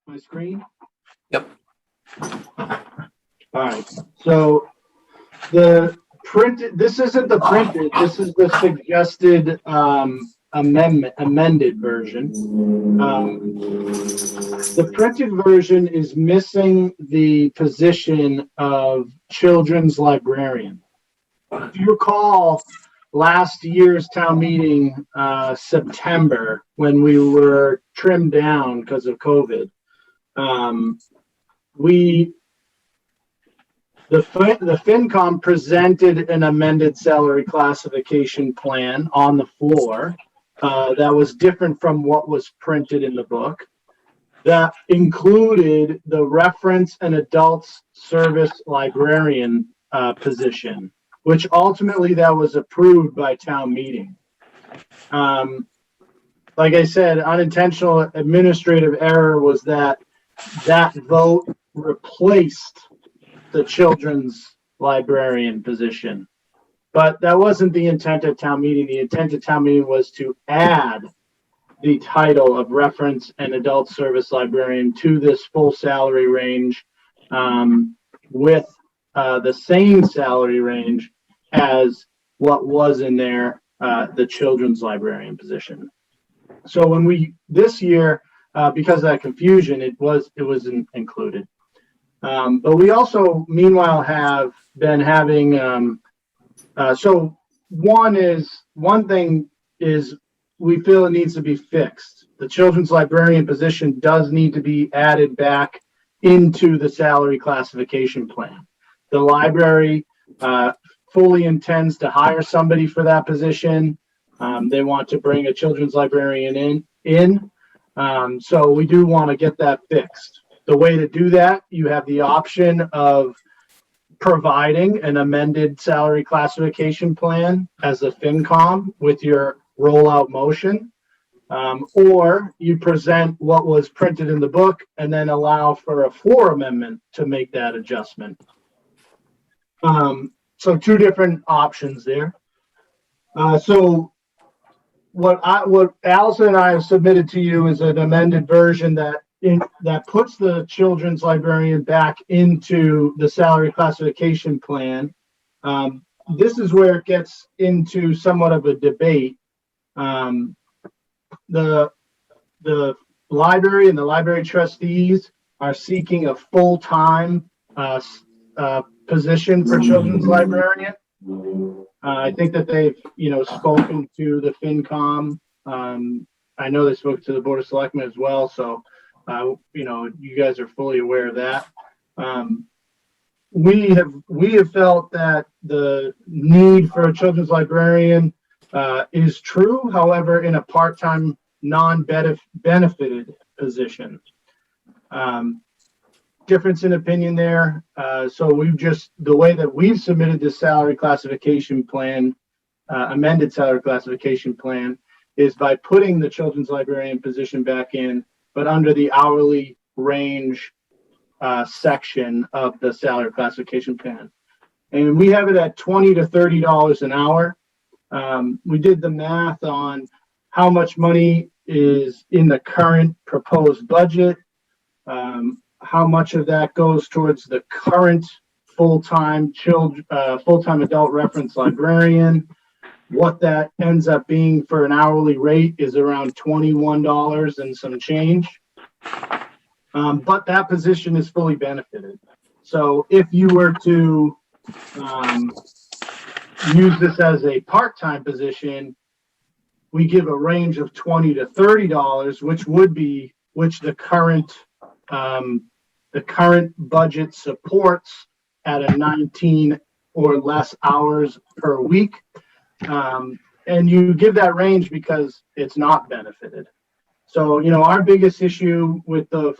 my screen? Yep. All right. So the printed, this isn't the printed, this is the suggested amended version. The printed version is missing the position of children's librarian. If you recall last year's town meeting, September, when we were trimmed down because of COVID, the FinCom presented an amended salary classification plan on the floor that was different from what was printed in the book. That included the reference and adults service librarian position, which ultimately that was approved by town meeting. Like I said, unintentional administrative error was that vote replaced the children's librarian position. But that wasn't the intent of town meeting. The intent of town meeting was to add the title of reference and adult service librarian to this full salary range with the same salary range as what was in there, the children's librarian position. So when this year, because of that confusion, it wasn't included. But we also, meanwhile, have been having, so one thing is we feel it needs to be fixed. The children's librarian position does need to be added back into the salary classification plan. The library fully intends to hire somebody for that position. They want to bring a children's librarian in. So we do want to get that fixed. The way to do that, you have the option of providing an amended salary classification plan as a FinCom with your rollout motion, or you present what was printed in the book and then allow for a floor amendment to make that adjustment. So two different options there. So what Allison and I have submitted to you is an amended version that puts the children's librarian back into the salary classification plan. This is where it gets into somewhat of a debate. The library and the library trustees are seeking a full-time position for children's librarian. I think that they've, spoken to the FinCom. I know they spoke to the Board of Selectmen as well. So, you guys are fully aware of that. We have felt that the need for a children's librarian is true. However, in a part-time, non-benefited position. Difference in opinion there. So the way that we've submitted this salary classification plan, amended salary classification plan, is by putting the children's librarian position back in, but under the hourly range section of the salary classification plan. And we have it at $20 to $30 an hour. We did the math on how much money is in the current proposed budget, how much of that goes towards the current full-time adult reference librarian. What that ends up being for an hourly rate is around $21 and some change. But that position is fully benefited. So if you were to use this as a part-time position, we give a range of $20 to $30, which the current budget supports at a 19 or less hours per week. And you give that range because it's not benefited. So, our biggest issue with the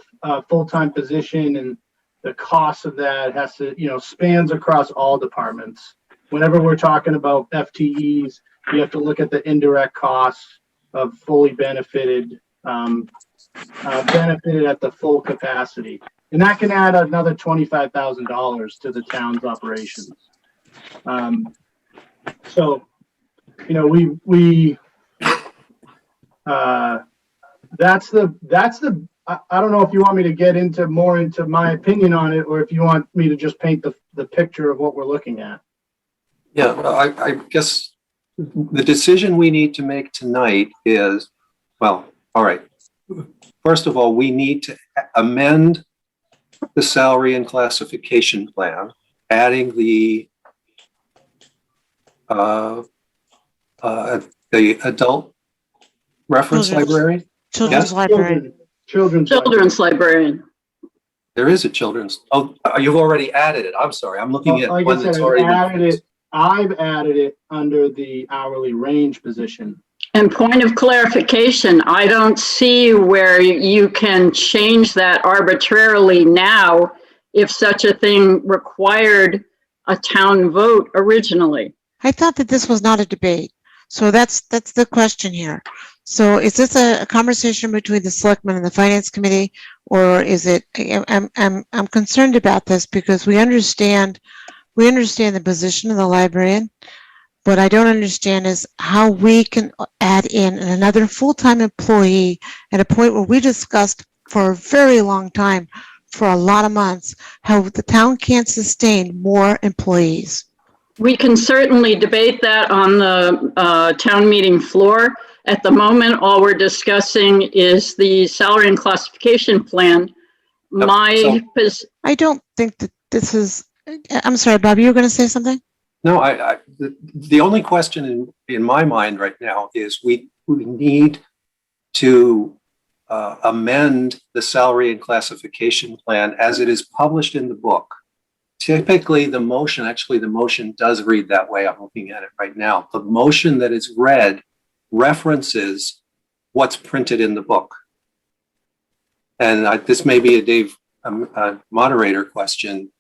full-time position and the cost of that has to, spans across all departments. Whenever we're talking about FTEs, you have to look at the indirect costs of fully benefited at the full capacity. And that can add another $25,000 to the town's operations. So, that's the I don't know if you want me to get into my opinion on it, or if you want me to just paint the picture of what we're looking at. Yeah, I guess the decision we need to make tonight is, well, all right. First of all, we need to amend the salary and classification plan, adding the adult reference librarian. Children's Yes? librarian. Children's librarian. There is a children's. Oh, you've already added it. I'm sorry. I'm looking at like one I said, that's already I've added it under the hourly range position. And point of clarification, I don't see where you can change that arbitrarily now if such a thing required a town vote originally. I thought that this was not a debate. So that's the question here. So is this a conversation between the selectmen and the finance committee, or is it, I'm concerned about this because we understand the position of the librarian. What I don't understand is how we can add in another full-time employee at a point where we discussed for a very long time, for a lot of months, how the town can't sustain more employees. We can certainly debate that on the town meeting floor. At the moment, all we're discussing is the salary and classification plan. I don't think that this is, I'm sorry, Bob, you were going to say something? No, the only question in my mind right now is we need to amend the salary and classification plan as it is published in the book. Typically, the motion does read that way. I'm looking at it right now. The motion that is read references what's printed in the book. And this may be a Dave moderator question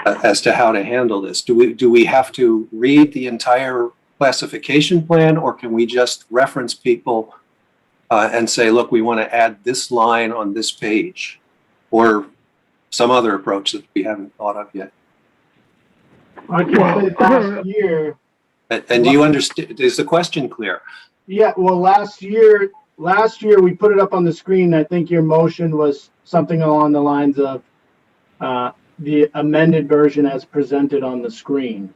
as to how to handle this. Do we have to read the entire classification plan, or can we just reference people and say, look, we want to add this line on this page, or some other approach that we haven't thought of yet? I can say last year. And do you understand? Is the question clear? Yeah, well, last year we put it up on the screen. I think your motion was something along the lines of the amended version as presented on the screen,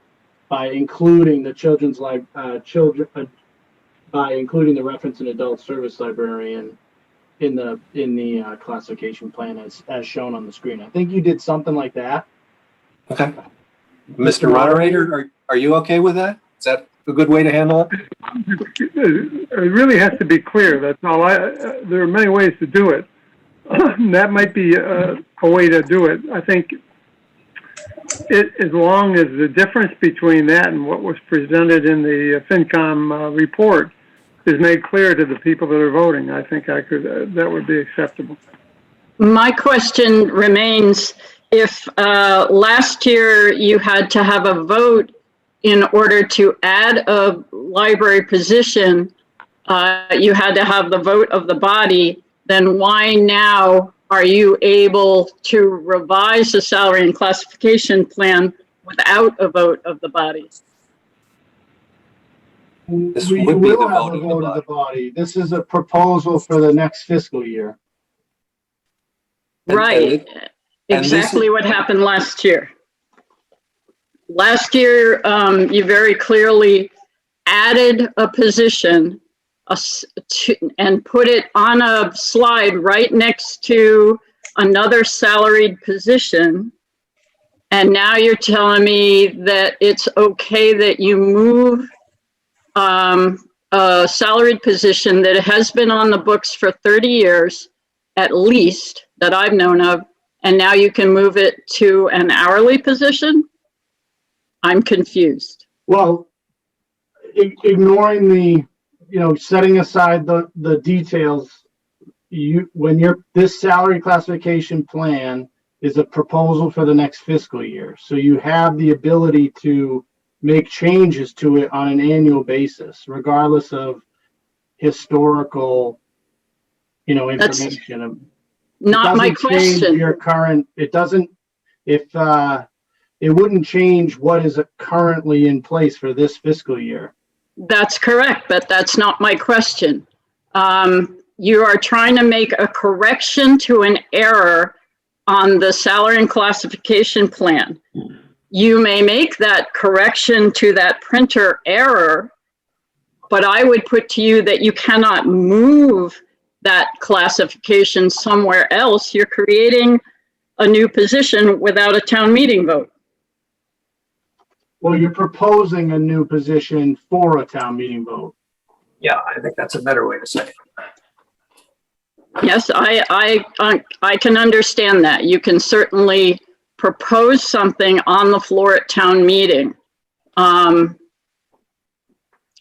by including the by including the reference and adult service librarian in the classification plan as shown on the screen. I think you did something like that. Okay. Mr. Moderator, are you okay with that? Is that a good way to handle it? It really has to be clear. That's all. There are many ways to do it. That might be a way to do it. I think as long as the difference between that and what was presented in the FinCom report is made clear to the people that are voting, I think that would be acceptable. My question remains, if last year you had to have a vote in order to add a library position, you had to have the vote of the body, then why now are you able to revise the salary and classification plan without a vote of the body? This We would be will the have vote a of the vote of body. the body. This is a proposal for the next fiscal year. Right. Exactly what happened last year. Last year, you very clearly added a position and put it on a slide right next to another salaried position. And now you're telling me that it's okay that you move a salaried position that has been on the books for 30 years, at least, that I've known of, and now you can move it to an hourly position? I'm confused. Well, ignoring the, setting aside the details, this salary classification plan is a proposal for the next fiscal year. So you have the ability to make changes to it on an annual basis, regardless of historical, information. Not my question. Your current, it doesn't, it wouldn't change what is currently in place for this fiscal year. That's correct, but that's not my question. you are trying to make a correction to an error on the salary and classification plan. You may make that correction to that printer error, but I would put to you that you cannot move that classification somewhere else. You're creating a new position without a town meeting vote. Well, you're proposing a new position for a town meeting vote. Yeah, I think that's a better way to say it. Yes, I can understand that. You can certainly propose something on the floor at town meeting.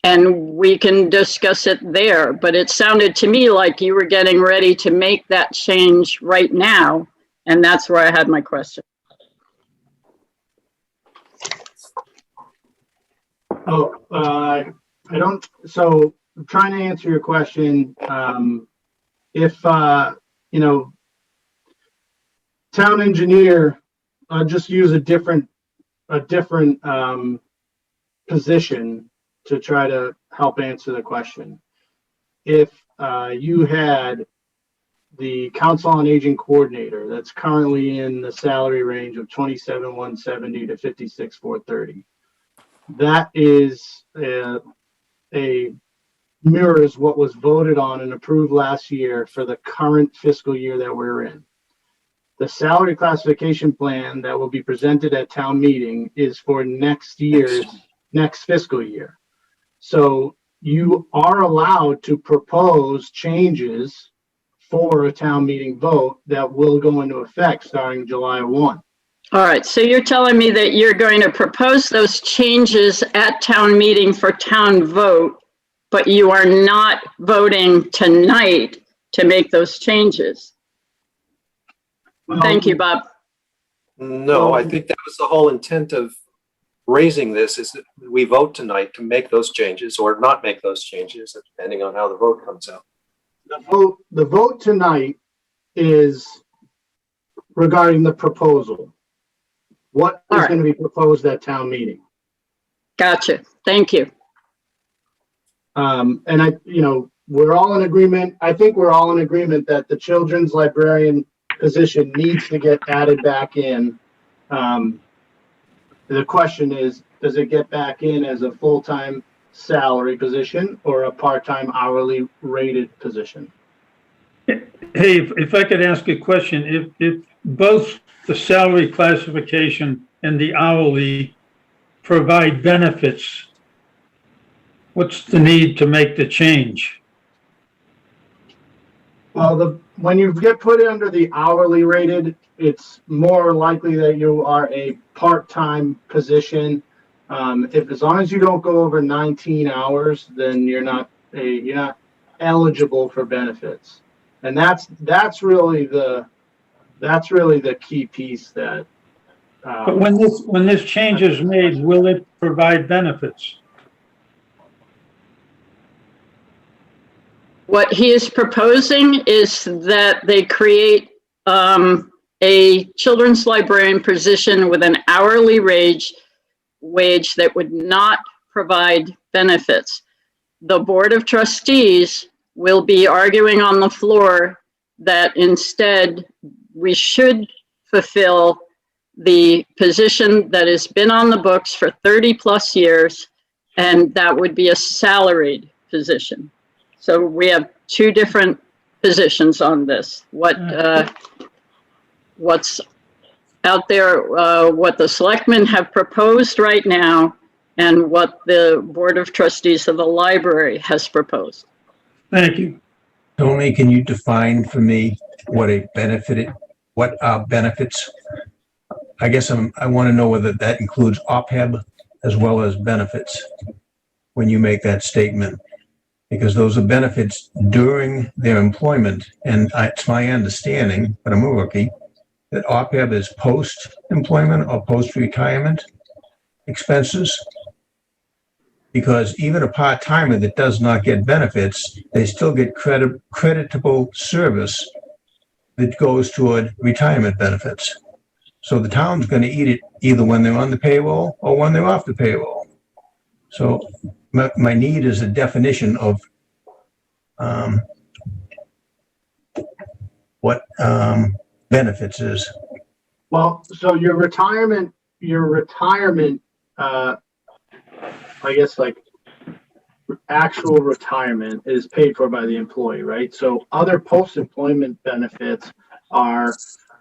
And we can discuss it there, but it sounded to me like you were getting ready to make that change right now. And that's where I had my question. Oh, I don't, so I'm trying to answer your question. If, you know, town engineer, just use a different position to try to help answer the question. If you had the Council on Aging coordinator that's currently in the salary range of 27,170 to 56,430, that is a mirrors what was voted on and approved last year for the current fiscal year that we're in. The salary classification plan that will be presented at town meeting is for next fiscal year. So you are allowed to propose changes for a town meeting vote that will go into effect starting July 1. All right, so you're telling me that you're going to propose those changes at town meeting for town vote, but you are not voting tonight to make those changes. Thank you, Bob. No, I think that was the whole intent of raising this, is that we vote tonight to make those changes or not make those changes, depending on how the vote comes out. The vote tonight is regarding the proposal. What is going to be proposed at town meeting? Gotcha. Thank you. And we're all in agreement. I think we're all in agreement that the children's librarian position needs to get added back in. The question is, does it get back in as a full-time salary position or a part-time hourly rated position? Hey, if I could ask a question, if both the salary classification and the hourly provide benefits, what's the need to make the change? Well, when you get put under the hourly rated, it's more likely that you are a part-time position. As long as you don't go over 19 hours, then you're not eligible for benefits, and that's really the key piece that. But when this change is made, will it provide benefits? What he is proposing is that they create a children's librarian position with an hourly wage that would not provide benefits. The Board of Trustees will be arguing on the floor that instead we should fulfill the position that has been on the books for 30 plus years, and that would be a salaried position. So we have two different positions on this. What's out there, what the selectmen have proposed right now, and what the Board of Trustees of the library has proposed. Thank you. Tony, can you define for me what are benefits? I guess I want to know whether that includes OPEB as well as benefits when you make that statement, because those are benefits during their employment. And it's my understanding, but I'm a rookie, that OPEB is post-employment or post-retirement expenses. Because even a part-timer that does not get benefits, they still get creditable service that goes toward retirement benefits. So the town's going to eat it either when they're on the payroll or when they're off the payroll. So my need is a definition of what benefits is. Well, so your retirement, I guess like actual retirement is paid for by the employee, right? So other post-employment benefits are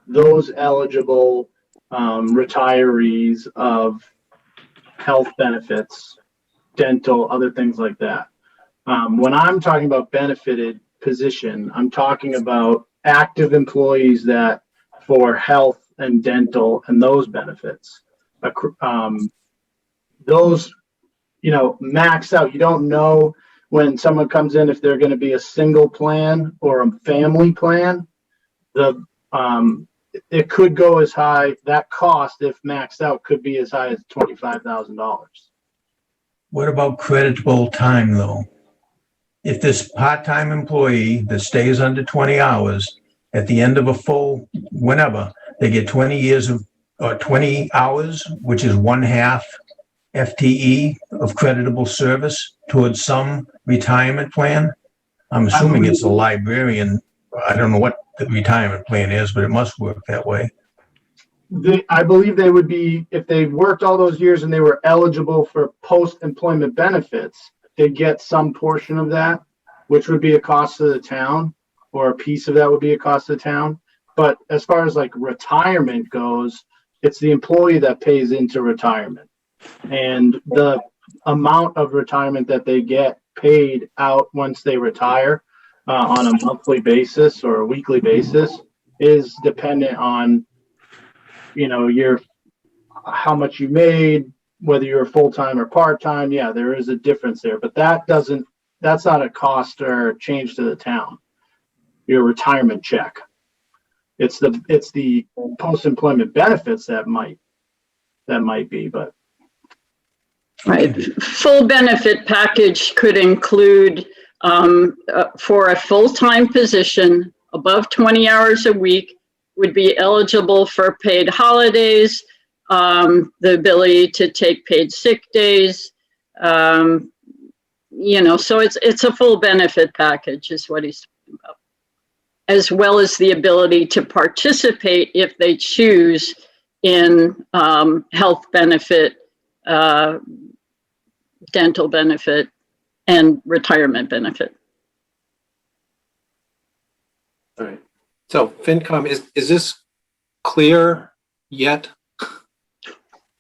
those eligible retirees of health benefits, dental, other things like that. When I'm talking about benefited position, I'm talking about active employees that for health and dental and those benefits, those, max out. You don't know when someone comes in if they're going to be a single plan or a family plan. It could go as high, that cost, if maxed out, could be as high as $25,000. What about creditable time, though? If this part-time employee that stays under 20 hours, at the end of a full, whenever, they get 20 years of, or 20 hours, which is 1/2 FTE of creditable service towards some retirement plan? I'm assuming it's a librarian. I don't know what the retirement plan is, but it must work that way. I believe they would be, if they worked all those years and they were eligible for post-employment benefits, they'd get some portion of that, which would be a cost to the town, or a piece of that would be a cost to the town. But as far as like retirement goes, it's the employee that pays into retirement. And the amount of retirement that they get paid out once they retire on a monthly basis or a weekly basis is dependent on, how much you made, whether you're full-time or part-time. Yeah, there is a difference there, but that's not a cost or change to the town. Your retirement check. It's the post-employment benefits that might be, but. Right. Full benefit package could include, for a full-time position, above 20 hours a week, would be eligible for paid holidays, the ability to take paid sick days, so it's a full benefit package is what he's talking about, as well as the ability to participate if they choose in health benefit, dental benefit, and retirement benefit. All right. So FinCom, is this clear yet?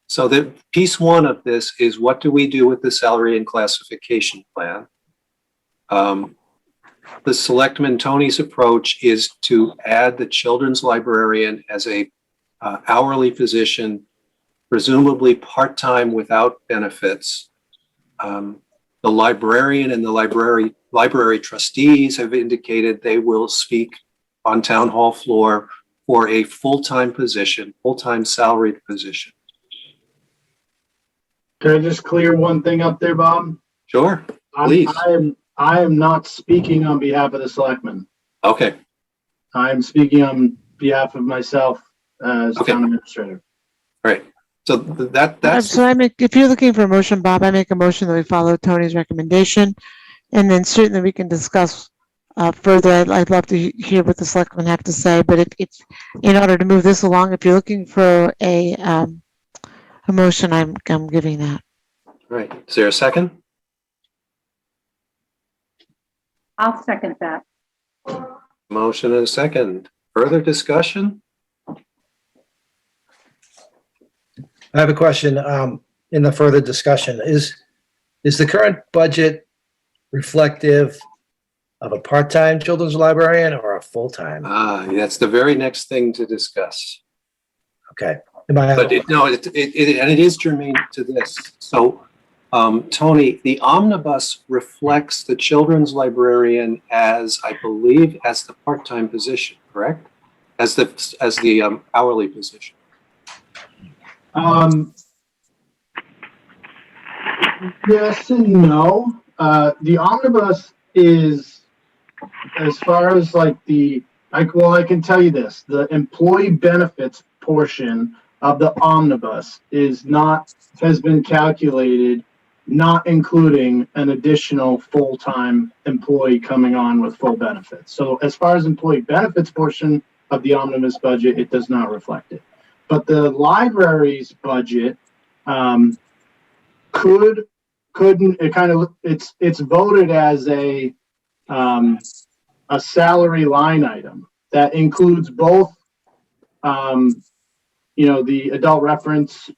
So the piece one of this is, what do we do with the salary and classification plan? The Selectman Tony's approach is to add the children's librarian as a hourly position, presumably part-time without benefits. The librarian and the library trustees have indicated they will speak on town hall floor for a full-time position, full-time salaried position. Can I just clear one thing up there, Bob? Sure, please. I am not speaking on behalf of the selectmen. Okay. I'm speaking on behalf of myself as Okay. town administrator. All right. So that's So if you're looking for a motion, Bob, I make a motion that we follow Tony's recommendation. And then certainly we can discuss further. I'd love to hear what the selectmen have to say, but it's in order to move this along, if you're looking for a motion, I'm giving that. all right. Is there a second? I'll second that. Motion and a second. Further discussion? I have a question in the further discussion. Is the current budget reflective of a part-time children's librarian or a full-time? That's the very next thing to discuss. Okay. But it is germane to this. So, Tony, the omnibus reflects the children's librarian as, I believe, as the part-time position, correct? As the hourly position. Yes and no. The omnibus is, as far as like I can tell you this, the employee benefits portion of the omnibus has been calculated not including an additional full-time employee coming on with full benefits. So as far as employee benefits portion of the omnibus budget, it does not reflect it. But the library's budget couldn't, it kind of, it's voted as a salary line item that includes both the adult reference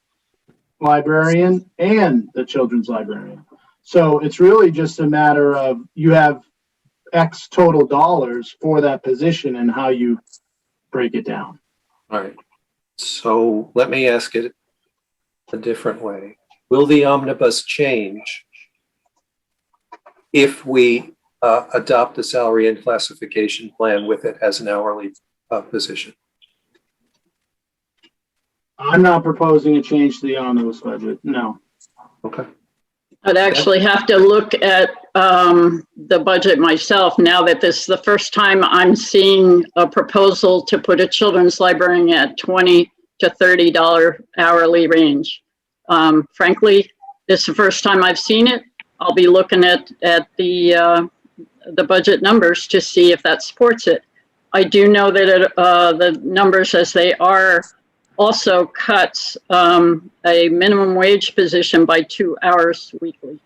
librarian and the children's librarian. So it's really just a matter of you have X total dollars for that position and how you break it down. All right. So let me ask it a different way. Will the omnibus change if we adopt the salary and classification plan with it as an hourly position? I'm not proposing a change to the omnibus budget. No. Okay. I'd actually have to look at the budget myself now that this is the first time I'm seeing a proposal to put a children's librarian at $20 to $30 hourly range. Frankly, this is the first time I've seen it. I'll be looking at the budget numbers to see if that supports it. I do know that the numbers as they are also cuts a minimum wage position by 2 hours weekly.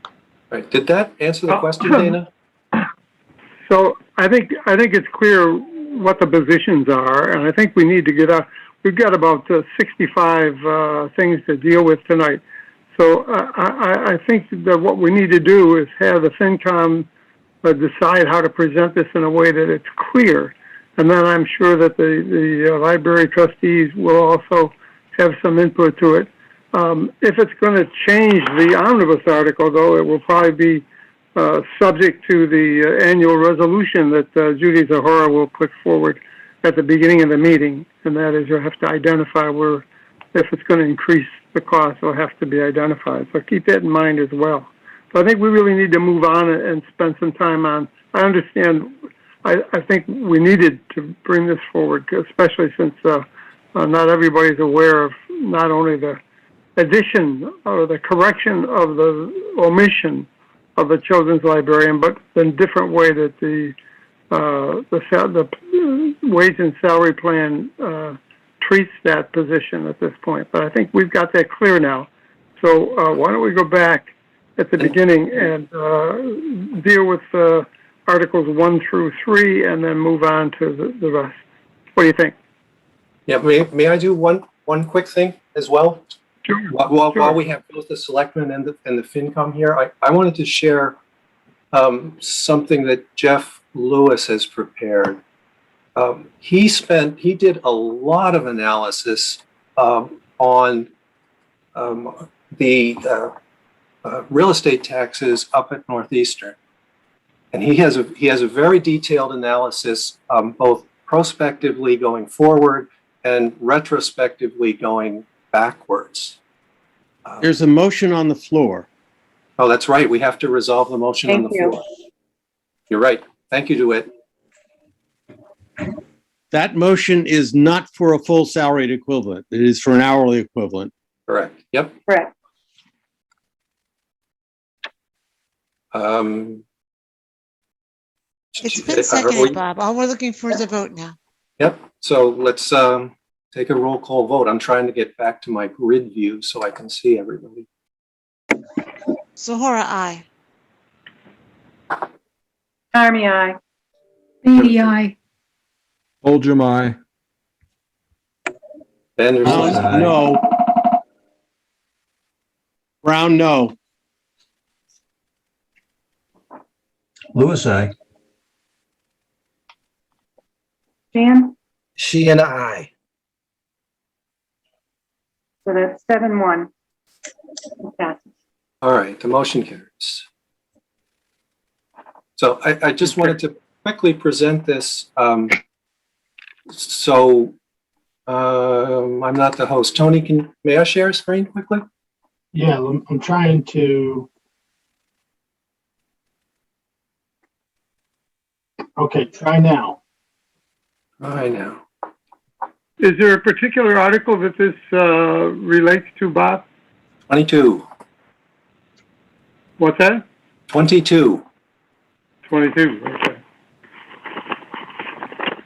All right. Did that answer the question, Dana? So I think it's clear what the positions are, and I think we need to get out. We've got about 65 things to deal with tonight. So I think that what we need to do is have the FinCom decide how to present this in a way that it's clear. And then I'm sure that the library trustees will also have some input to it. If it's going to change the omnibus article, though, it will probably be subject to the annual resolution that Judy Zahora will put forward at the beginning of the meeting. And that is, you'll have to identify where, if it's going to increase the cost, it'll have to be identified. So keep that in mind as well. So I think we really need to move on and spend some time on, I understand, I think we needed to bring this forward, especially since not everybody's aware of not only the addition or the correction of the omission of the children's librarian, but the different way that the wage and salary plan treats that position at this point. But I think we've got that clear now. So why don't we go back at the beginning and deal with Articles 1 through 3, and then move on to the rest. What do you think? Yeah, may I do one quick thing as well? Sure. While we have both the selectmen and the FinCom here, I wanted to share something that Jeff Lewis has prepared. He did a lot of analysis on the real estate taxes up at Northeastern. And he has a very detailed analysis, both prospectively going forward and retrospectively going backwards. There's a motion on the floor. Oh, that's right. We have to resolve the motion on the floor. You're right. Thank you, DeWitt. That motion is not for a full salaried equivalent. It is for an hourly equivalent. Correct. Yep. Correct. It's been seconded, Bob. All we're looking for is a vote now. Yep. So let's take a roll call vote. I'm trying to get back to my grid view so I can see everybody. Zahora, aye. Army, aye. Beatty, aye. Oldham, aye. Anderson, aye. No. Brown, no. Lewis, aye. Jan? She and I. So that's 7-1. Passes. All right, the motion carries. So I just wanted to quickly present this. I'm not the host. Tony, may I share a screen quickly? Yeah, I'm trying to. Okay, try now. I know. Is there a particular article that this relates to, Bob? 22. What's that? 22. 22, okay.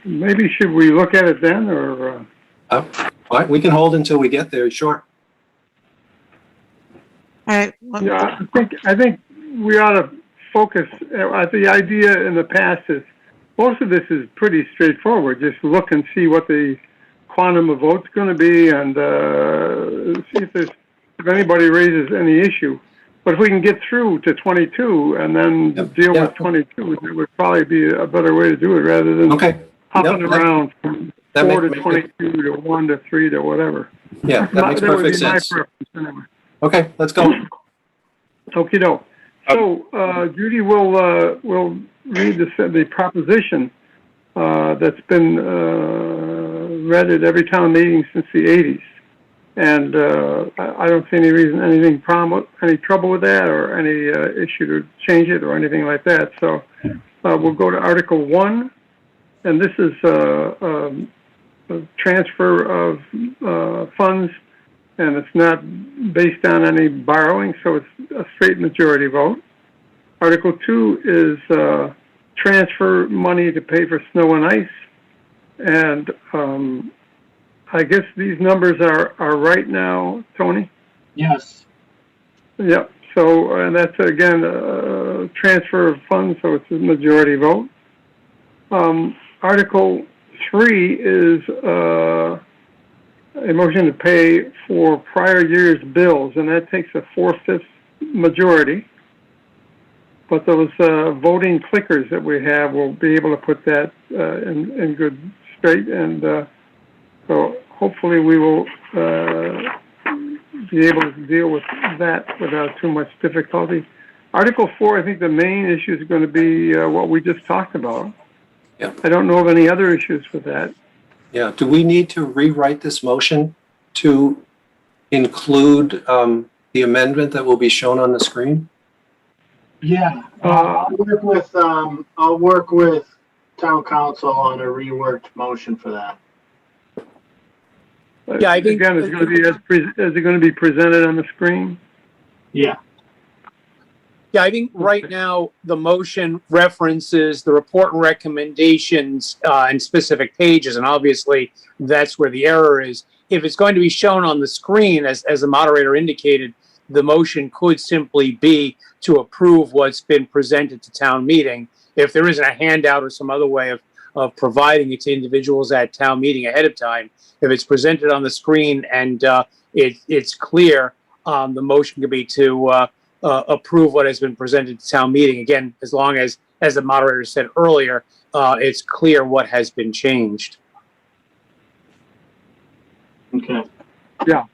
Maybe should we look at it then, or, Fine, we can hold until we get there, sure. All right. yeah, I think we ought to focus, the idea in the past is, most of this is pretty straightforward. Just look and see what the quantum of vote's gonna be and, see if anybody raises any issue. But if we can get through to 22 and then deal with 22, it would probably be a better way to do it rather than Okay. hopping Yep, around from that 4 to make- 22 to 1 to 3 to whatever. Yeah, that makes would perfect be my sense. preference anyway. Okay, let's go. Okey doke. So, Judy will read the proposition, that's been, read at every town meeting since the 80s. And, I don't see any reason, any trouble with that or any, issue to change it or anything like that. So, we'll go to Article 1, and this is, a transfer of, funds, and it's not based on any borrowing, so it's a straight majority vote. Article 2 is transfer money to pay for snow and ice. And I guess these numbers are right now, Tony? Yes. Yep. So, and that's again, transfer of funds, so it's a majority vote. Article 3 is a motion to pay for prior year's bills, and that takes a 4/5 majority. But those voting clickers that we have will be able to put that in good straight, and so hopefully we will be able to deal with that without too much difficulty. Article 4, I think the main issue is going to be what we just talked about. Yeah. I don't know of any other issues with that. Yeah, do we need to rewrite this motion to include the amendment that will be shown on the screen? Yeah, I'll work with town council on a reworked motion for that. Yeah, I think- Again, it's going to be is it going to be presented on the screen? Yeah. Yeah, I think right now the motion references the report and recommendations in specific pages, and obviously that's where the error is. If it's going to be shown on the screen, as the moderator indicated, the motion could simply be to approve what's been presented to town meeting. If there isn't a handout or some other way of providing it to individuals at town meeting ahead of time, if it's presented on the screen and it's clear, the motion could be to approve what has been presented to town meeting. Again, as long as the moderator said earlier, it's clear what has been changed. Okay. Yeah.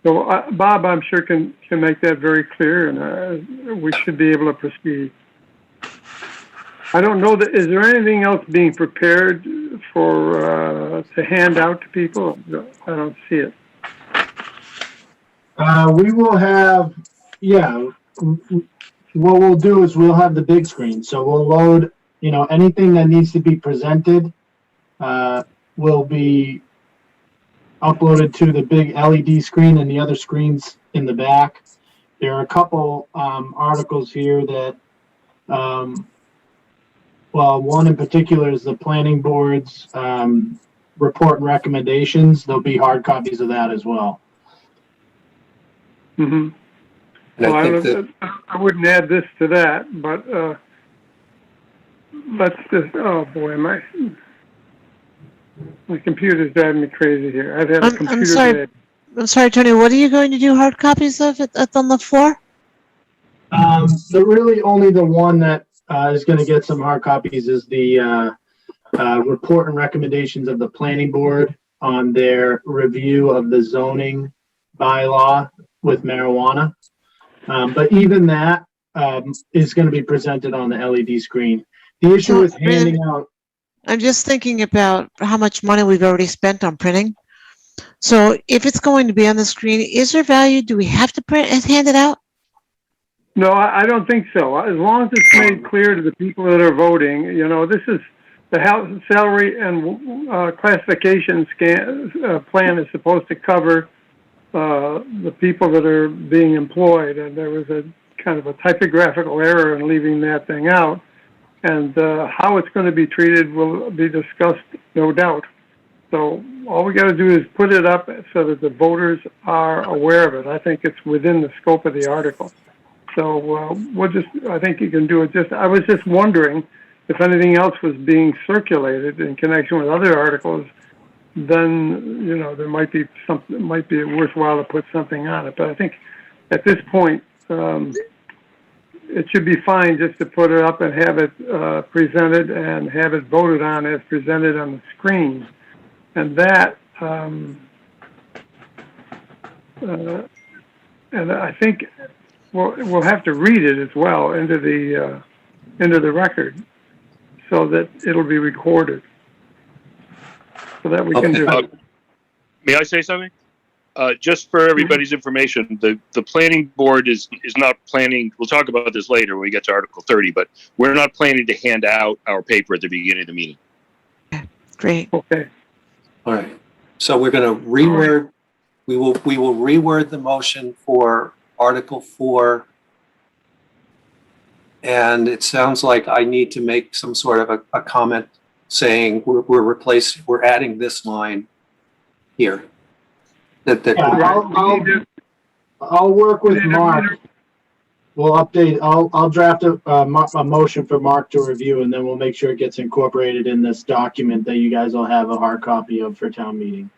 So Bob, I'm sure can make that very clear, and we should be able to proceed. I don't know that, is there anything else being prepared for, to hand out to people? I don't see it. We will have, yeah, what we'll do is we'll have the big screen. So we'll load, anything that needs to be presented, will be uploaded to the big LED screen and the other screens in the back. There are a couple, articles here that, well, one in particular is the planning board's, report and recommendations. There'll be hard copies of that as well. Mm-hmm. And Well, I think that, I wouldn't add this to that, but let's just, oh boy, my computer's driving me crazy here. I've had a computer I'm sorry. day. I'm sorry, Tony, what are you going to do hard copies of it on the floor? So really only the one that is going to get some hard copies is the report and recommendations of the planning board on their review of the zoning bylaw with marijuana. But even that is going to be presented on the LED screen. The issue with handing out. I'm just thinking about how much money we've already spent on printing. So if it's going to be on the screen, is there value? Do we have to print and hand it out? No, I don't think so. As long as it's made clear to the people that are voting, this is the house salary and classification plan is supposed to cover the people that are being employed, and there was a kind of a typographical error in leaving that thing out. And how it's going to be treated will be discussed, no doubt. So all we got to do is put it up so that the voters are aware of it. I think it's within the scope of the article. So I think you can do it. I was just wondering if anything else was being circulated in connection with other articles, then, there might be something, it might be worthwhile to put something on it. But I think at this point, it should be fine just to put it up and have it presented and have it voted on as presented on the screen. And that, and I think we'll have to read it as well into the record so that it'll be recorded. So that we can do. May I say something? Just for everybody's information, the planning board is not planning, we'll talk about this later when we get to Article 30, but we're not planning to hand out our paper at the beginning of the meeting. Great. Okay. All right. So we're going to reword, we will reword the motion for Article 4. And it sounds like I need to make some sort of a comment saying we're adding this line here. I'll work with Mark. We'll update, I'll draft a motion for Mark to review, and then we'll make sure it gets incorporated in this document that you guys will have a hard copy of for town meeting.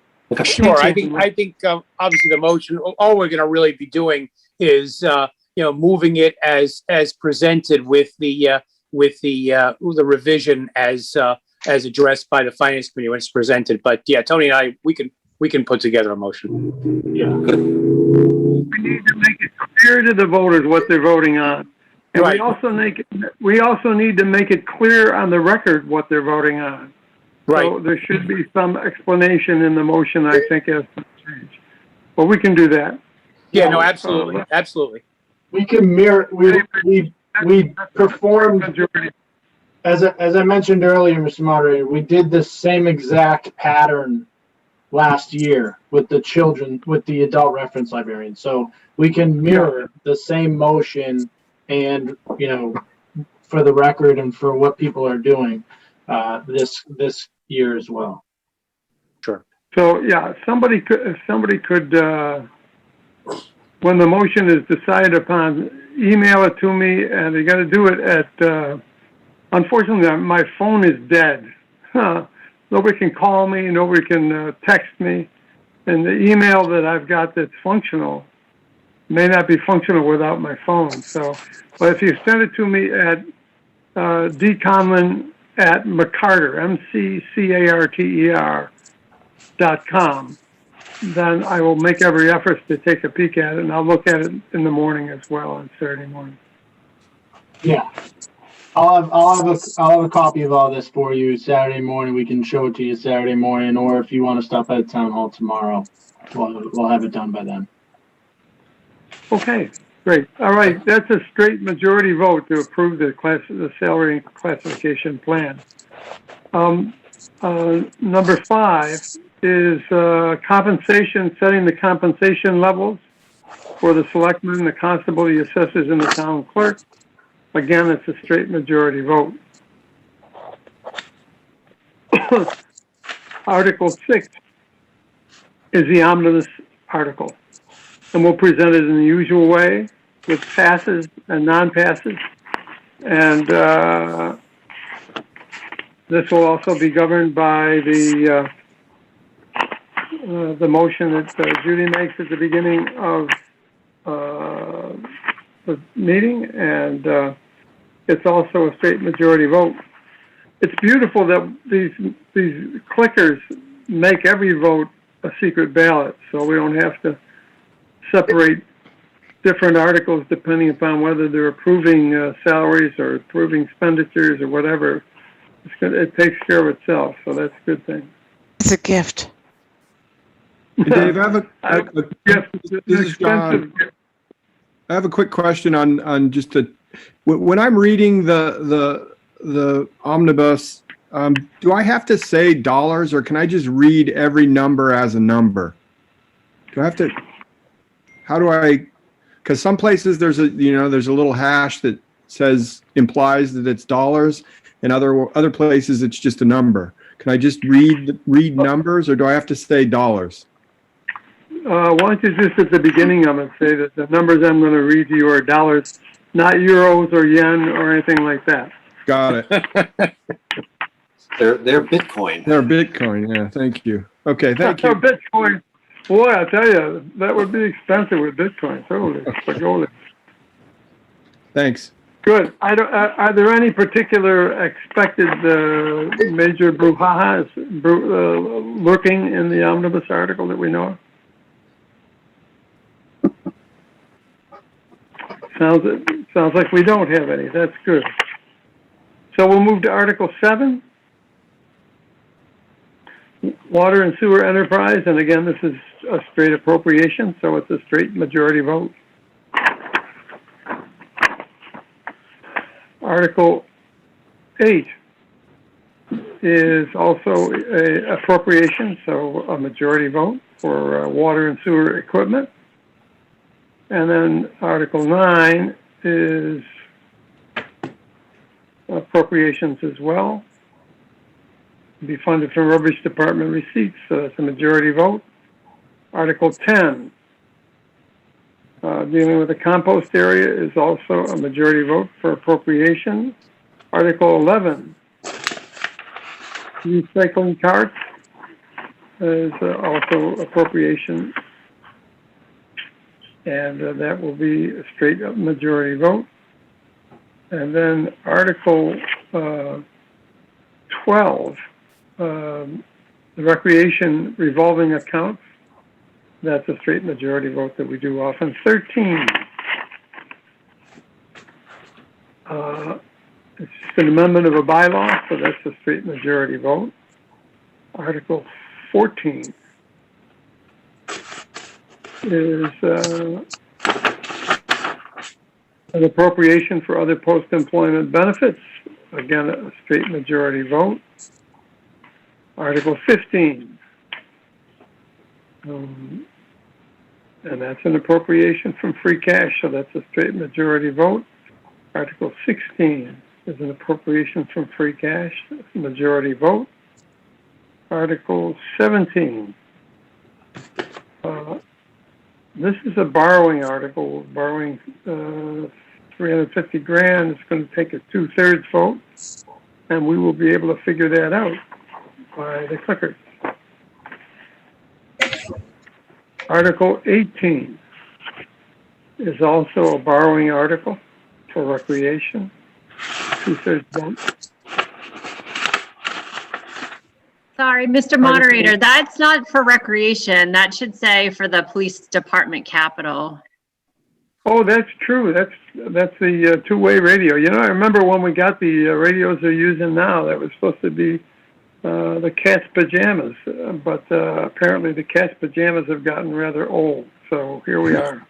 Sure. I think obviously the motion, all we're going to really be doing is, moving it as presented with the revision as addressed by the finance committee when it's presented. But yeah, Tony and I, we can put together a motion. Yeah. We need to make it clear to the voters what they're voting on. And Right. we also need to make it clear on the record what they're voting on. Right. So there should be some explanation in the motion, I think, as to change. But we can do that. Yeah, no, absolutely. Absolutely. We can mirror, we performed, as I mentioned earlier, Mr. Moderator, we did the same exact pattern last year with the adult reference librarian. So we can mirror the same motion and, for the record and for what people are doing, this year as well. Sure. So, yeah, if somebody could, when the motion is decided upon, email it to me, and they got to do it at, unfortunately, my phone is dead. Nobody can call me, nobody can text me, and the email that I've got that's functional may not be functional without my phone. So, but if you send it to me at dconlin@mccarter, MCCARTER.com, then I will make every effort to take a peek at it, and I'll look at it in the morning as well on Saturday morning. Yeah. I'll have a copy of all this for you Saturday morning. We can show it to you Saturday morning, or if you want to stop by the town hall tomorrow, we'll have it done by then. Okay, great. All right, that's a straight majority vote to approve the salary classification plan. Number 5 is compensation, setting the compensation levels for the selectmen, the constable, the assessors, and the town clerk. Again, it's a straight majority vote. Article 6 is the omnibus article. And we'll present it in the usual way with passes and non-passes. And this will also be governed by the motion that Judy makes at the beginning of the meeting, and it's also a straight majority vote. It's beautiful that these clickers make every vote a secret ballot, so we don't have to separate different articles depending upon whether they're approving salaries or approving expenditures or whatever. It takes care of itself, so that's a good thing. It's a gift. Dave, Yes, this is John. I have a quick question on just when I'm reading the omnibus, do I have to say dollars, or can I just read every number as a number? Do I have to? how do I, because some places there's a, there's a little hash that implies that it's dollars, and other places it's just a number. Can I just read numbers, or do I have to say dollars? Why don't you just at the beginning of it say that the numbers I'm going to read to you are dollars, not euros or yen or anything like that. Got it. They're Bitcoin. They're Bitcoin. Yeah, thank you. Okay, thank you. Bitcoin. Boy, I tell you, that would be expensive with Bitcoin. Holy. Thanks. Good. Are there any particular expected major brouhahas lurking in the omnibus article that we know of? Sounds like we don't have any. That's good. So we'll move to Article 7. Water and Sewer Enterprise, and again, this is a straight appropriation, so it's a straight majority vote. Article 8 is also a appropriation, so a majority vote for water and sewer equipment. And then Article 9 is appropriations as well. Be funded from rubbish department receipts, so that's a majority vote. Article 10, dealing with the compost area, is also a majority vote for appropriation. Article 11, recycling carts, is also appropriation, and that will be a straight up majority vote. And then Article 12, the recreation revolving accounts, that's a straight majority vote that we do often. 13, it's just an amendment of a bylaw, so that's a straight majority vote. Article 14 is an appropriation for other post-employment benefits, again, a straight majority vote. Article 15, and that's an appropriation from free cash, so that's a straight majority vote. Article 16 is an appropriation from free cash, majority vote. Article 17, this is a borrowing article, borrowing 350 grand. It's going to take a 2/3 vote, and we will be able to figure that out by the clickers. Article 18 is also a borrowing article for recreation, 2/3 vote. Sorry, Mr. Moderator, that's not for recreation. That should say for the police department capital. Oh, that's true. That's the two-way radio. You know, I remember when we got the radios they're using now, that was supposed to be the cat's pajamas, but apparently the cat's pajamas have gotten rather old. So here we are.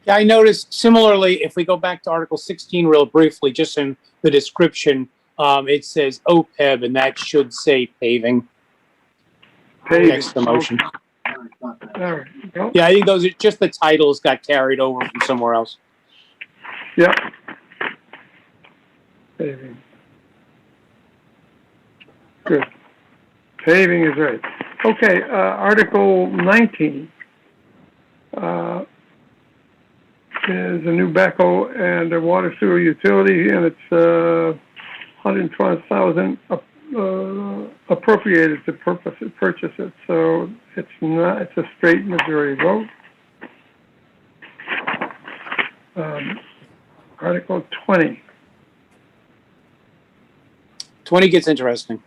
Yeah, I noticed similarly, if we go back to Article 16 real briefly, just in the description, it says OPEB, and that should say paving. Next to the motion. All right. Well, Yeah, I think those are just the titles got carried over from somewhere else. yeah. Paving. Good. Paving is right. Okay, Article 19 is a new backhoe and a water sewer utility, and it's 112,000 appropriated to purchase it. So it's a straight majority vote. Article 20. 20 gets interesting.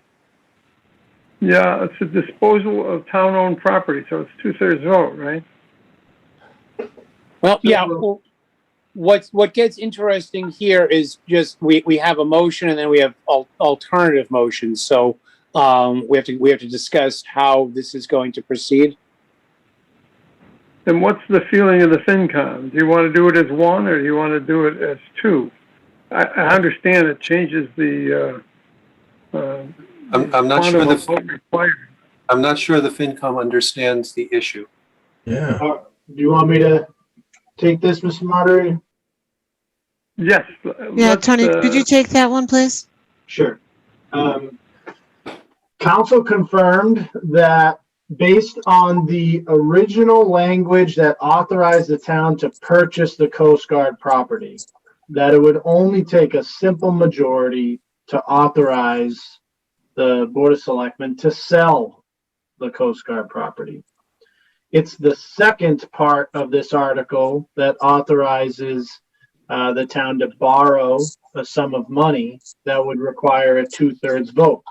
Yeah, it's a disposal of town-owned property, so it's 2/3 vote, right? Well, yeah. Well, what gets interesting here is just we have a motion and then we have alternative motions. So we have to discuss how this is going to proceed. And what's the feeling of the FinCom? Do you want to do it as one, or do you want to do it as two? I understand it changes the. I'm not sure I'm not sure the FinCom understands the issue. Yeah. Do you want me to take this, Mr. Moderator? Yes. Yeah, let's, Tony, could you take that one, please? Sure. Council confirmed that based on the original language that authorized the town to purchase the Coast Guard property, that it would only take a simple majority to authorize the Board of Selectmen to sell the Coast Guard property. It's the second part of this article that authorizes the town to borrow a sum of money that would require a 2/3 vote.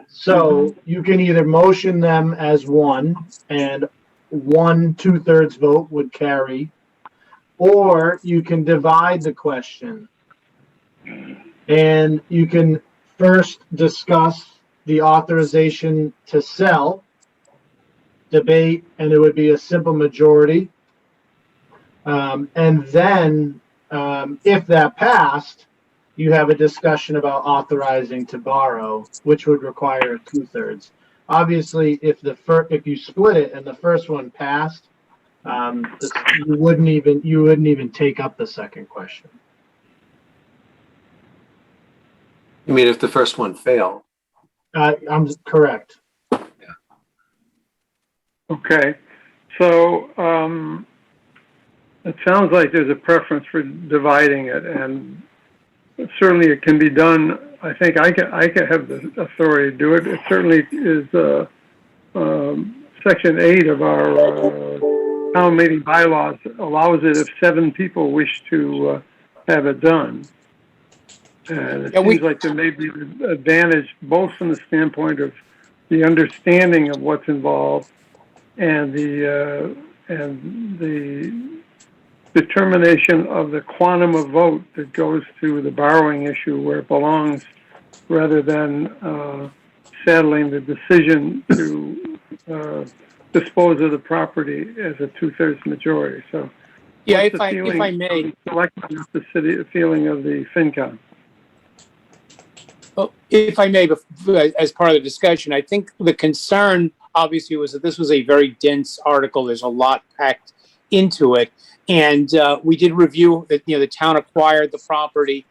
So you can either motion them as one, and 1 2/3 vote would carry, or you can divide the question. And you can first discuss the authorization to sell, debate, and it would be a simple majority. And then, if that passed, you have a discussion about authorizing to borrow, which would require a 2/3. Obviously, if you split it and the first one passed, you wouldn't even take up the second question. You mean if the first one failed? I'm correct. Okay. So, it sounds like there's a preference for dividing it, and certainly it can be done. I think I can have the authority to do it. It certainly is, Section 8 of our town meeting bylaws allows it if 7 people wish to have it done. And it seems like there may be an advantage both from the standpoint of the understanding of what's involved and the determination of the quantum of vote that goes to the borrowing issue where it belongs, rather than settling the decision to dispose of the property as a 2/3 majority. So, yeah, if I may, the city feeling of the FinCom. Well, if I may, as part of the discussion, I think the concern obviously was that this was a very dense article. There's a lot packed into it. And we did review that, the town acquired the property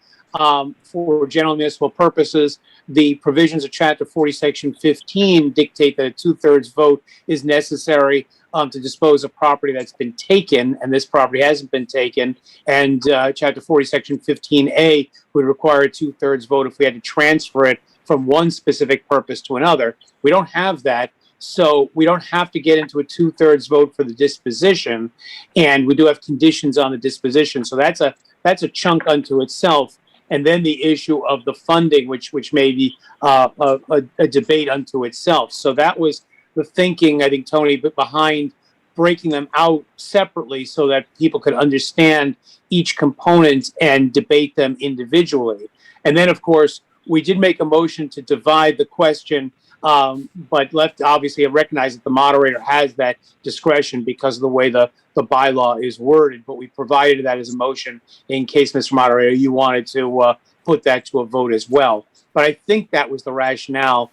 for general municipal purposes. The provisions of Chapter 40, Section 15 dictate that a 2/3 vote is necessary to dispose of property that's been taken, and this property hasn't been taken. And Chapter 40, Section 15A would require a 2/3 vote if we had to transfer it from one specific purpose to another. We don't have that. So we don't have to get into a 2/3 vote for the disposition, and we do have conditions on the disposition. So that's a chunk unto itself. And then the issue of the funding, which may be a debate unto itself. So that was the thinking, I think, Tony, but behind breaking them out separately so that people could understand each component and debate them individually. And then, of course, we did make a motion to divide the question, but left, obviously, I recognize that the moderator has that discretion because of the way the bylaw is worded, but we provided that as a motion in case, Mr. Moderator, you wanted to put that to a vote as well. But I think that was the rationale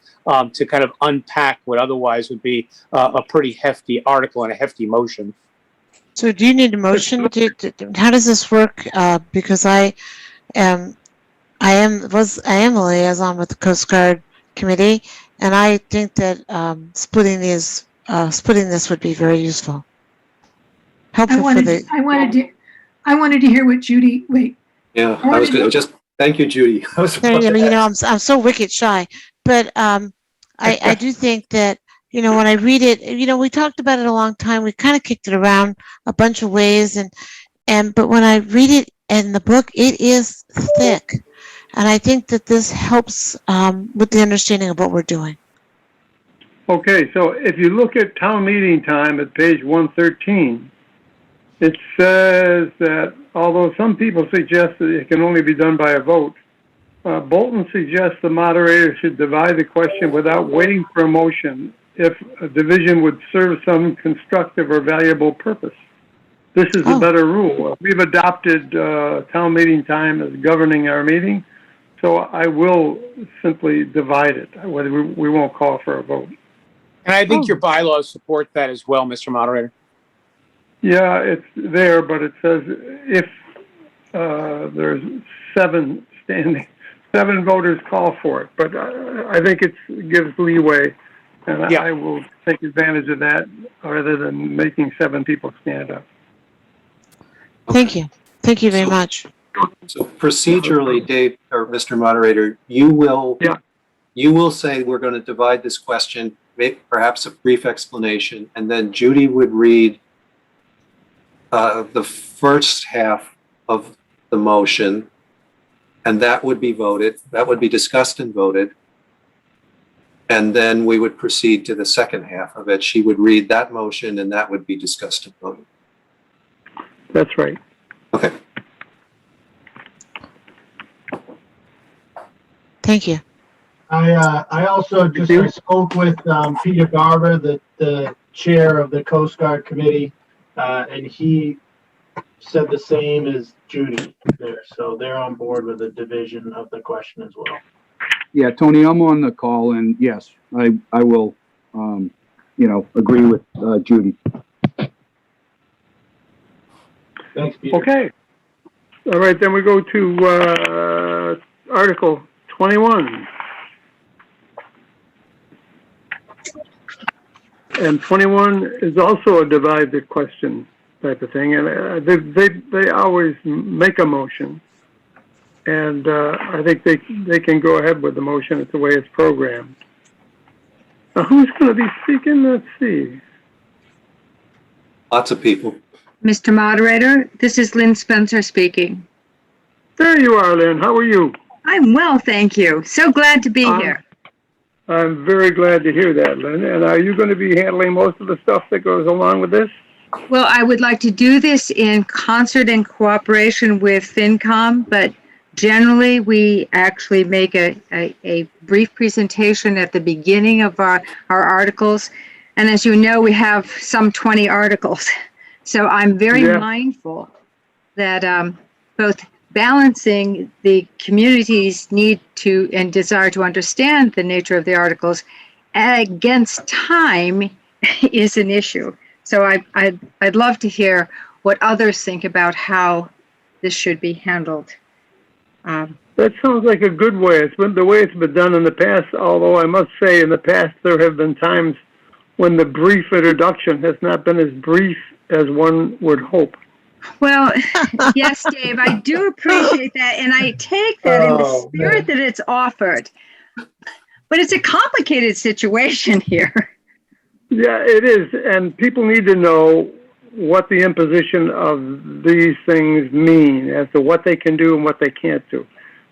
to kind of unpack what otherwise would be a pretty hefty article and a hefty motion. So do you need a motion? How does this work? Because I am a liaison with the Coast Guard Committee, and I think that splitting this would be very useful. Helpful for the. I wanted to hear what Judy. Wait. Yeah, I was going to just thank you, Judy. I'm so wicked shy, but I do think that when I read it, we talked about it a long time. We kind of kicked it around a bunch of ways, but when I read it in the book, it is thick. And I think that this helps with the understanding of what we're doing. Okay, so if you look at town meeting time at page 113, it says that although some people suggest that it can only be done by a vote, Bolton suggests the moderator should divide the question without waiting for a motion if a division would serve some constructive or valuable purpose. This is a better rule. We've adopted town meeting time as governing our meeting, so I will simply divide it. We won't call for a vote. And I think your bylaws support that as well, Mr. Moderator. Yeah, it's there, but it says if there's 7 standing, 7 voters call for it. But I think it gives leeway, and Yeah. I will take advantage of that rather than making 7 people stand up. Thank you. Thank you very So- much. So procedurally, Dave, or Mr. Moderator, you will say we're going to divide this question, make perhaps a brief explanation, and then Judy would read the first half of the motion, and that would be voted, that would be discussed and voted. And then we would proceed to the second half of it. She would read that motion and that would be discussed and voted. That's right. Okay. Thank you. I also I spoke with Peter Garber, the chair of the Coast Guard Committee, and he said the same as Judy there. So they're on board with the division of the question as well. Yeah, Tony, I'm on the call, and yes, I will, agree with Judy. Thanks, Peter. Okay. All right, then we go to Article 21. And 21 is also a divide the question type of thing, and they always make a motion, and I think they can go ahead with the motion. It's the way it's programmed. Now, who's going to be speaking? Let's see. Lots of people. Mr. Moderator, this is Lynn Spencer speaking. There you are, Lynn. How are you? I'm well, thank you. So glad to be here. I'm very glad to hear that, Lynn. And are you going to be handling most of the stuff that goes along with this? Well, I would like to do this in concert and cooperation with FinCom, but generally we actually make a brief presentation at the beginning of our articles. And as you know, we have some 20 articles. So I'm very mindful that both balancing the community's need to and desire to understand the nature of the articles against time is an issue. So I'd love to hear what others think about how this should be handled. That sounds like a good way. It's been the way it's been done in the past, although I must say in the past there have been times when the brief introduction has not been as brief as one would hope. Well, yes, Dave, I do appreciate that, and I take that in the spirit that it's offered. But it's a complicated situation here. Yeah, it is, and people need to know what the imposition of these things mean as to what they can do and what they can't do.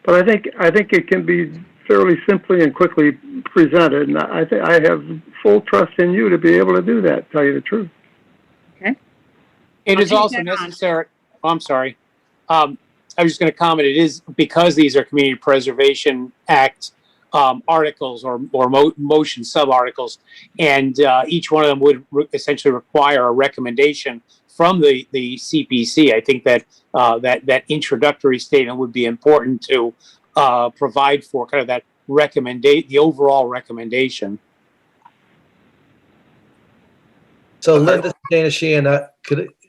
But I think it can be fairly simply and quickly presented, and I have full trust in you to be able to do that, tell you the truth. Okay. It is also necessary. Oh, I'm sorry. I was just going to comment. It is because these are Community Preservation Act articles or motion sub-articles, and each one of them would essentially require a recommendation from the CPC. I think that that introductory statement would be important to provide for kind of that the overall recommendation. So Linda, Dana Sheehan,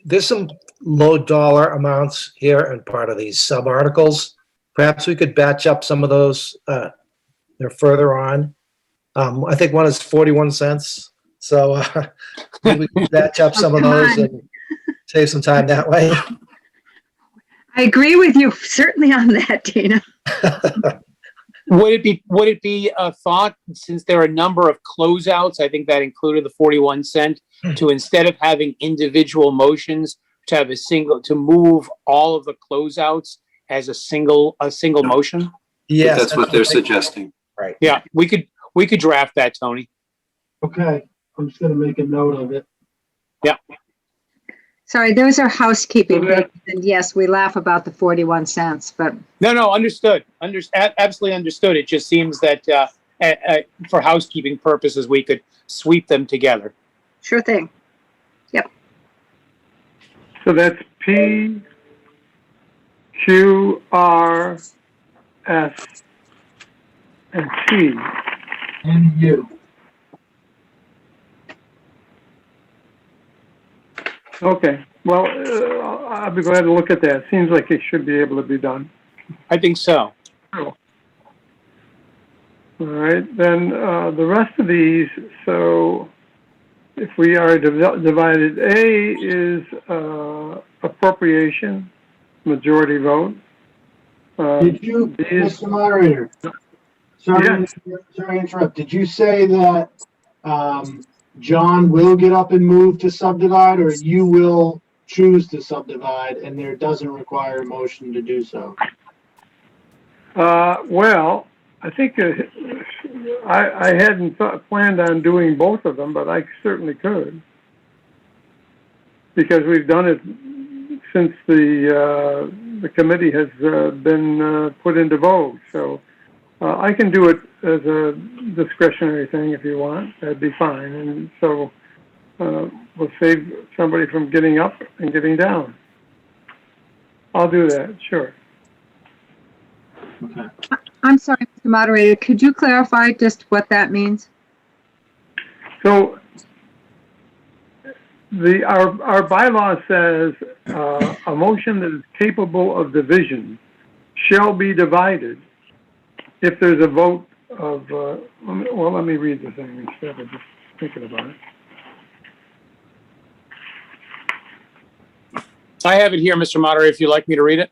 there's some low dollar amounts here in part of these sub-articles. Perhaps we could batch up some of those. They're further on. I think one is 41 cents. So maybe we can batch up some of those and save some time that way. I agree with you certainly on that, Dana. Would it be a thought, since there are a number of closeouts, I think that included the 41 cent, to instead of having individual motions, to have to move all of the closeouts as a single motion? Yes, that's what they're suggesting. Right. Yeah, we could draft that, Tony. Okay, I'm just gonna make a note of it. Yeah. Sorry, those are housekeeping. Okay. And yes, we laugh about the 41 cents, but No, understood. Absolutely understood. It just seems that for housekeeping purposes, we could sweep them together. sure thing. Yep. So that's P, Q, R, S, and T. And you. Okay. Well, I'll be glad to look at that. Seems like it should be able to be done. I think so. All right, then the rest of these, so if we are divided, A is appropriation, majority vote. Did you, B is, Mr. Moderator? Sorry, Yeah. sorry to interrupt. Did you say that John will get up and move to subdivide, or you will choose to subdivide and there doesn't require a motion to do so? well, I think I hadn't planned on doing both of them, but I certainly could. Because we've done it since the committee has been put into vogue. So I can do it as a discretionary thing if you want. That'd be fine. And so we'll save somebody from getting up and getting down. I'll do that, sure. Okay. I'm sorry, Mr. Moderator, could you clarify just what that means? So our bylaw says a motion that is capable of division shall be divided if there's a vote of, well, let me read the thing instead of just thinking about it. I have it here, Mr. Moderator, if you'd like me to read it.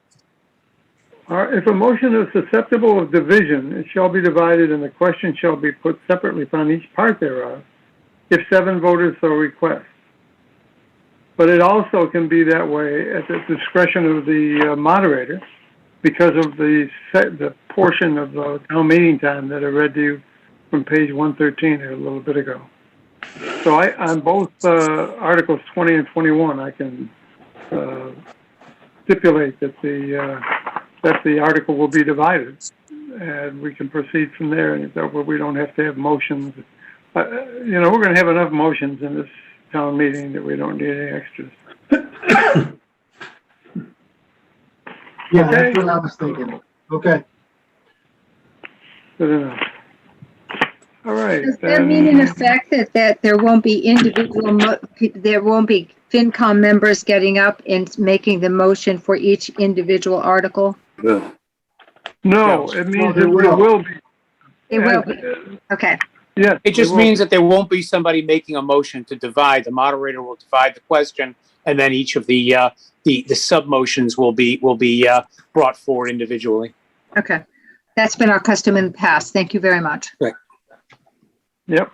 If a motion is susceptible of division, it shall be divided and the question shall be put separately upon each part thereof, if 7 voters so request. But it also can be that way at the discretion of the moderator because of the portion of the town meeting time that I read to you from page 113 a little bit ago. So on both Articles 20 and 21, I can stipulate that the article will be divided, and we can proceed from there. And that way we don't have to have motions. You know, we're going to have enough motions in this town meeting that we don't need any extras. Yeah, Okay. that's what I was thinking. Okay. Good enough. All right. Does that mean in effect that there won't be there won't be FinCom members getting up and making the motion for each individual article? No, it means there that there will be. It will be. Okay. Yes. It just means that there won't be somebody making a motion to divide. The moderator will divide the question, and then each of the sub motions will be brought forward individually. Okay. That's been our custom in the past. Thank you very much. Right. Yep.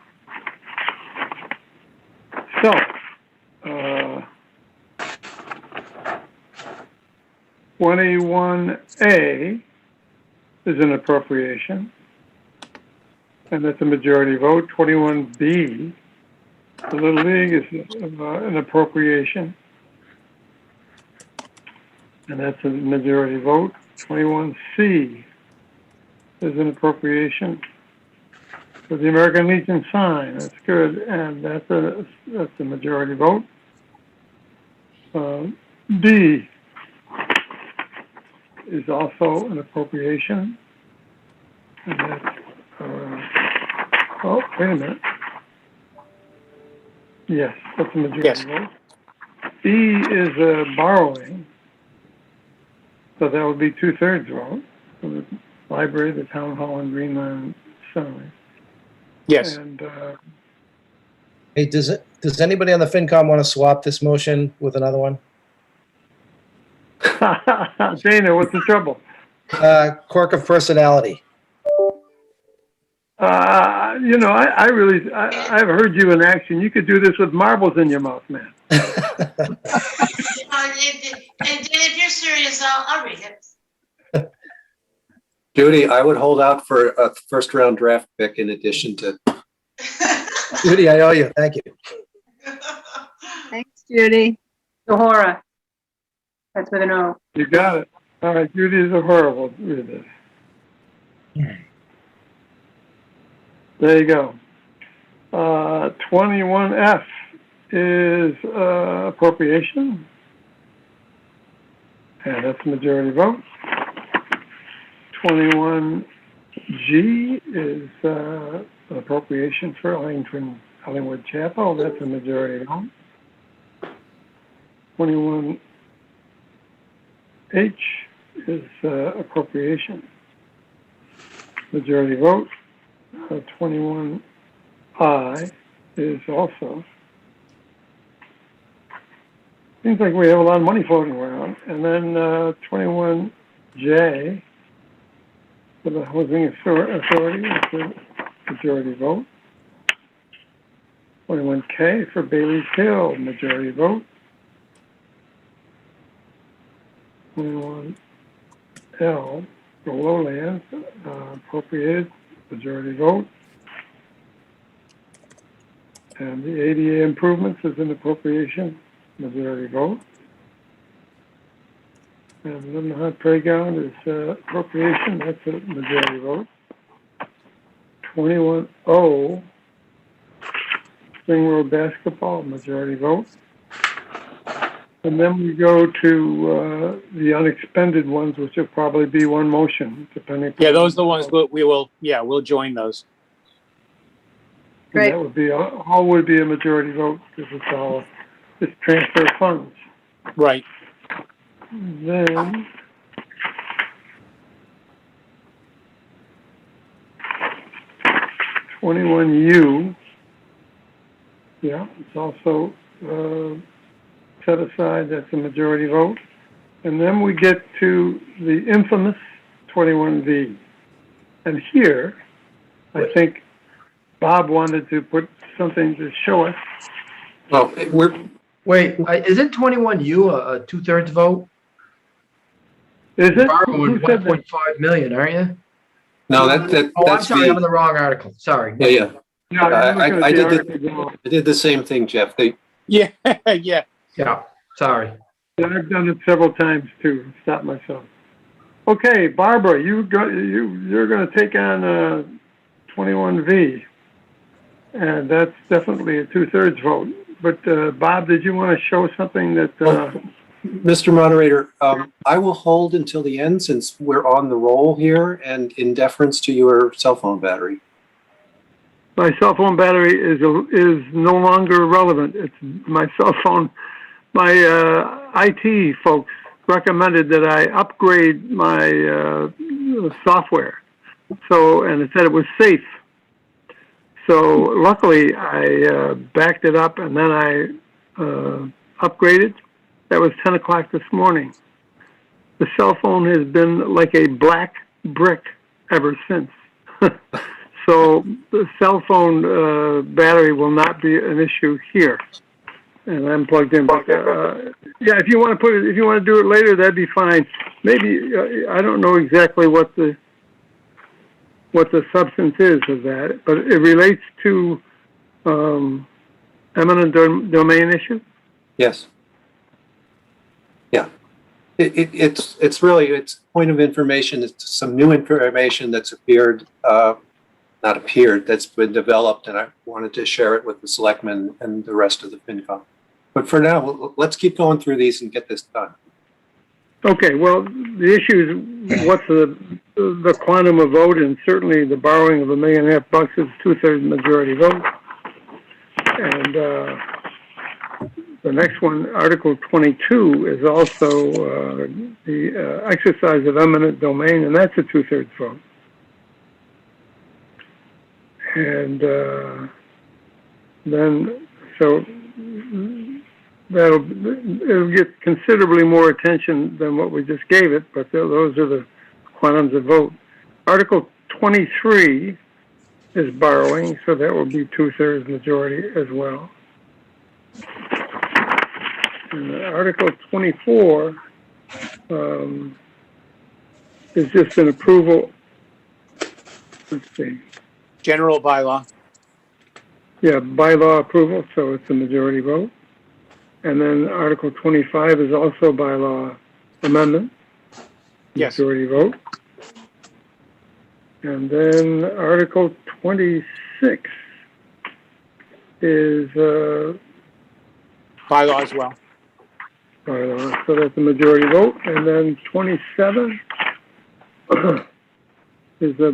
So, 21A is an appropriation, and that's a majority vote. 21B, the Little League, is an appropriation, and that's a majority vote. 21C is an appropriation for the American Legion sign. That's good, and that's a majority vote. D is also an appropriation, and that's oh, wait a minute. Yes, that's a majority vote. E is borrowing, so that would be 2/3 vote for the library, the town hall, and Greenland Cemetery. Yes. And Hey, does anybody on the FinCom want to swap this motion with another one? Dana, what's the trouble? Quirk of personality. You know, I've heard you in action. You could do this with marbles in your mouth, man. And if you're serious, I'll read it. Judy, I would hold out for a first round draft pick in addition to. Judy, I owe you. Thank you. Thanks, Judy. Zohora. That's with an O. You got it. All right, Judy is a horrible. Read this. There you go. 21F is appropriation, and that's a majority vote. 21G is appropriation for Ellingwood Chapel. That's a majority vote. 21H is appropriation. Majority vote. 21I is also. Seems like we have a lot of money floating around. And then 21J for the Housing Authority is a majority vote. 21K for Bailey's Hill, majority vote. 21L for Lowlands, appropriated, majority vote. And the ADA improvements is an appropriation, majority vote. And the Nahant Playground is appropriation, that's a majority vote. 21O, Spring Road Basketball, majority vote. And then we go to the unexpended ones, which will probably be one motion, depending. Yeah, those are the ones we'll join those. And that would be, all would be a majority vote, because it's all, it's transfer funds. Right. Then, (21U), yeah, it's also set aside, that's a majority vote. And then we get to the infamous 21V. And here, I think Bob wanted to put something to show us. Well, Wait, isn't 21U a two-thirds vote? Is it? Barbara Who with said that? 1.5 million, aren't you? no, Oh, I'm that's sorry, I'm in the wrong article. Sorry. yeah. No, I'm looking at I the did article. I did the same thing, Jeff. Yeah, yeah. Yeah, sorry. Yeah, I've done it several times too. Stop myself. Okay, Barbara, you're going to take on 21V, and that's definitely a two-thirds vote. But Bob, did you want to show something that? Mr. Moderator, I will hold until the end since we're on the roll here and in deference to your cell phone battery. My cell phone battery is no longer relevant. It's my cell phone. My IT folks recommended that I upgrade my software. So, and it said it was safe. So luckily I backed it up and then I upgraded. That was 10 o'clock this morning. The cell phone has been like a black brick ever since. So the cell phone battery will not be an issue here. And I'm plugged in. But, yeah, if you want to do it later, that'd be fine. Maybe I don't know exactly what the substance is of that, but it relates to eminent domain issue. Yes. Yeah. It's really point of information. It's some new information that's that's been developed, and I wanted to share it with the selectmen and the rest of the FinCom. But for now, let's keep going through these and get this done. Okay, well, the issue is what's the quantum of vote, and certainly the borrowing of $1.5 million is two-thirds majority vote. And the next one, Article 22, is also the exercise of eminent domain, and that's a two-thirds vote. And then, so it'll get considerably more attention than what we just gave it, but those are the quantums of vote. Article 23 is borrowing, so that will be two-thirds majority as well. And Article 24 is just an approval. Let's see. General bylaw. Yeah, bylaw approval, so it's a majority vote. And then Article 25 is also bylaw amendment. Yes. Majority vote. And then Article 26 is bylaw as well. Bylaw, so that's a majority vote. And then 27 is a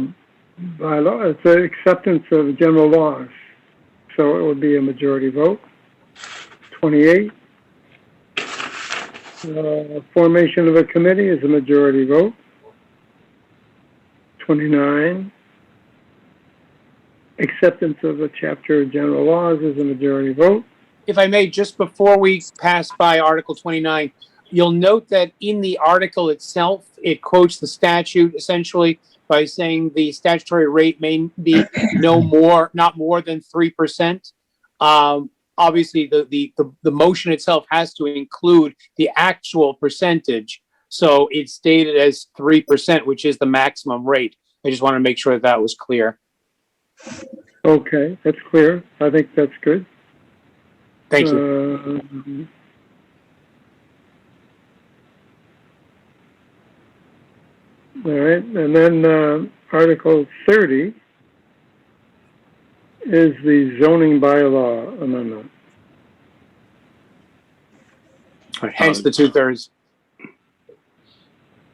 bylaw. It's an acceptance of general laws, so it would be a majority vote. 28 Formation of a committee is a majority vote. 29. Acceptance of a chapter of general laws is a majority vote. If I may, just before we pass by Article 29, you'll note that in the article itself, it quotes the statute essentially by saying the statutory rate may be not more than 3%. Obviously, the motion itself has to include the actual percentage. So it's stated as 3%, which is the maximum rate. I just want to make sure that was clear. Okay, that's clear. I think that's good. Thank you. All right, and then Article 30 is the zoning bylaw amendment. Hence the 2/3.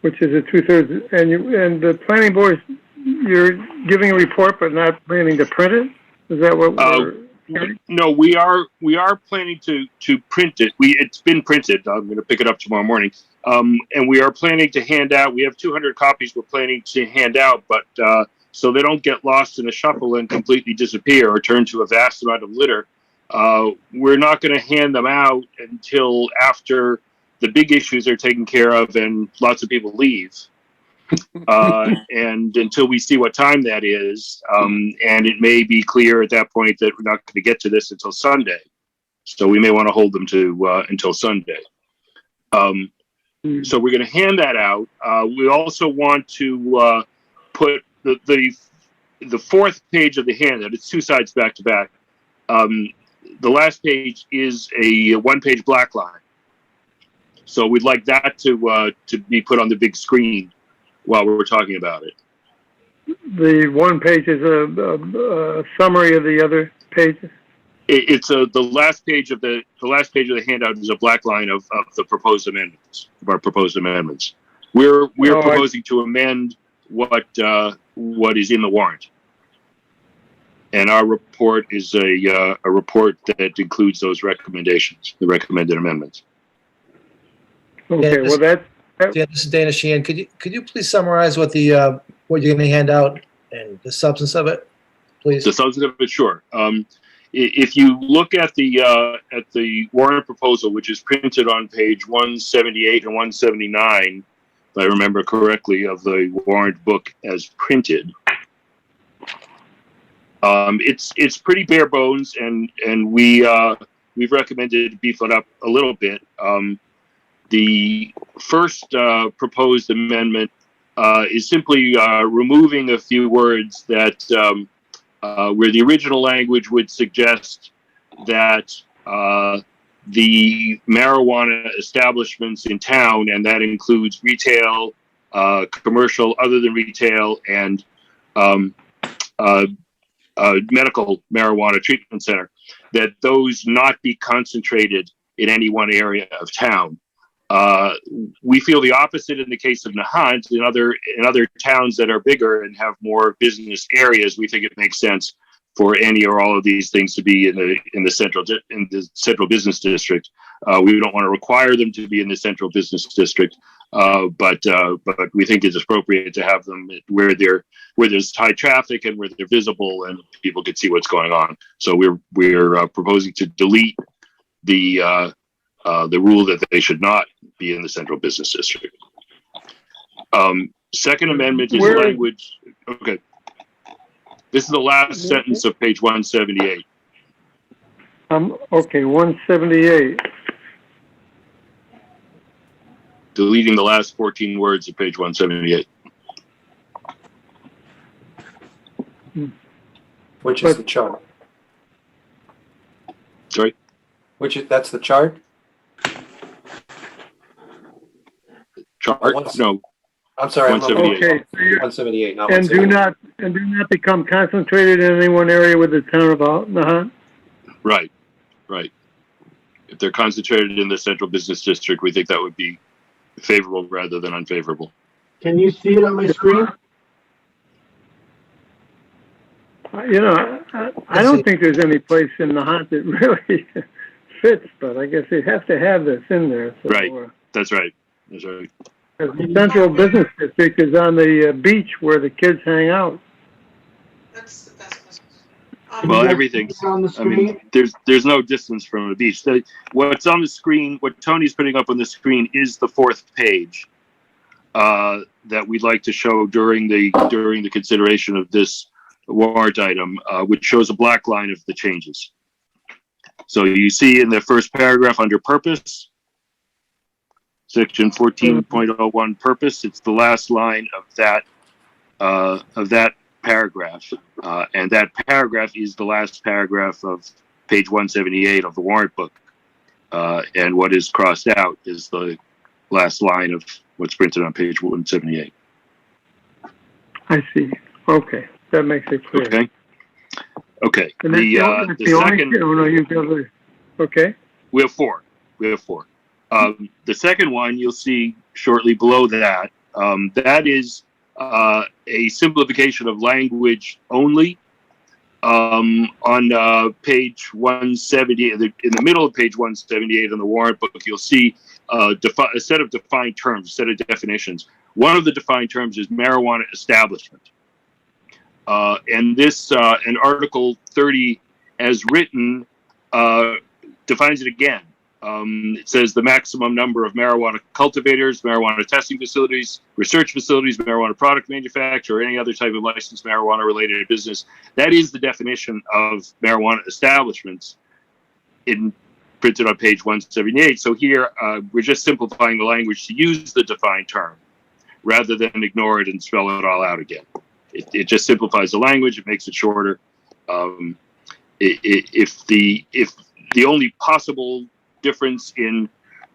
Which is a 2/3, and the planning board, you're giving a report but not planning to print it? Is that what we're hearing? No, we are planning to print it. It's been printed. I'm going to pick it up tomorrow morning. And we are planning to hand out. We have 200 copies we're planning to hand out, but so they don't get lost in a shuffle and completely disappear or turn to a vast amount of litter. We're not going to hand them out until after the big issues are taken care of and lots of people leave. And until we see what time that is, and it may be clear at that point that we're not going to get to this until Sunday. So we may want to hold them to until Sunday. So we're going to hand that out. We also want to put the fourth page of the handout. It's 2 sides back to back. The last page is a 1-page black line. So we'd like that to be put on the big screen while we're talking about it. The 1 page is a summary of the other pages. It's the last page of the handout is a black line of the proposed amendments, of our proposed amendments. We're proposing to amend what is in the warrant, and our report is a report that includes those recommendations, the recommended amendments. Okay, well that's. Yeah, this is Dana Sheehan. Could you please summarize what you're going to hand out and the substance of it, please? The substance of it, sure. If you look at the warrant proposal, which is printed on page 178 and 179, if I remember correctly, of the warrant book as printed, it's pretty bare bones, and we've recommended to beef it up a little bit. The first proposed amendment is simply removing a few words that where the original language would suggest that the marijuana establishments in town, and that includes retail, commercial other than retail, and medical marijuana treatment center, that those not be concentrated in any one area of town. We feel the opposite in the case of Nahant. In other towns that are bigger and have more business areas, we think it makes sense for any or all of these things to be in the central business district. We don't want to require them to be in the central business district, but we think it's appropriate to have them where there's high traffic and where they're visible and people can see what's going on. So we're proposing to delete the rule that they should not be in the central business district. Second amendment is language. Okay. This is the last sentence of page 178. Okay, 178. Deleting the last 14 words of page 178. Which is the chart? Sorry? That's the chart? Chart? No. I'm sorry. 178. Okay. 178. Not And do not become concentrated in any one area with the town of Nahant. Right. If they're concentrated in the central business district, we think that would be favorable rather than unfavorable. Can you see it on my screen? I don't think there's any place in Nahant that really fits, but I guess they have to have this in there. So, Right. That's right. That's right. The central business district is on the beach where the kids hang out. That's the best question. Well, everything's. On the I mean, screen? there's no distance from a beach. What's on the screen, what Tony's putting up on the screen, is the fourth page that we'd like to show during the consideration of this warrant item, which shows a black line of the changes. So you see in the first paragraph under purpose, section 14.01 purpose, it's the last line of that paragraph. And that paragraph is the last paragraph of page 178 of the warrant book. And what is crossed out is the last line of what's printed on page 178. I see. Okay, that makes it clear. Okay. Okay. And that's the only, second. oh, no, you've got the, okay. We have four. The second one you'll see shortly below that. That is a simplification of language only. On page 170, in the middle of page 178 in the warrant book, you'll see a set of defined terms, a set of definitions. One of the defined terms is marijuana establishment. And this, and Article 30 as written, defines it again. It says the maximum number of marijuana cultivators, marijuana testing facilities, research facilities, marijuana product manufacturer, or any other type of licensed marijuana related business. That is the definition of marijuana establishments printed on page 178. So here we're just simplifying the language to use the defined term rather than ignore it and spell it all out again. It just simplifies the language. It makes it shorter. If the only possible difference in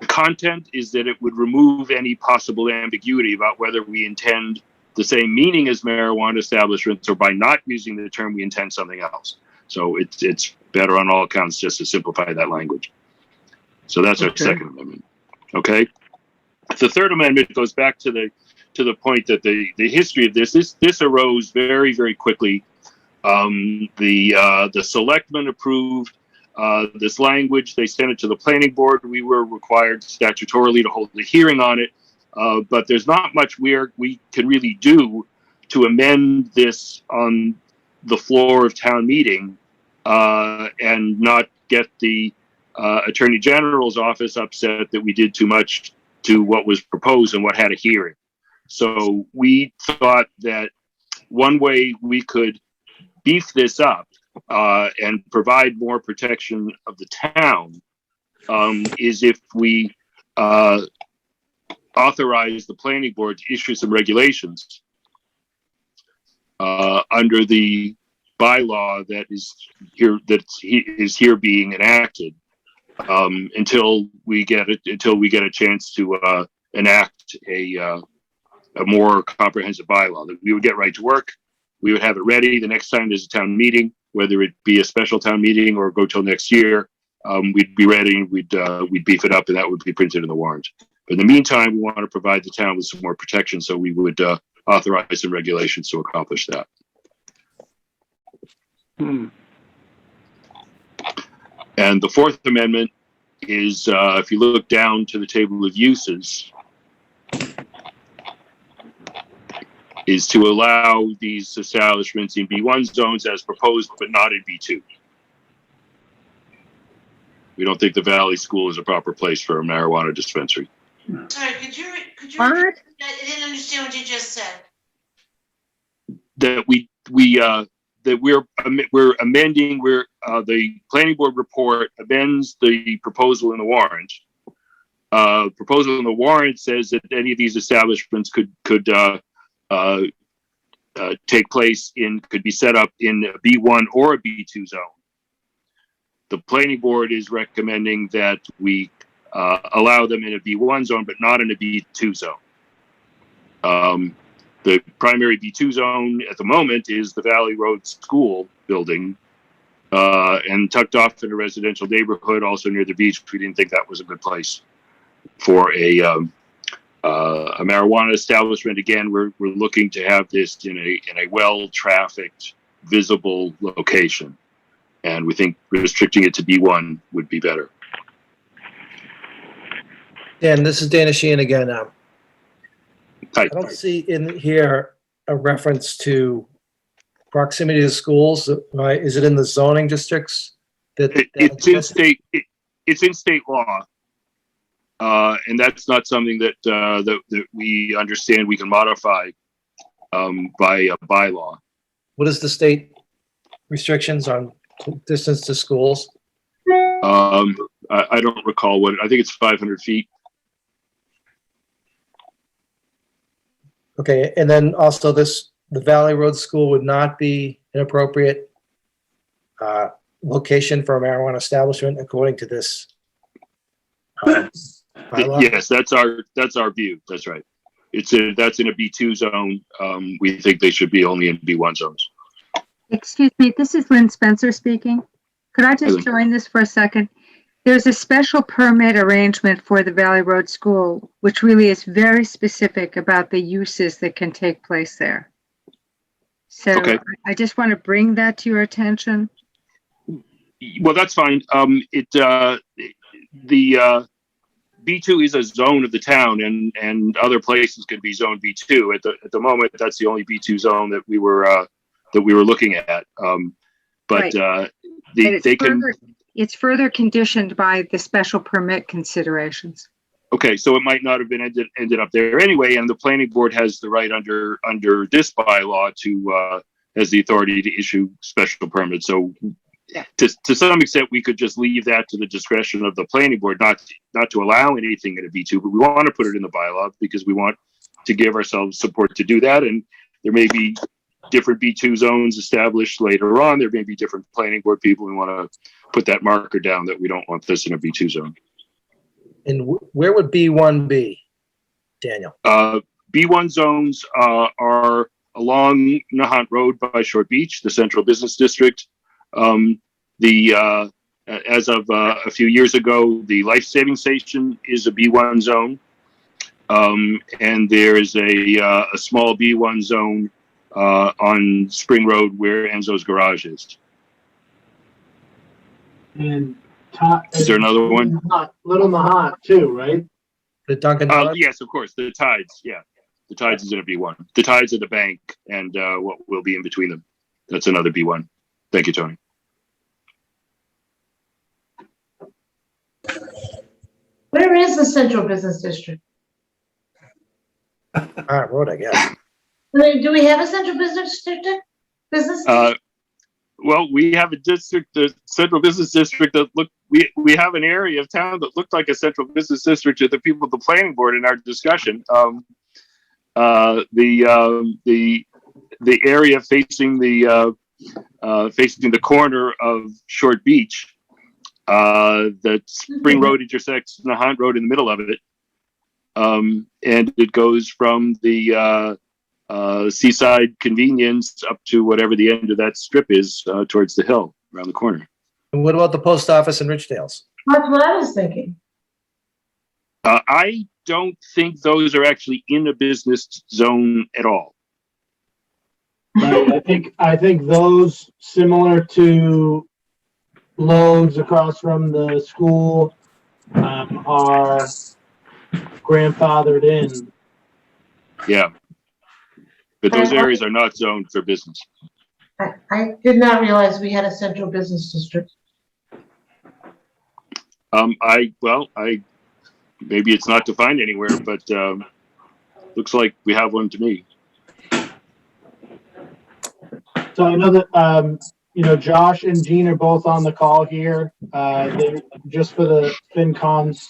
content is that it would remove any possible ambiguity about whether we intend the same meaning as marijuana establishments, or by not using the term we intend something else. So it's better on all accounts just to simplify that language. So that's our second amendment. Okay. The third amendment goes back to the point that the history of this arose very, very quickly. The selectmen approved this language. They sent it to the planning board. We were required statutorily to hold a hearing on it. But there's not much we can really do to amend this on the floor of town meeting and not get the Attorney General's office upset that we did too much to what was proposed and what had a hearing. So we thought that one way we could beef this up and provide more protection of the town is if we authorize the planning board to issue some regulations under the bylaw that is here being enacted until we get a chance to enact a more comprehensive bylaw. That we would get right to work. We would have it ready the next time there's a town meeting, whether it be a special town meeting or go till next year. We'd be ready. We'd beef it up, and that would be printed in the warrant. But in the meantime, we want to provide the town with some more protection, so we would authorize some regulations to accomplish that. And the Fourth Amendment is, if you look down to the table of uses, is to allow these establishments in B1 zones as proposed, but not in B2. We don't think the Valley School is a proper place for a marijuana dispensary. Sorry, could you What? repeat? I didn't understand what you just said. That we're amending. The planning board report amends the proposal in the warrant. Proposal in the warrant says that any of these establishments could take place could be set up in a B1 or a B2 zone. The planning board is recommending that we allow them in a B1 zone, but not in a B2 zone. The primary B2 zone at the moment is the Valley Road School building, and tucked off in a residential neighborhood, also near the beach. We didn't think that was a good place for a marijuana establishment. Again, we're looking to have this in a well-trafficked, visible location, and we think restricting it to B1 would be better. Dan, this is Dana Sheehan again. Hi. I don't see in here a reference to proximity to schools, right? Is it in the zoning districts? It's in state. It's in state law, and that's not something that that we understand we can modify by a bylaw. What is the state restrictions on distance to schools? I don't recall what. I think it's 500 feet. Okay, and then also the Valley Road School would not be an appropriate location for a marijuana establishment according to this bylaw? Yes, that's our view. That's right. That's in a B2 zone. We think they should be only in B1 zones. Excuse me, this is Lynn Spencer speaking. Could I just join this for a second? There's a special permit arrangement for the Valley Road School, which really is very specific about the uses that can take place there. So Okay. I just want to bring that to your attention. Well, that's fine. The B2 is a zone of the town, and other places could be zone B2. At the moment, that's the only B2 zone that we were looking at. But Right. It's further conditioned by the special permit considerations. Okay, so it might not have been ended up there anyway, and the planning board has the right under this bylaw to has the authority to issue special permits. So to some extent, we could just leave that to the discretion of the planning board, not to allow anything in a B2, but we want to put it in the bylaw because we want to give ourselves support to do that. And there may be different B2 zones established later on. There may be different planning board people who want to put that marker down that we don't want this in a B2 zone. And where would B1 be, Daniel? B1 zones are along Nahant Road by Short Beach, the central business district. As of a few years ago, the life-saving station is a B1 zone. And there is a small B1 zone on Spring Road where Enzo's garage is. And is there another one? Little Nahant too, right? The Dunkin' Yes, of course. The Tides, yeah. The Tides is in a B1. The Tides are the bank and what will be in between them. That's another B1. Thank you, Tony. Where is the central business district? Road, I guess. Do we have a central business district? Well, we have a district, the central business district that we have an area of town that looked like a central business district to the people at the planning board in our discussion. The area facing the corner of Short Beach, that Spring Road intersects Nahant Road in the middle of it. And it goes from the Seaside Convenience up to whatever the end of that strip is towards the hill around the corner. And what about the post office in Ridgedale's? That's what I was thinking. I don't think those are actually in a business zone at all. Right. I think those, similar to Lowe's across from the school, are grandfathered in. Yeah. But those areas are not zoned for business. I did not realize we had a central business district. Maybe it's not defined anywhere, but looks like we have one to me. So I know that Josh and Gene are both on the call here. They're just for the FinComs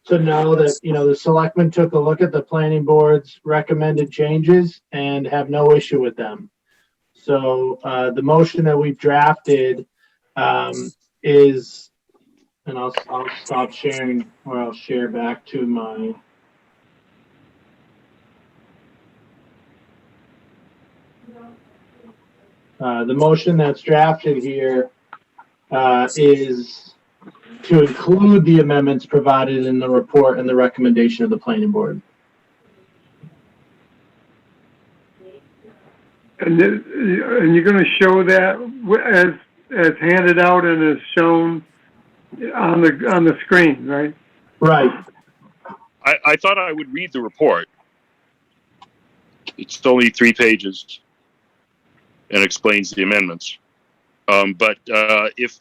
to know that the selectmen took a look at the planning board's recommended changes and have no issue with them. So the motion that we've drafted is, and I'll stop sharing, or I'll share back to my. The motion that's drafted here is to include the amendments provided in the report and the recommendation of the planning board. And you're going to show that as handed out and as shown on the screen, right? Right. I thought I would read the report. It's only 3 pages and explains the amendments. But if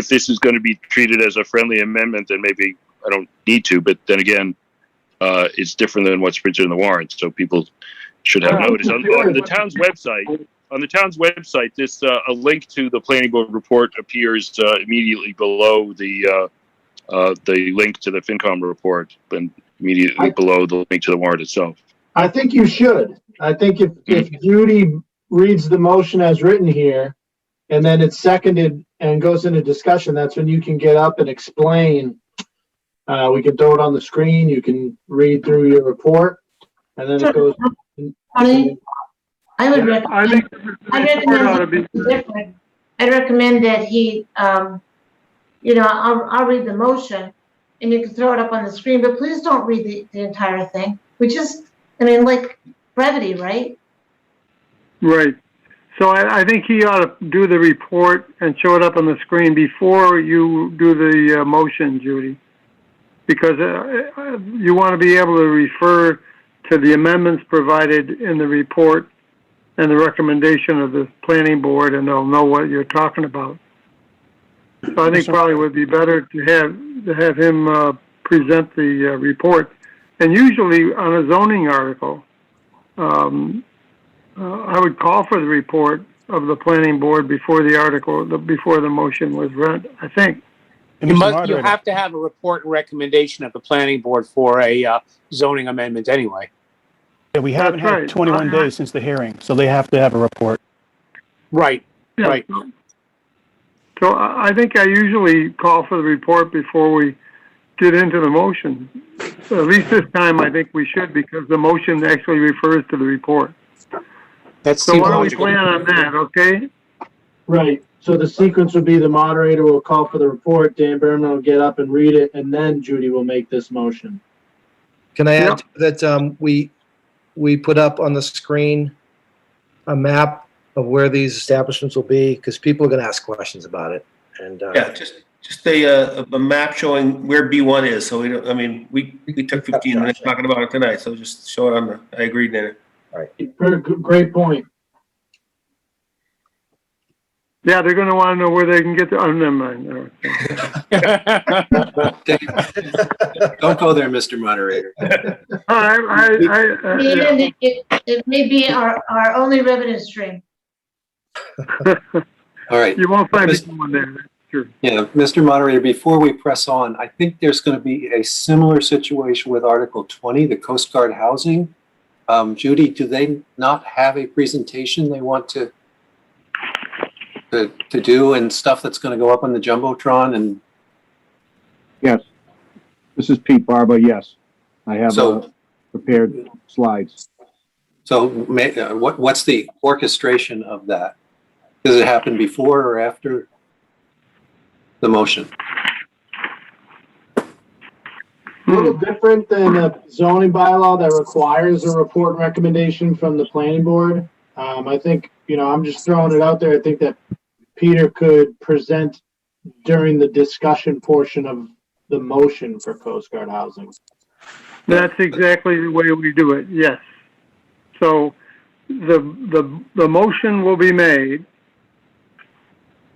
this is going to be treated as a friendly amendment, then maybe I don't need to. But then again, it's different than what's printed in the warrant, so people should have notice. On the town's website, this a link to the planning board report appears immediately below the link to the FinCom report, and immediately below the link to the warrant itself. I think you should. I think if Judy reads the motion as written here, and then it's seconded and goes into discussion, that's when you can get up and explain. We can throw it on the screen. You can read through your report, and then it goes. I would I think I'd recommend that he, I'll read the motion and you can throw it up on the screen, but please don't read the entire thing. Like brevity, right? Right. So I think he ought to do the report and show it up on the screen before you do the motion, Judy. Because you want to be able to refer to the amendments provided in the report and the recommendation of the planning board, and they'll know what you're talking about. So I think probably would be better to have him present the report. And usually on a zoning article, I would call for the report of the planning board before the motion was read, I think. You have to have a report and recommendation of the planning board for a zoning amendment anyway. Yeah, we haven't had 21 days since the hearing, so they have to have a report. Right, Yeah. right. So I think I usually call for the report before we get into the motion. So at least this time I think we should, because the motion actually refers to the report. So why don't we plan on that, okay? Right. So the sequence would be the moderator will call for the report, Dan Berman will get up and read it, and then Judy will make this motion. Can I add that we put up on the screen a map of where these establishments will be, because people are going to ask questions about it. And yeah, just a map showing where B1 is. So we don't. I mean, we took 15 minutes talking about it tonight. So just show it on the. I agree, Dana. All right. Great point. Yeah, they're going to want to know where they can get to. Oh, never mind. Don't go there, Mr. Moderator. It may be our only revenue stream. All right. You won't find anyone there. Sure. Yeah, Mr. Moderator, before we press on, I think there's going to be a similar situation with Article 20, the Coast Guard housing. Judy, do they not have a presentation they want to do and stuff that's going to go up on the Jumbotron? And yes, this is Pete Barba. Yes, I have prepared slides. So what's the orchestration of that? Does it happen before or after the motion? A little different than a zoning bylaw that requires a report and recommendation from the planning board. I think, I'm just throwing it out there. I think that Peter could present during the discussion portion of the motion for Coast Guard housing. That's exactly the way we do it, yes. So the motion will be made,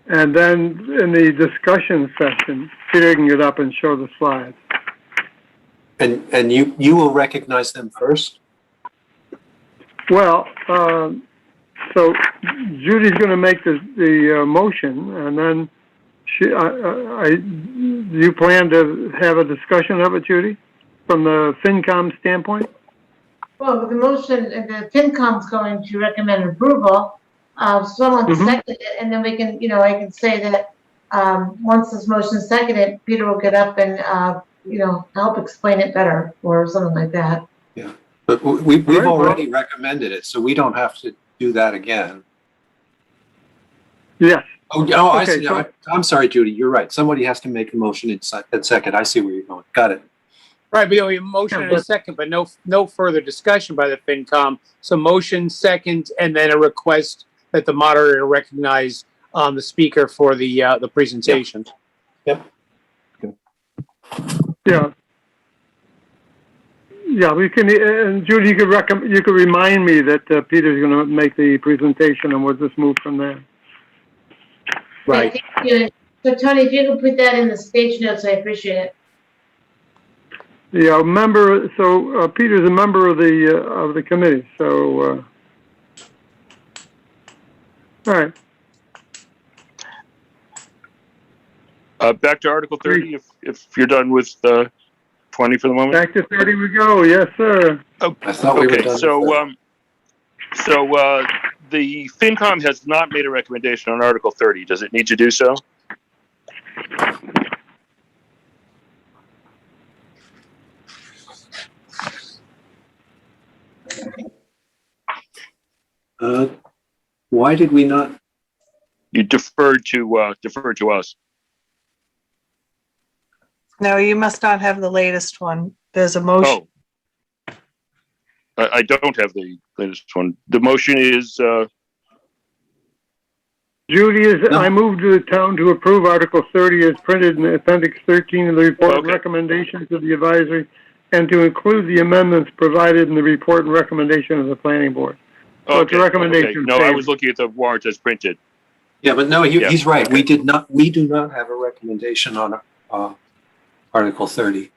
and then in the discussion session, Peter can get up and show the slides. And you will recognize them first? Well, so Judy's going to make the motion, and then you plan to have a discussion of it, Judy, from the FinCom standpoint? Well, the motion, the FinCom's going to recommend approval. Someone seconded it, and then we can, I can say that once this motion is seconded, Peter will get up and, help explain it better or something like that. Yeah, but we've already recommended it, so we don't have to do that again. Yes. Oh, I see. I'm sorry, Judy. You're right. Somebody has to make a motion in second. I see where you're going. Got it. Right, but a motion in a second, but no further discussion by the FinCom. So motion second, and then a request that the moderator recognize the speaker for the presentation. Yep. Yeah. Yeah, we can, and Judy, you could remind me that Peter's going to make the presentation, and we'll just move from there. Right. So Tony, if you could put that in the stage notes, I appreciate it. Yeah, Peter's a member of the committee, so, all right. Back to Article 30, if you're done with 20 for the moment. Back to 30 we go. Yes, sir. Oh, I thought we were okay, done so with the FinCom has not made a recommendation on Article 30. Does it need to do so? Why did we not? You deferred to us. No, you must not have the latest one. There's a motion. Oh, I don't have the latest one. The motion is. Judy, I move to the town to approve Article 30 as printed in Appendix 13 of the report and recommendations of the advisory, and to include the amendments provided in the report and recommendation of the planning board. So it's a recommendation. Okay. No, I was looking at the warrant as printed. Yeah, but no, he's right. We do not have a recommendation on Article 30.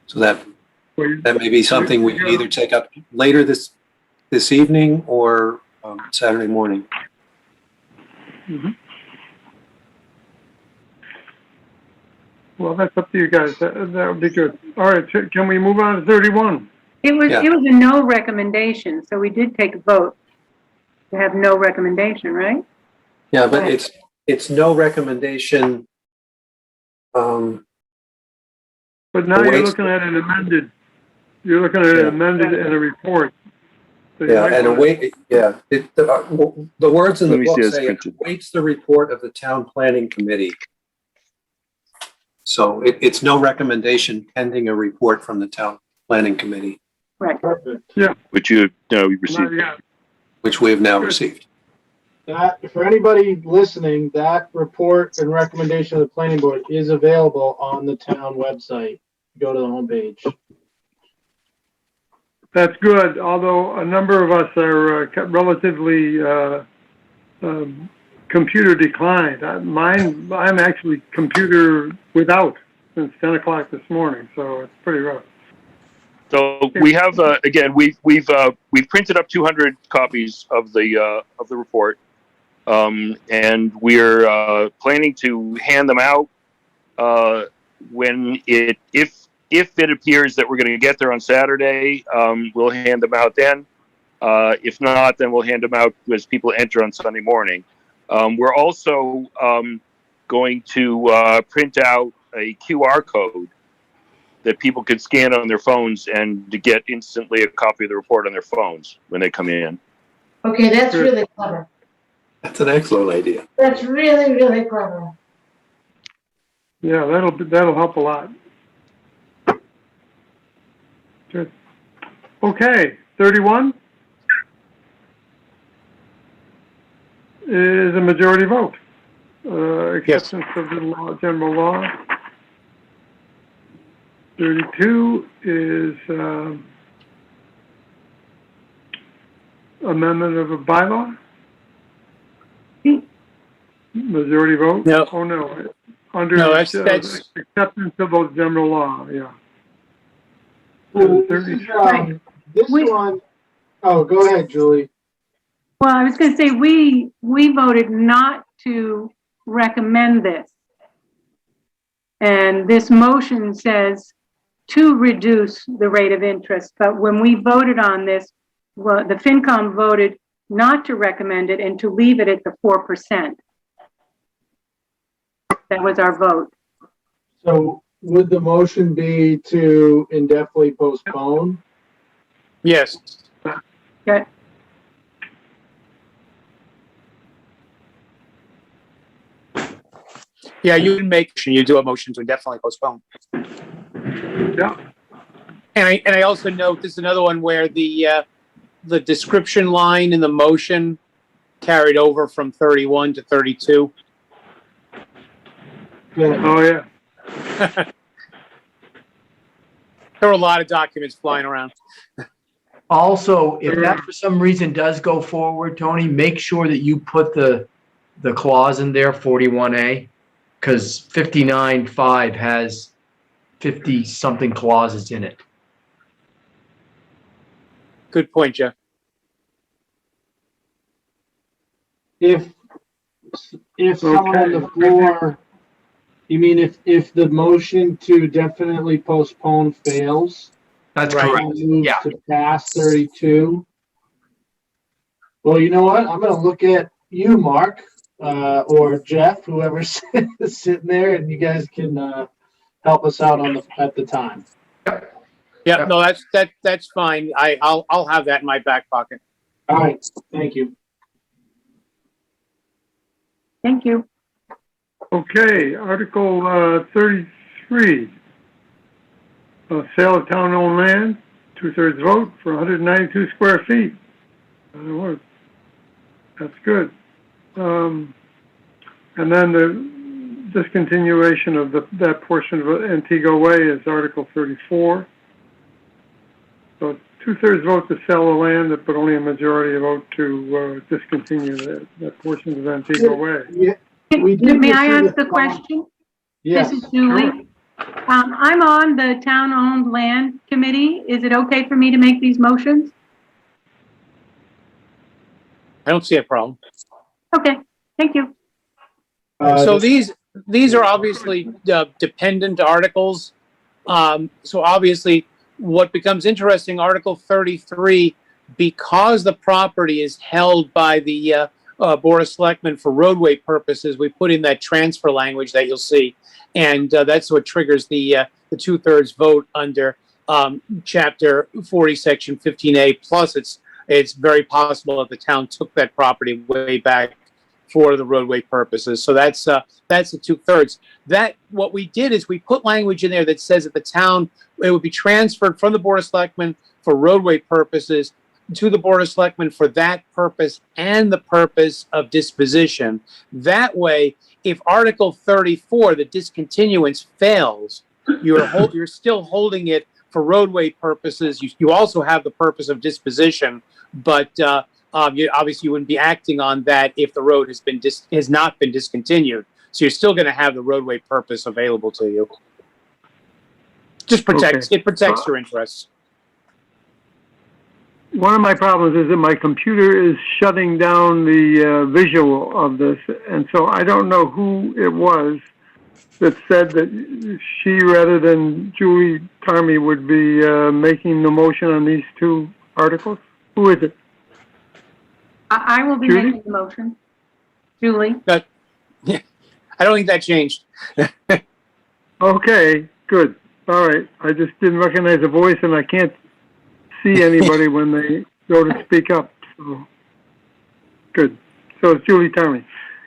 So that may be something we can either take up later this evening or Saturday morning. Mm-hmm. Well, that's up to you guys. That would be good. All right, can we move on to 31? It was a no recommendation, so we did take a vote to have no recommendation, right? Yeah, but it's no recommendation. But now you're looking at an amended. You're looking at an amended in a report. So The words in the book say it awaits the report of the town planning committee. So it's no recommendation pending a report from the town planning committee. Right. Perfect. Yeah. Which you received. Which we have now received. That, for anybody listening, that report and recommendation of the planning board is available on the town website. Go to the homepage. That's good, although a number of us are relatively computer declined. I'm actually computer without since 10 o'clock this morning, so it's pretty rough. So we have again we've printed up 200 copies of the report, and we're planning to hand them out when if it appears that we're going to get there on Saturday. We'll hand them out then. If not, then we'll hand them out as people enter on Sunday morning. We're also going to print out a QR code that people can scan on their phones and to get instantly a copy of the report on their phones when they come in. Okay, that's really clever. That's an excellent idea. That's really, really clever. Yeah, that'll help a lot. Good. Okay, 31 is a majority vote. Acceptance of the law, general law. 32 is amendment of a bylaw. Majority vote? No. Oh, no. That's acceptance of the general law, yeah. Well, this one, oh, go ahead, Julie. Well, I was going to say, we voted not to recommend this. And this motion says to reduce the rate of interest. But when we voted on this, well, the FinCom voted not to recommend it and to leave it at the 4%. That was our vote. So would the motion be to indefinitely postpone? Yes. Okay. Yeah, you can you do a motion to indefinitely postpone. Yeah. And I also note this is another one where the description line in the motion carried over from 31 to 32. Oh, yeah. There were a lot of documents flying around. Also, if that for some reason does go forward, Tony, make sure that you put the clause in there, 41A, because 59.5 has 50-something clauses in it. Good point, Jeff. If someone on the floor, you mean if the motion to definitely postpone fails? That's Right. correct. Moves Yeah. to pass 32. Well, you know what? I'm going to look at you, Mark, or Jeff, whoever's sitting there, and you guys can help us out at the time. Yeah, no, that's fine. I'll have that in my back pocket. All right. Thank you. Thank you. Okay, Article 33. Sale of town-owned land, 2/3 vote for 192 square feet. That's good. And then the discontinuation of that portion of Antigua Way is Article 34. So 2/3 vote to sell the land, but only a majority vote to discontinue that portion of Antigua Way. Yeah. May I ask a question? Yes. This is Julie. I'm on the town-owned land committee. Is it okay for me to make these motions? I don't see a problem. Okay, thank you. So these are obviously dependent articles. So obviously, what becomes interesting, Article 33, because the property is held by the Board of Selectmen for roadway purposes, we put in that transfer language that you'll see, and that's what triggers the 2/3 vote under Chapter 40, Section 15A. Plus, it's very possible that the town took that property way back for the roadway purposes. So that's the 2/3. That what we did is we put language in there that says that the town, it would be transferred from the Board of Selectmen for roadway purposes to the Board of Selectmen for that purpose and the purpose of disposition. That way, if Article 34, the discontinuance, fails, you're still holding it for roadway purposes. You also have the purpose of disposition, but obviously you wouldn't be acting on that if the road has not been discontinued. So you're still going to have the roadway purpose available to you. Just protects it protects your interests. One of my problems is that my computer is shutting down the visual of this, and so I don't know who it was that said that she, rather than Julie Tarmy, would be making the motion on these two articles. Who is it? I will be Julie? making the motion. Julie? I don't think that changed. Okay, good. All right. I just didn't recognize the voice, and I can't see anybody when they go to speak up. So, good. So it's Julie Tarmy.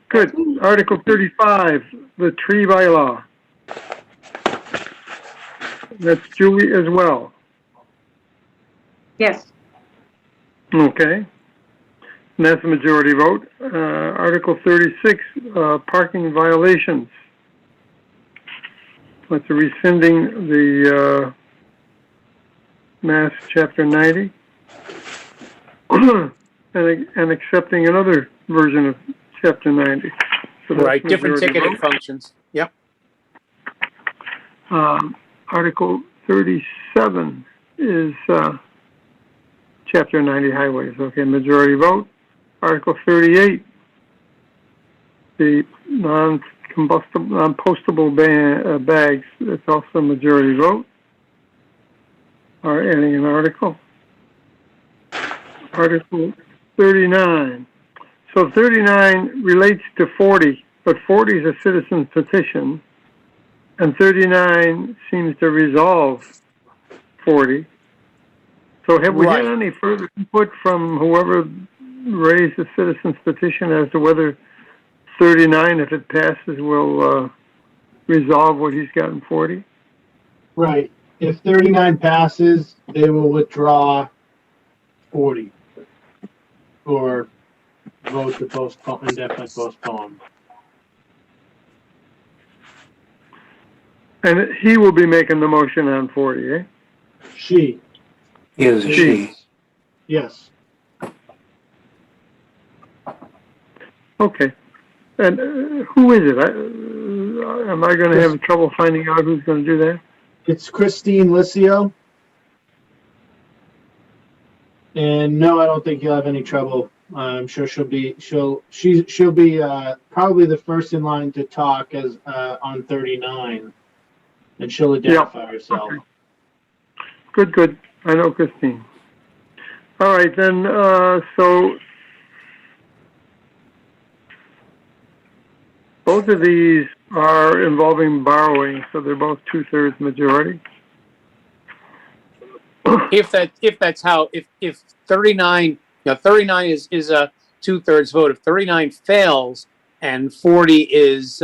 Good. Article 35, the tree bylaw. That's Julie as well. Yes. Okay. And that's a majority vote. Article 36, parking violations. That's rescinding the Mass Chapter 90 and accepting another version of Chapter 90. So that's Right, different majority ticketing vote. functions. Yep. Article 37 is Chapter 90 highways. Okay, majority vote. Article 38, the non-postable bags. That's also a majority vote. Are adding an article. Article 39. So 39 relates to 40, but 40 is a citizen petition, and 39 seems to resolve 40. So have we had any further input from whoever raised the citizen's petition as to whether 39, if it passes, will resolve what he's got in 40? Right. If 39 passes, they will withdraw 40 or vote to postpone, indefinitely postpone. And he will be making the motion on 40, eh? She. Is she? Yes. Okay. And who is it? Am I going to have trouble finding out who's going to do that? It's Christine Licio. And no, I don't think you'll have any trouble. I'm sure she'll be probably the first in line to talk as on 39, and she'll identify herself. Okay. Good. I know Christine. All right, then. So both of these are involving borrowing, so they're both 2/3 majority. If 39, 39 is a 2/3 vote. If 39 fails and 40 is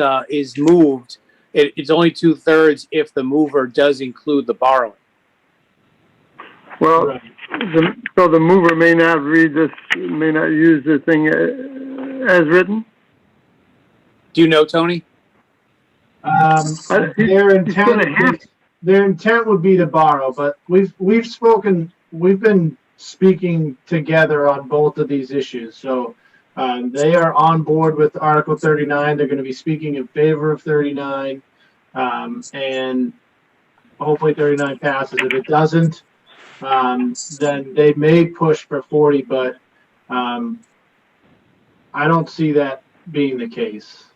moved, it's only 2/3 if the mover does include the borrowing. Well, so the mover may not read this, may not use the thing as written. Do you know, Tony? Their intent would be to borrow, but we've been speaking together on both of these issues. So they are on board with Article 39. They're going to be speaking in favor of 39, and hopefully 39 passes. If it doesn't, then they may push for 40, but I don't see that being the case.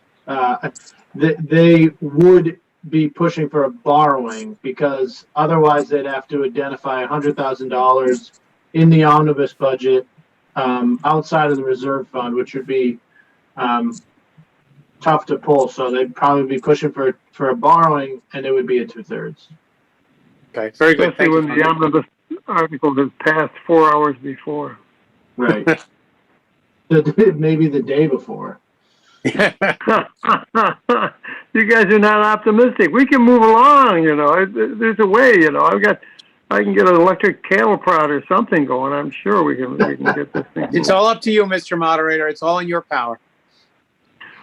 They would be pushing for a borrowing because otherwise they'd have to identify $100,000 in the omnibus budget outside of the reserve fund, which would be tough to pull. So they'd probably be pushing for a borrowing, and it would be a 2/3. Okay, very good. Especially when the omnibus article has passed 4 hours before. Right. Maybe the day before. You guys are not optimistic. We can move along, There's a way, I can get an electric cattle prod or something going. I'm sure we can get this thing. It's all up to you, Mr. Moderator. It's all in your power.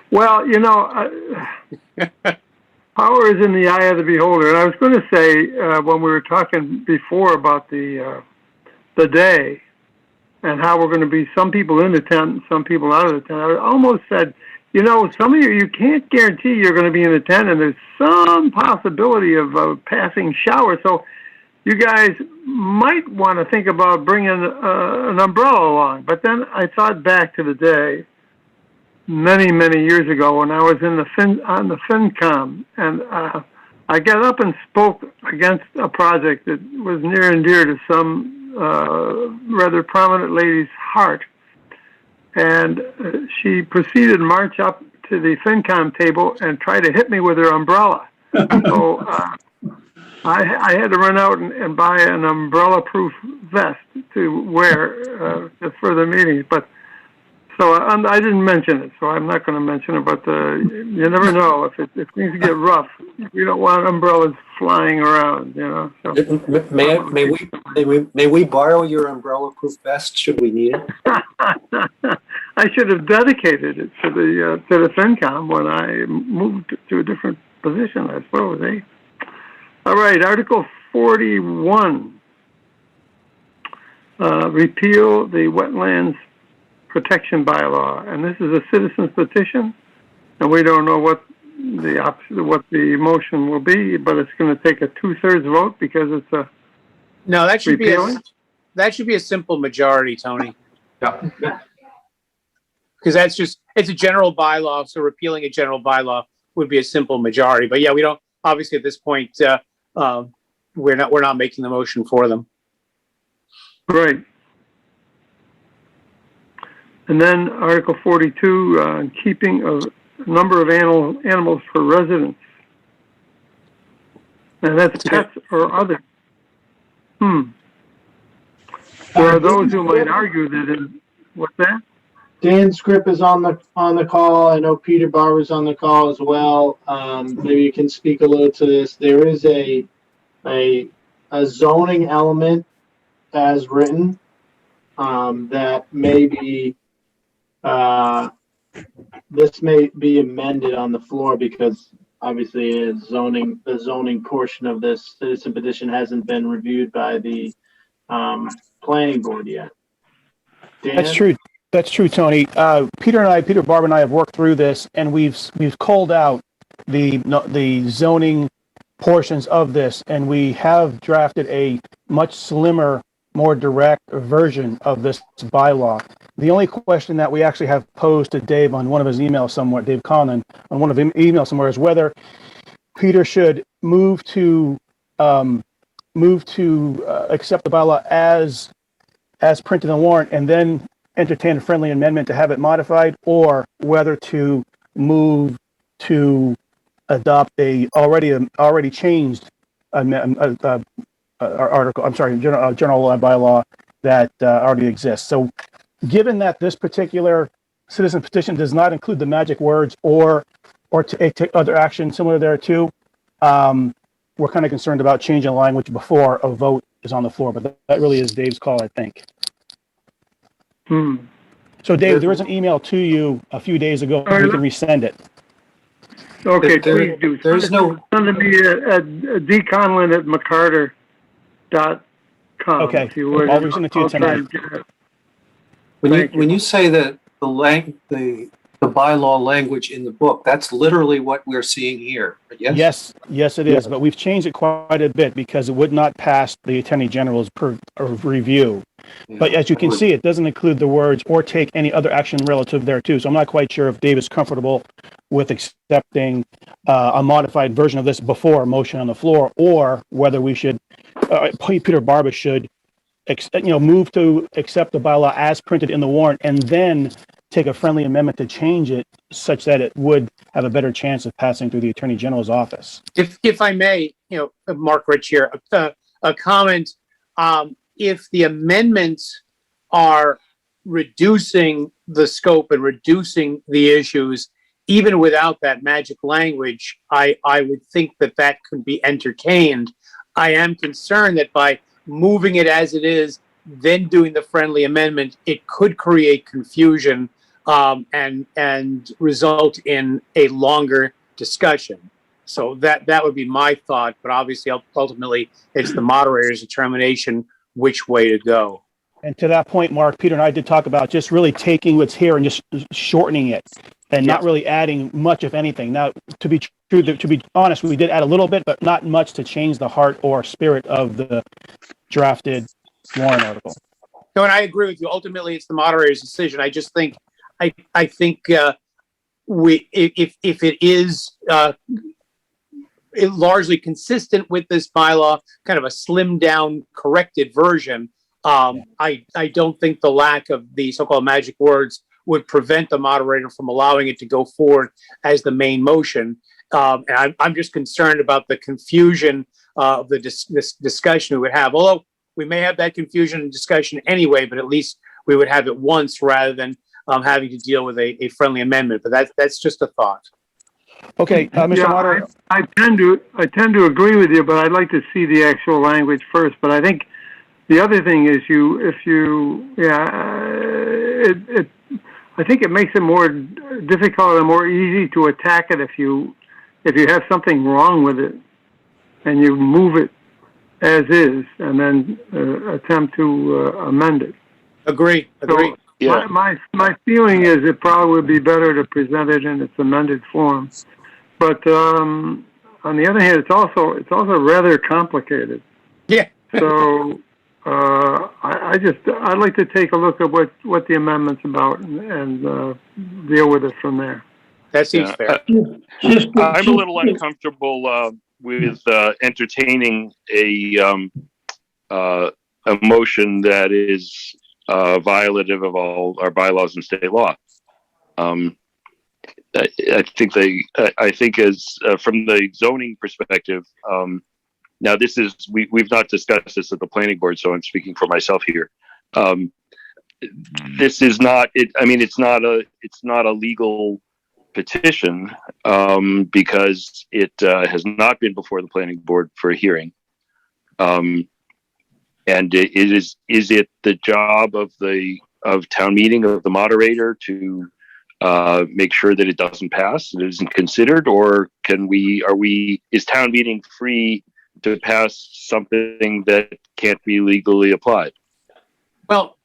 Well, power is in the eye of the beholder. And I was going to say when we were talking before about the day and how we're going to be some people in the tent and some people out of the tent, I almost said, some of you can't guarantee you're going to be in the tent, and there's some possibility of a passing shower. So you guys might want to think about bringing an umbrella along. But then I thought back to the day many, many years ago when I was on the FinCom, and I got up and spoke against a project that was near and dear to some rather prominent lady's heart. And she proceeded to march up to the FinCom table and try to hit me with her umbrella. So I had to run out and buy an umbrella-proof vest to wear for the meetings. But so I didn't mention it, so I'm not going to mention it. But you never know if things get rough. We don't want umbrellas flying around, So. May we borrow your umbrella-proof vest? Should we need it? I should have dedicated it to the FinCom when I moved to a different position, I suppose, eh? All right, Article 41. Repeal the Wetlands Protection Bylaw. And this is a citizen's petition, and we don't know what the motion will be, but it's going to take a 2/3 vote because it's a No, that should repealing? be a simple majority, Tony. Yeah. Because it's a general bylaw, so repealing a general bylaw would be a simple majority. But yeah, we don't, obviously at this point, we're not making the motion for them. Right. And then Article 42, keeping a number of animals for residents. And that's pets or others. There are those who might argue that what's that? Dan Scripp is on the call. I know Peter Barber's on the call as well. Maybe you can speak a little to this. There is a zoning element as written that may be this may be amended on the floor because obviously the zoning portion of this citizen petition hasn't been reviewed by the planning board yet. Dan? That's true. That's true, Tony. Peter Barb and I have worked through this, and we've called out the zoning portions of this, and we have drafted a much slimmer, more direct version of this bylaw. The only question that we actually have posed to Dave on one of his emails somewhere, Dave Conlon, on one of his emails somewhere, is whether Peter should move to accept the bylaw as printed in the warrant and then entertain a friendly amendment to have it modified, or whether to move to adopt a already changed article. I'm sorry, general bylaw that already exists. So, given that this particular citizen petition does not include the magic words or to take other action similar there too, we're kind of concerned about changing language before a vote is on the floor. But that really is Dave's call, I think. So, Dave, there is an email to you a few days ago. We can resend it. Okay, please do. There's no. Send it to me at dconlin@mccarter.com. Okay, if you would. I'll resend it to you tonight. When you say that the bylaw language in the book, that's literally what we're seeing here. Yes. Yes, it is. But we've changed it quite a bit because it would not pass the Attorney General's review. Yeah. But as you can see, it doesn't include the words or take any other action relative thereto. So I'm not quite sure if Dave is comfortable with accepting a modified version of this before a motion on the floor, or whether we should, Peter Barba should, move to accept the bylaw as printed in the warrant and then take a friendly amendment to change it such that it would have a better chance of passing through the Attorney General's office. If I may, Mark Rich here, a comment. If the amendments are reducing the scope and reducing the issues, even without that magic language, I would think that could be entertained. I am concerned that by moving it as it is, then doing the friendly amendment, it could create confusion and result in a longer discussion. So that would be my thought, but obviously ultimately it's the moderator's determination which way to go. And to that point, Mark, Peter and I did talk about just really taking what's here and just shortening it and not really adding much, if anything. Now, to be honest, we did add a little bit, but not much to change the heart or spirit of the drafted warrant article. No, and I agree with you. Ultimately, it's the moderator's decision. I just think, I think if it is largely consistent with this bylaw, kind of a slimmed down, corrected version, I don't think the lack of the so-called magic words would prevent the moderator from allowing it to go forward as the main motion. And I'm just concerned about the confusion of this discussion we would have. Although we may have that confusion and discussion anyway, but at least we would have it once rather than having to deal with a friendly amendment. But that's just a thought. Okay, Mr. Moderator. I tend to agree with you, but I'd like to see the actual language first. But I think the other thing is I think it makes it more difficult and more easy to attack it if you have something wrong with it and you move it as is and then attempt to amend it. Agree. So yeah. My feeling is it probably would be better to present it in its amended form. But on the other hand, it's also rather complicated. Yeah. So I'd like to take a look at what the amendment's about and deal with it from there. That seems fair. I'm a little uncomfortable with entertaining a motion that is violative of all our bylaws and state law. I think as from the zoning perspective, now this is, we've not discussed this at the planning board, so I'm speaking for myself here. This is not, it's not a legal petition because it has not been before the planning board for a hearing. And is it the job of town meeting, of the moderator, to make sure that it doesn't pass, it isn't considered, or is town meeting free to pass something that can't be legally applied? Well,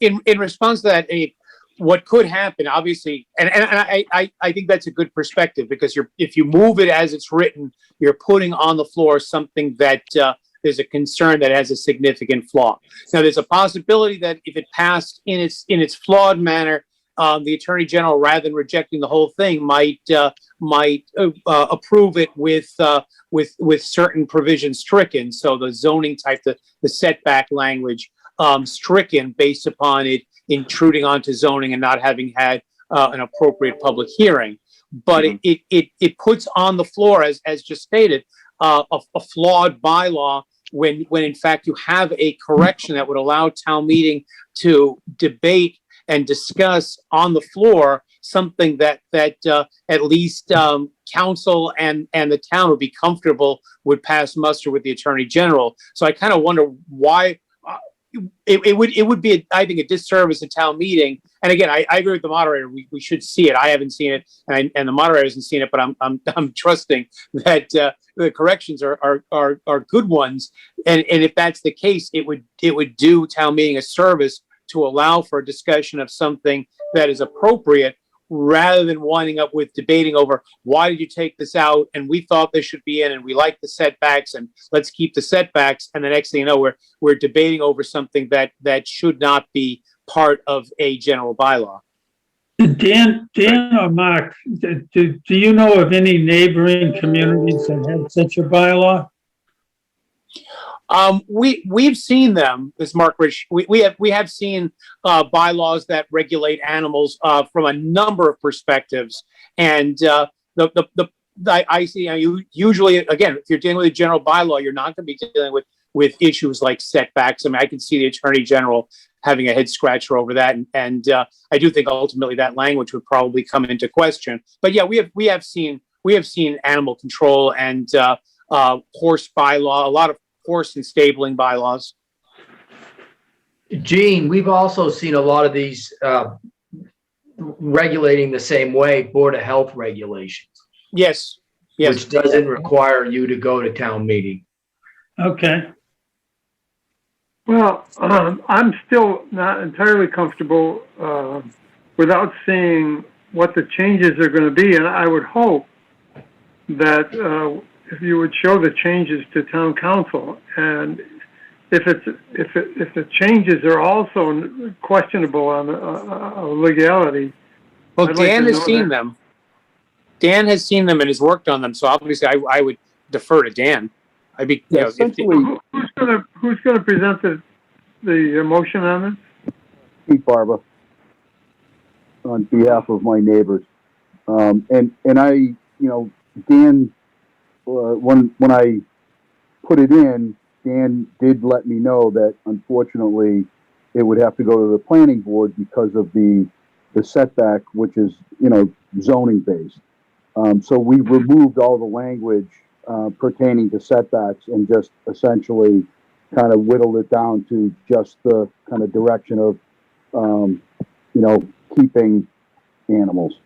in response to that, Abe, what could happen, obviously, and I think that's a good perspective, because if you move it as it's written, you're putting on the floor something that there's a concern that has a significant flaw. Now, there's a possibility that if it passed in its flawed manner, the Attorney General, rather than rejecting the whole thing, might approve it with certain provisions stricken. So the zoning type, the setback language stricken based upon it intruding onto zoning and not having had an appropriate public hearing. But it puts on the floor, as just stated, a flawed bylaw when in fact you have a correction that would allow town meeting to debate and discuss on the floor something that at least council and the town would be comfortable would pass muster with the Attorney General. So I kind of wonder why it would be, I think, a disservice to town meeting. And again, I agree with the moderator. We should see it. I haven't seen it, and the moderator hasn't seen it. But I'm trusting that the corrections are good ones. And if that's the case, it would do town meeting a service to allow for a discussion of something that is appropriate, rather than winding up with debating over why did you take this out, and we thought this should be in, and we like the setbacks, and let's keep the setbacks, and the next thing you know, we're debating over something that should not be part of a general bylaw. Dan or Mark, do you know of any neighboring communities that have such a bylaw? We've seen them, this Mark Rich. We have seen bylaws that regulate animals from a number of perspectives, and I see. Usually, again, if you're dealing with a general bylaw, you're not going to be dealing with issues like setbacks. I mean, I can see the Attorney General having a head scratcher over that, and I do think ultimately that language would probably come into question. But yeah, we have seen animal control and horse bylaw, a lot of horse and stabling bylaws. Gene, we've also seen a lot of these regulating the same way, Board of Health regulations. Yes. Which doesn't require you to go to town meeting. Okay. Well, I'm still not entirely comfortable without seeing what the changes are going to be, and I would hope that if you would show the changes to town council, and if the changes are also questionable on legality. Well, Dan has seen them. Dan has seen them and has worked on them, so obviously I would defer to Dan. I'd be, who's going to present the motion on this? Pete Barber, on behalf of my neighbors, and I, Dan, when I put it in, Dan did let me know that unfortunately it would have to go to the planning board because of the setback, which is zoning based. So we removed all the language pertaining to setbacks and just essentially kind of whittled it down to just the kind of direction of keeping animals.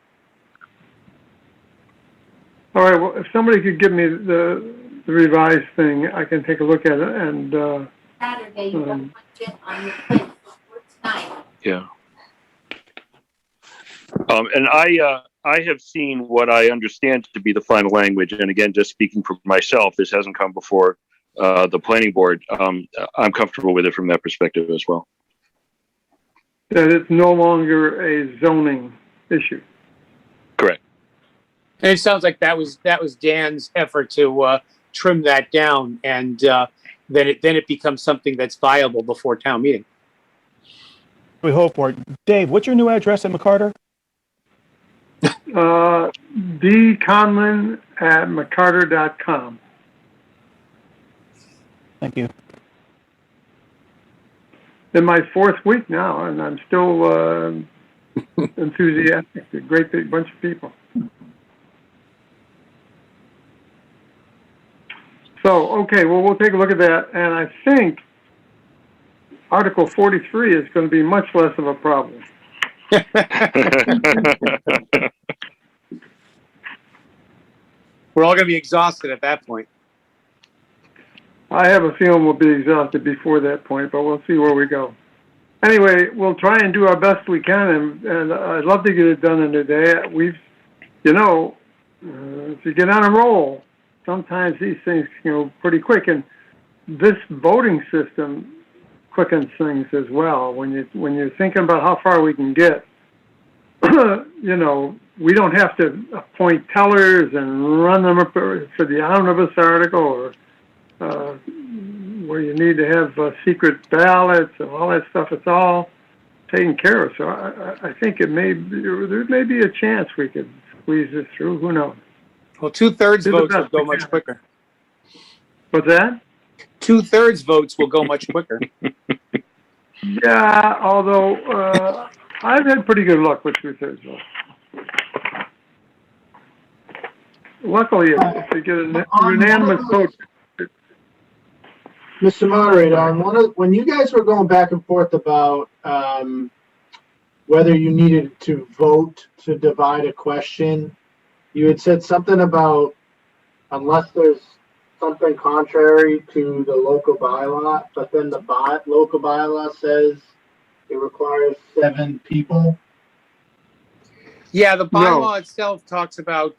All right, well, if somebody could give me the revised thing, I can take a look at it and, Saturday, you have budget on your plate for tonight. Yeah. And I have seen what I understand to be the final language. And again, just speaking for myself, this hasn't come before the planning board. I'm comfortable with it from that perspective as well. that it's no longer a zoning issue. Correct. And it sounds like that was Dan's effort to trim that down, and then it becomes something that's viable before town meeting. We hope for it. Dave, what's your new address at McCarter? dconlin@mccarter.com. Thank you. In my fourth week now, and I'm still enthusiastic. A great big bunch of people. So, okay, well, we'll take a look at that, and I think Article 43 is going to be much less of a problem. We're all going to be exhausted at that point. I have a feeling we'll be exhausted before that point, but we'll see where we go. Anyway, we'll try and do our best we can, and I'd love to get it done in a day. If you get on a roll, sometimes these things can go pretty quick, and this voting system quickens things as well. When you're thinking about how far we can get, we don't have to appoint tellers and run them up for the omnibus article, or where you need to have secret ballots and all that stuff. It's all taken care of. So I think there may be a chance we could squeeze this through. Who knows? Well, 2/3 votes will go much quicker. What's that? 2/3 votes will go much quicker. Yeah, although I've had pretty good luck with 2/3 votes. Luckily, if you get a unanimous vote. Mr. Moderator, when you guys were going back and forth about whether you needed to vote to divide a question, you had said something about unless there's something contrary to the local bylaw, but then the local bylaw says it requires 7 people. Yeah, the bylaw itself talks about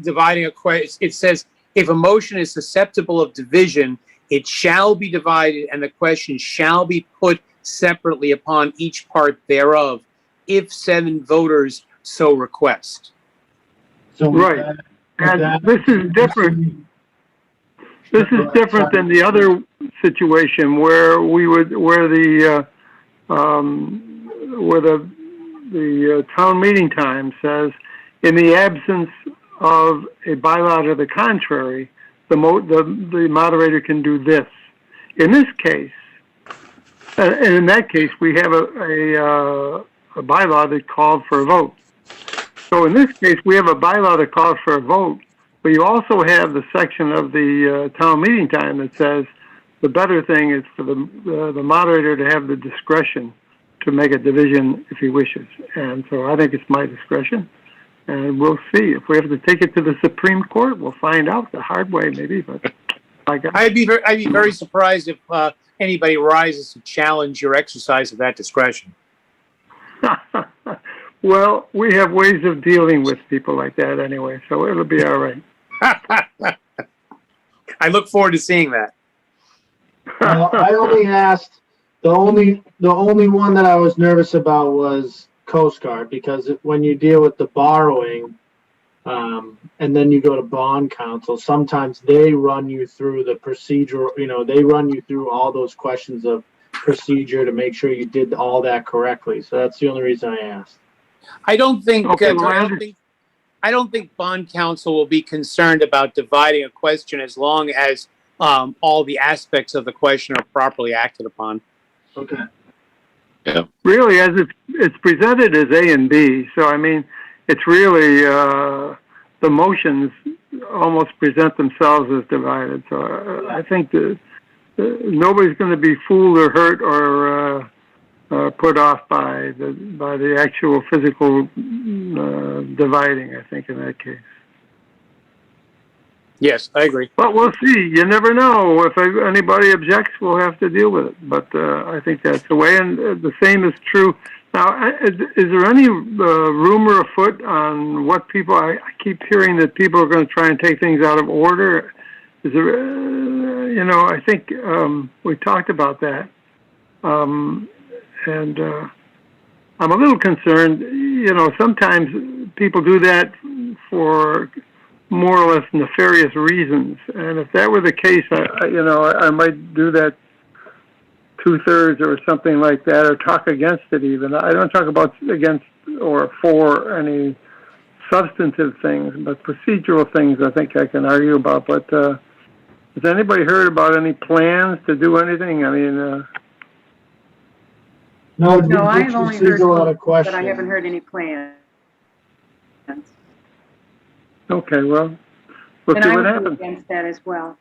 dividing a question. It says if a motion is susceptible of division, it shall be divided, and the question shall be put separately upon each part thereof, if 7 voters so request. So right, and this is different. This is different than the other situation where the town meeting time says, in the absence of a bylaw to the contrary, the moderator can do this. In this case, and in that case, we have a bylaw that called for a vote. So in this case, we have a bylaw that calls for a vote, but you also have the section of the town meeting time that says the better thing is for the moderator to have the discretion to make a division if he wishes. And so I think it's my discretion. And we'll see. If we have to take it to the Supreme Court, we'll find out the hard way, maybe. But I'd be very surprised if anybody rises to challenge your exercise of that discretion. Well, we have ways of dealing with people like that anyway, so it'll be all right. I look forward to seeing that. Well, I only asked the only one that I was nervous about was Coast Guard, because when you deal with the borrowing, and then you go to bond counsel, sometimes they run you through the procedure. They run you through all those questions of procedure to make sure you did all that correctly. So that's the only reason I asked. I don't think Okay, I don't think bond counsel will be concerned about dividing a question as long as all the aspects of the question are properly acted upon. Okay. Yeah. Really, as it's presented as A and B, so I mean, it's really the motions almost present themselves as divided. So I think that nobody's going to be fooled or hurt or put off by the actual physical dividing. I think in that case. Yes, I agree. But we'll see. You never know. If anybody objects, we'll have to deal with it. But I think that's the way. And the same is true. Now, is there any rumor afoot on what people, I keep hearing that people are going to try and take things out of order. Is there, I think we talked about that. And I'm a little concerned, sometimes people do that for more or less nefarious reasons. And if that were the case, I might do that 2/3 or something like that, or talk against it even. I don't talk about against or for any substantive things, but procedural things I think I can argue about. But has anybody heard about any plans to do anything? I mean, No, I've only heard, but I haven't heard any plans. okay, well, we'll And see I what would be happens. against that as well.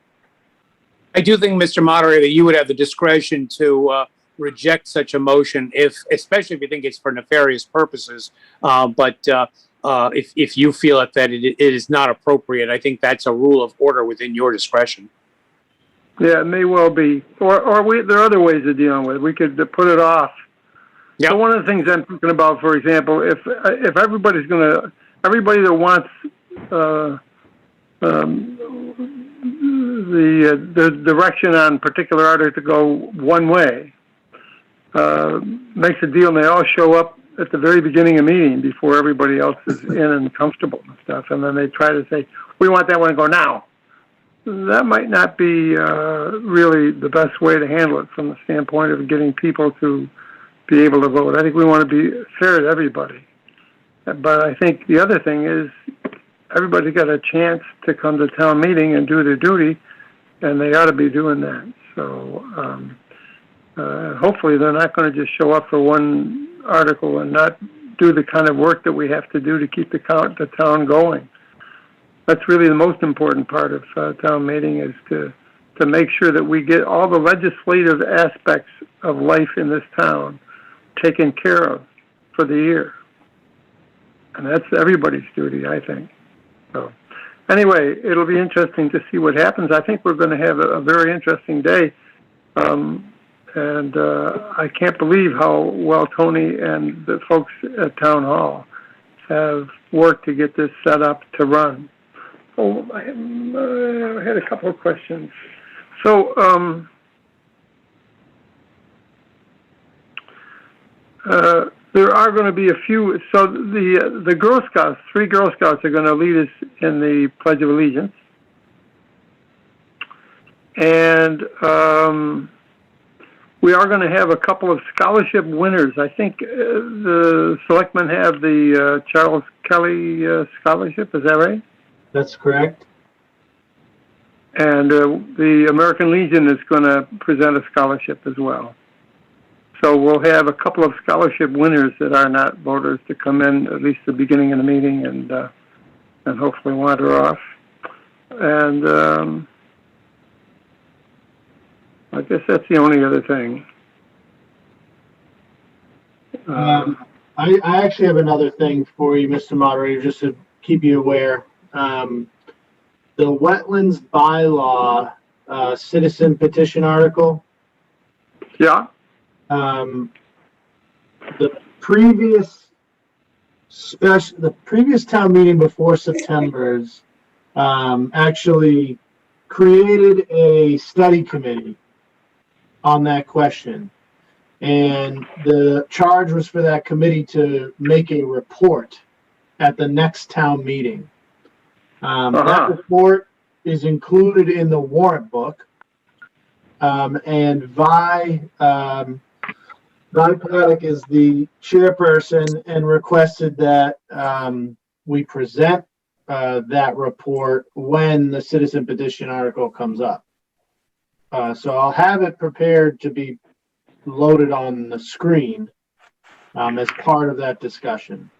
I do think, Mr. Moderator, you would have the discretion to reject such a motion especially if you think it's for nefarious purposes. But if you feel that it is not appropriate, I think that's a rule of order within your discretion. Yeah, it may well be. Or there are other ways of dealing with it. We could put it off. Yep. So one of the things I'm thinking about, for example, if everybody that wants the direction on particular article to go one way, makes a deal and they all show up at the very beginning of meeting before everybody else is in and comfortable and stuff, and then they try to say, we want that one to go now. That might not be really the best way to handle it from the standpoint of getting people to be able to vote. I think we want to be fair to everybody. But I think the other thing is everybody got a chance to come to town meeting and do their duty, and they ought to be doing that. So hopefully they're not going to just show up for one article and not do the kind of work that we have to do to keep the town going. That's really the most important part of town meeting, is to make sure that we get all the legislative aspects of life in this town taken care of for the year. And that's everybody's duty, I think. So anyway, it'll be interesting to see what happens. I think we're going to have a very interesting day. And I can't believe how well Tony and the folks at Town Hall have worked to get this set up to run. Oh, I had a couple of questions. So, there are going to be a few. So the Girl Scouts, 3 Girl Scouts, are going to lead us in the Pledge of Allegiance, and we are going to have a couple of scholarship winners. I think the selectmen have the Charles Kelly Scholarship. Is that right? That's correct. And the American Legion is going to present a scholarship as well. So we'll have a couple of scholarship winners that are not voters to come in at least the beginning of the meeting and hopefully wander off. And I guess that's the only other thing. I actually have another thing for you, Mr. Moderator, just to keep you aware. The wetlands bylaw citizen petition article. Yeah. The previous town meeting before September's actually created a study committee on that question, and the charge was for that committee to make a report at the next town meeting. That report is included in the warrant book, and Vi Paddock is the chairperson and requested that we present that report when the citizen petition article comes up. So I'll have it prepared to be loaded on the screen as part of that discussion.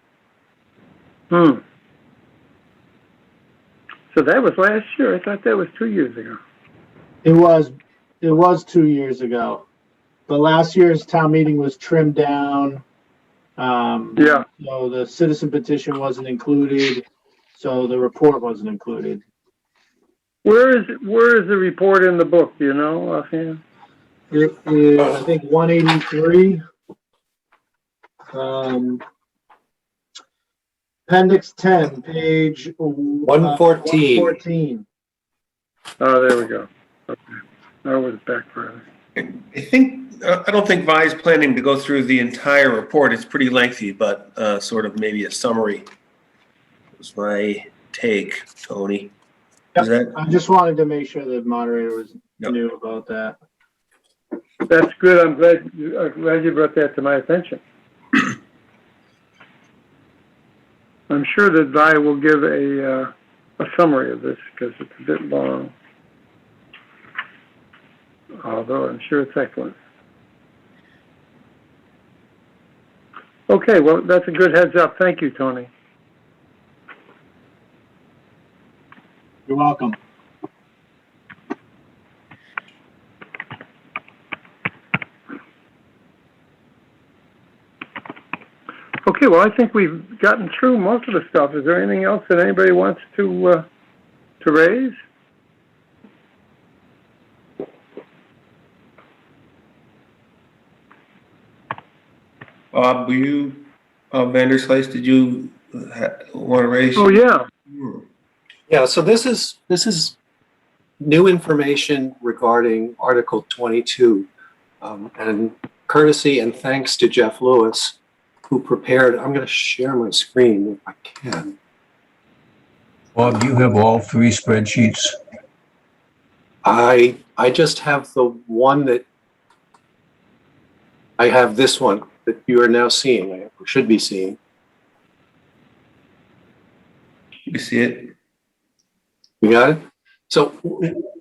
So that was last year. I thought that was 2 years ago. It was 2 years ago, but last year's town meeting was trimmed down. Yeah. So the citizen petition wasn't included, so the report wasn't included. Where is the report in the book? Do you know offhand? It is, I think, 183. Appendix 10, page 114. Oh, there we go. Okay. I was back further. I don't think Vi is planning to go through the entire report. It's pretty lengthy, but sort of maybe a summary was my take, Tony. Yep. I just wanted to make sure the moderator knew about that. That's good. I'm glad you brought that to my attention. I'm sure that Vi will give a summary of this because it's a bit long. Although I'm sure it's excellent. Okay, well, that's a good heads up. Thank you, Tony. You're welcome. Okay, well, I think we've gotten through most of the stuff. Is there anything else that anybody wants to raise? Bob, were you, Vanderslice, did you want to raise? Oh, yeah. Yeah, so this is new information regarding Article 22. And courtesy and thanks to Jeff Lewis, who prepared, I'm going to share my screen if I can. Bob, do you have all three spreadsheets? I just have the one that, I have this one that you are now seeing, or should be seeing. You see it? You got it? So,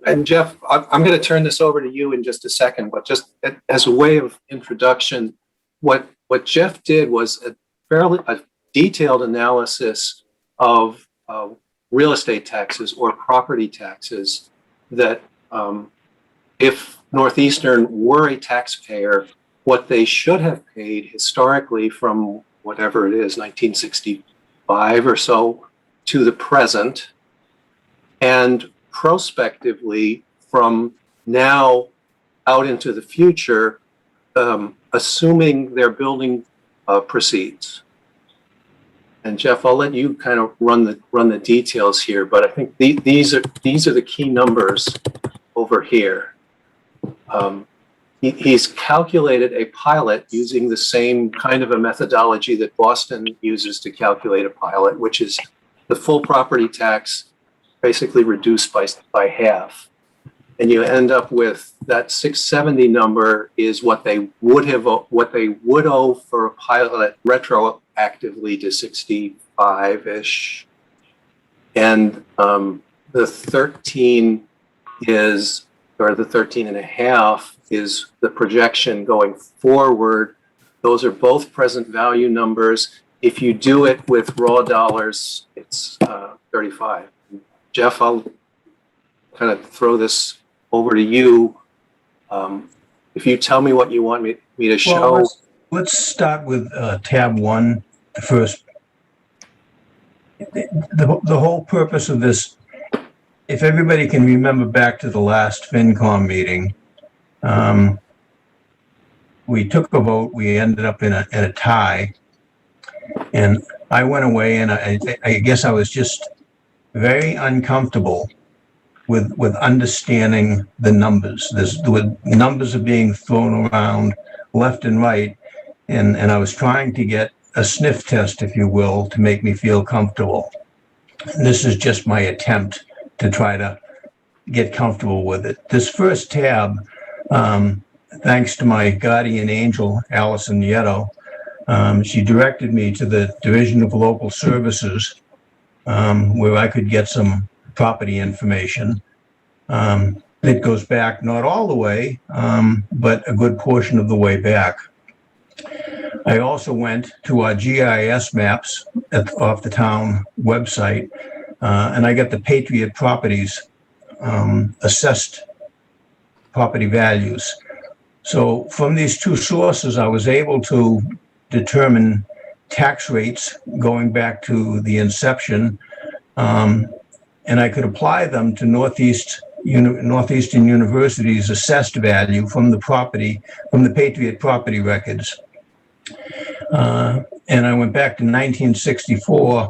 and Jeff, I'm going to turn this over to you in just a second, but just as a way of introduction, what Jeff did was a detailed analysis of real estate taxes or property taxes that if Northeastern were a taxpayer, what they should have paid historically from whatever it is, 1965 or so, to the present, and prospectively from now out into the future, assuming their building proceeds. And Jeff, I'll let you kind of run the details here, but I think these are the key numbers over here. He's calculated a pilot using the same kind of a methodology that Boston uses to calculate a pilot, which is the full property tax basically reduced by half. And you end up with that 670 number is what they would owe for a pilot retroactively to 65-ish. And the 13 is, or the 13 and a half is the projection going forward. Those are both present value numbers. If you do it with raw dollars, it's 35. Jeff, I'll kind of throw this over to you. If you tell me what you want me to show. Well, let's start with tab 1, the first. The whole purpose of this, if everybody can remember back to the last FinCom meeting, we took a vote, we ended up in a tie, and I went away and I guess I was just very uncomfortable with understanding the numbers. The numbers are being thrown around left and right, and I was trying to get a sniff test, if you will, to make me feel comfortable. And this is just my attempt to try to get comfortable with it. This first tab, thanks to my guardian angel, Allison Nieto, she directed me to the Division of Local Services, where I could get some property information. It goes back not all the way, but a good portion of the way back. I also went to our GIS maps off the town website, and I got the Patriot Properties assessed property values. So from these two sources, I was able to determine tax rates going back to the inception, and I could apply them to Northeastern University's assessed value from the Patriot property records. And I went back to 1964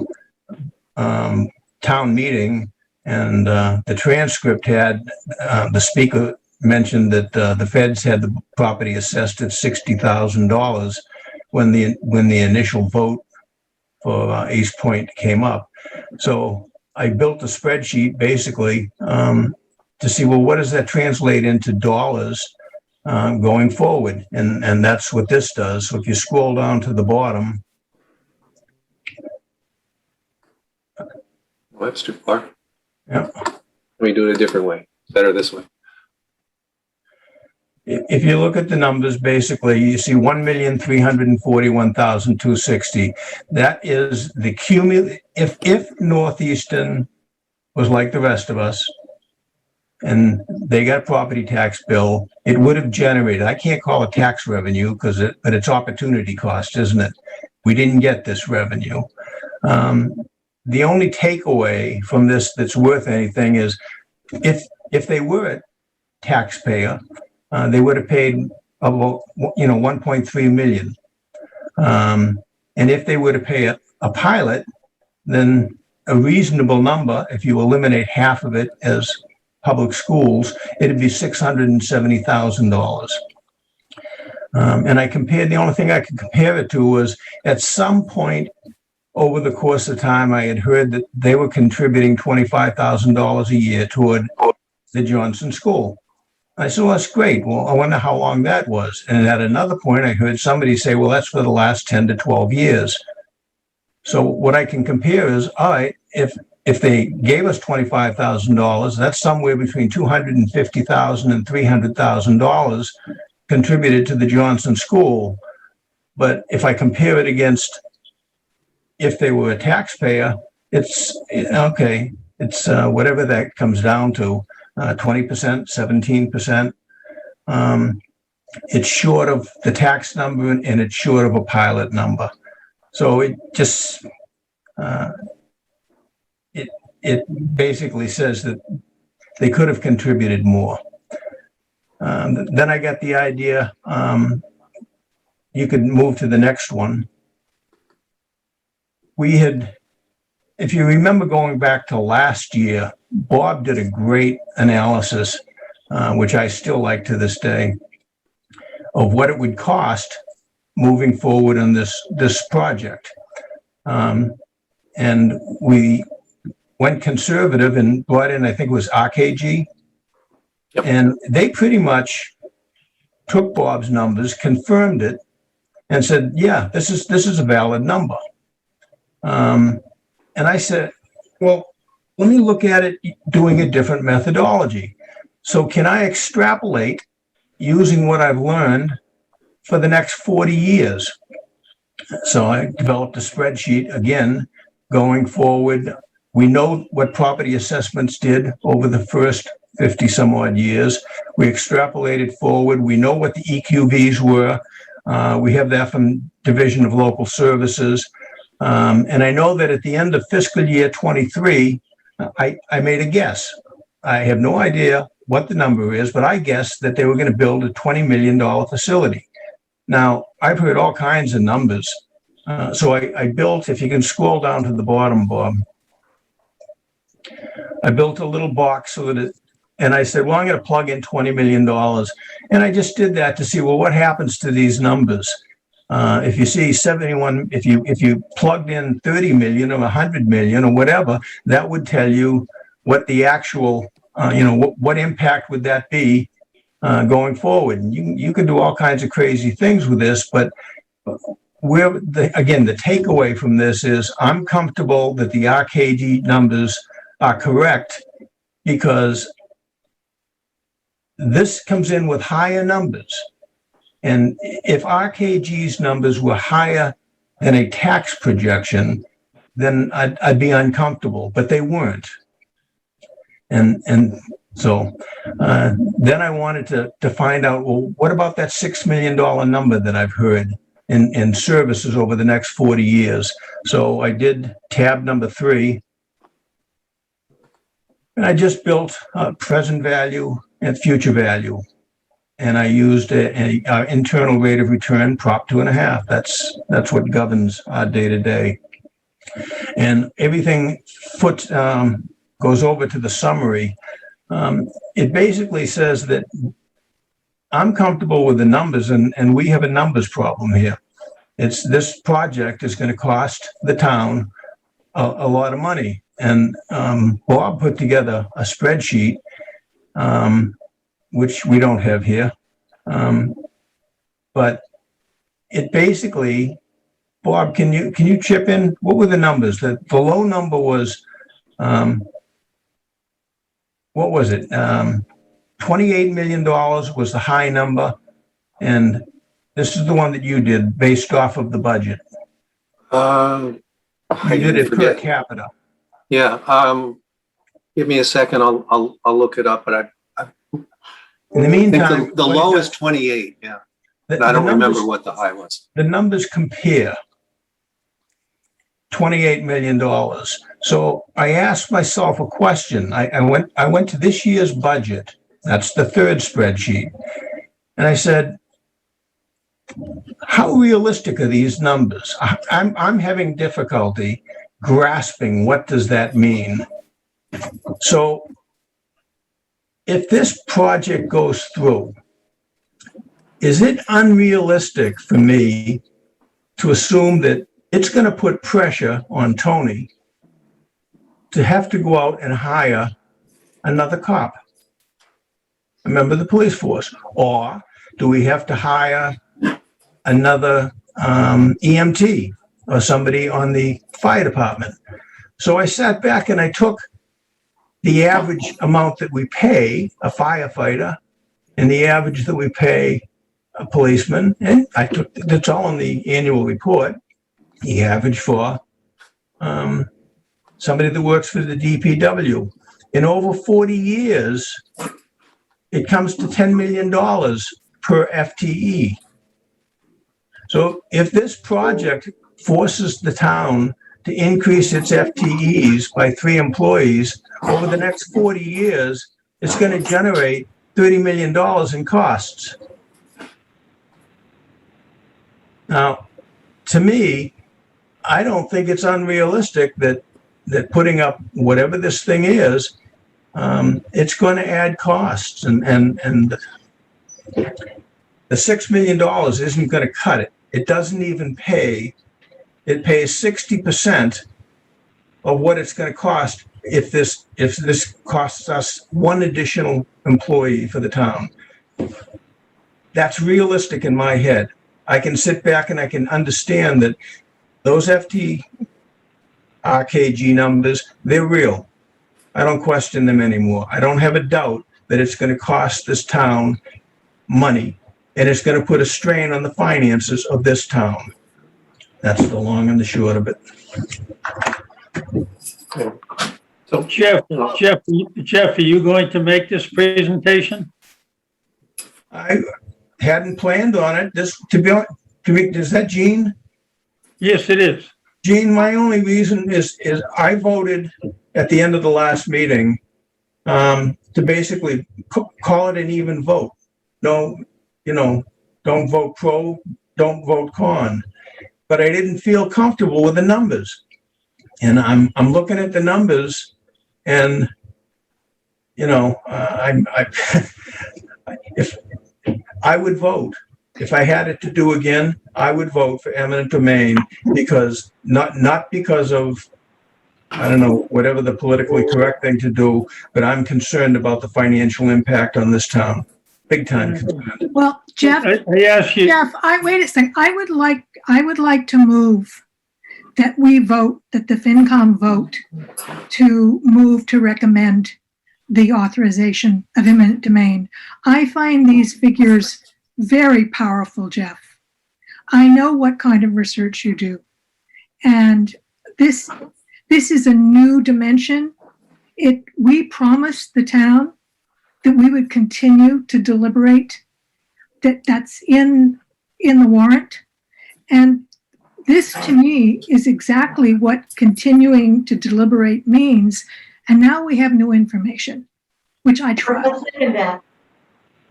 town meeting, and the transcript had the speaker mentioned that the feds had the property assessed at $60,000 when the initial vote for East Point came up. So I built a spreadsheet basically to see, well, what does that translate into dollars going forward? And that's what this does. So if you scroll down to the bottom. Well, that's too far. Yeah. Let me do it a different way. Better this way. If you look at the numbers, basically, you see 1,341,260. That is the cumulative. If Northeastern was like the rest of us, and they got a property tax bill, it would have generated, I can't call it tax revenue but it's opportunity cost, isn't it? we didn't get this revenue. The only takeaway from this that's worth anything is if they were a taxpayer, they would have paid about, 1.3 million. And if they were to pay a pilot, then a reasonable number, if you eliminate half of it as public schools, it'd be $670,000. And the only thing I could compare it to was at some point over the course of time, I had heard that they were contributing $25,000 a year toward the Johnson School. I said, well, that's great. Well, I wonder how long that was. And at another point, I heard somebody say, well, that's for the last 10 to 12 years. So what I can compare is, all right, if they gave us $25,000, that's somewhere between $250,000 and $300,000 contributed to the Johnson School. But if I compare it against if they were a taxpayer, it's okay. It's whatever that comes down to, 20%, 17%. It's short of the tax number and it's short of a pilot number. So it just, it basically says that they could have contributed more. Then I got the idea, you could move to the next one. We had, if you remember going back to last year, Bob did a great analysis, which I still like to this day, of what it would cost moving forward on this project. And we went conservative and brought in, I think it was RKG. Yep. And they pretty much took Bob's numbers, confirmed it, and said, yeah, this is a valid number. And I said, well, let me look at it doing a different methodology. So can I extrapolate using what I've learned for the next 40 years? So I developed a spreadsheet again, going forward. We know what property assessments did over the first 50 some odd years. We extrapolated forward. We know what the EQVs were. We have that from Division of Local Services. And I know that at the end of fiscal year 23, I made a guess. I have no idea what the number is, but I guessed that they were going to build a $20 million facility. Now, I've heard all kinds of numbers. So I built, if you can scroll down to the bottom, Bob, I built a little box so that and I said, well, I'm going to plug in $20 million. And I just did that to see, well, what happens to these numbers? If you see 71, if you plugged in 30 million or 100 million or whatever, that would tell you what the actual, what impact would that be going forward. And you can do all kinds of crazy things with this, but again, the takeaway from this is I'm comfortable that the RKG numbers are correct because this comes in with higher numbers. And if RKG's numbers were higher than a tax projection, then I'd be uncomfortable, but they weren't. And so then I wanted to find out, well, what about that $6 million number that I've heard in services over the next 40 years? So I did tab number 3, and I just built present value and future value. And I used an internal rate of return, Prop 2.5. That's what governs our day-to-day. And everything goes over to the summary. It basically says that I'm comfortable with the numbers, and we have a numbers problem here. This project is going to cost the town a lot of money. And Bob put together a spreadsheet, which we don't have here. But it basically, Bob, can you chip in? What were the numbers? The low number was, what was it? $28 million was the high number. And this is the one that you did based off of the budget. You did it per capita. Yeah. Give me a second. I'll look it up, but in the meantime, the low is 28. Yeah. I don't remember what the high was. The numbers compare. $28 million. So I asked myself a question. I went to this year's budget. That's the third spreadsheet. And I said, how realistic are these numbers? I'm having difficulty grasping what does that mean. So if this project goes through, is it unrealistic for me to assume that it's going to put pressure on Tony to have to go out and hire another cop, a member of the police force? Or do we have to hire another EMT or somebody on the fire department? So I sat back and I took the average amount that we pay a firefighter and the average that we pay a policeman, and I took, that's all in the annual report, the average for somebody that works for the DPW. In over 40 years, it comes to $10 million per FTE. So if this project forces the town to increase its FTEs by 3 employees over the next 40 years, it's going to generate $30 million in costs. Now, to me, I don't think it's unrealistic that putting up whatever this thing is, it's going to add costs, and the $6 million isn't going to cut it. It doesn't even pay. It pays 60% of what it's going to cost if this costs us 1 additional employee for the town. That's realistic in my head. I can sit back and I can understand that those RKG numbers, they're real. I don't question them anymore. I don't have a doubt that it's going to cost this town money, and it's going to put a strain on the finances of this town. That's the long and the short of it. So Jeff, are you going to make this presentation? I hadn't planned on it. This, to be honest, is that Gene? Yes, it is. Gene, my only reason is I voted at the end of the last meeting to basically call it an even vote. No, don't vote pro, don't vote con. But I didn't feel comfortable with the numbers. And I'm looking at the numbers, and if I would vote, if I had it to do again, I would vote for eminent domain, because not because of, I don't know, whatever the politically correct thing to do, but I'm concerned about the financial impact on this town. Big time concerned. Well, Jeff, I ask you. Jeff, wait a second. I would like to move that we vote, that the FinCom vote to move to recommend the authorization of eminent domain. I find these figures very powerful, Jeff. I know what kind of research you do. And this is a new dimension. We promised the town that we would continue to deliberate, that's in the warrant. And this, to me, is exactly what continuing to deliberate means. And now we have new information, which I trust. I second that.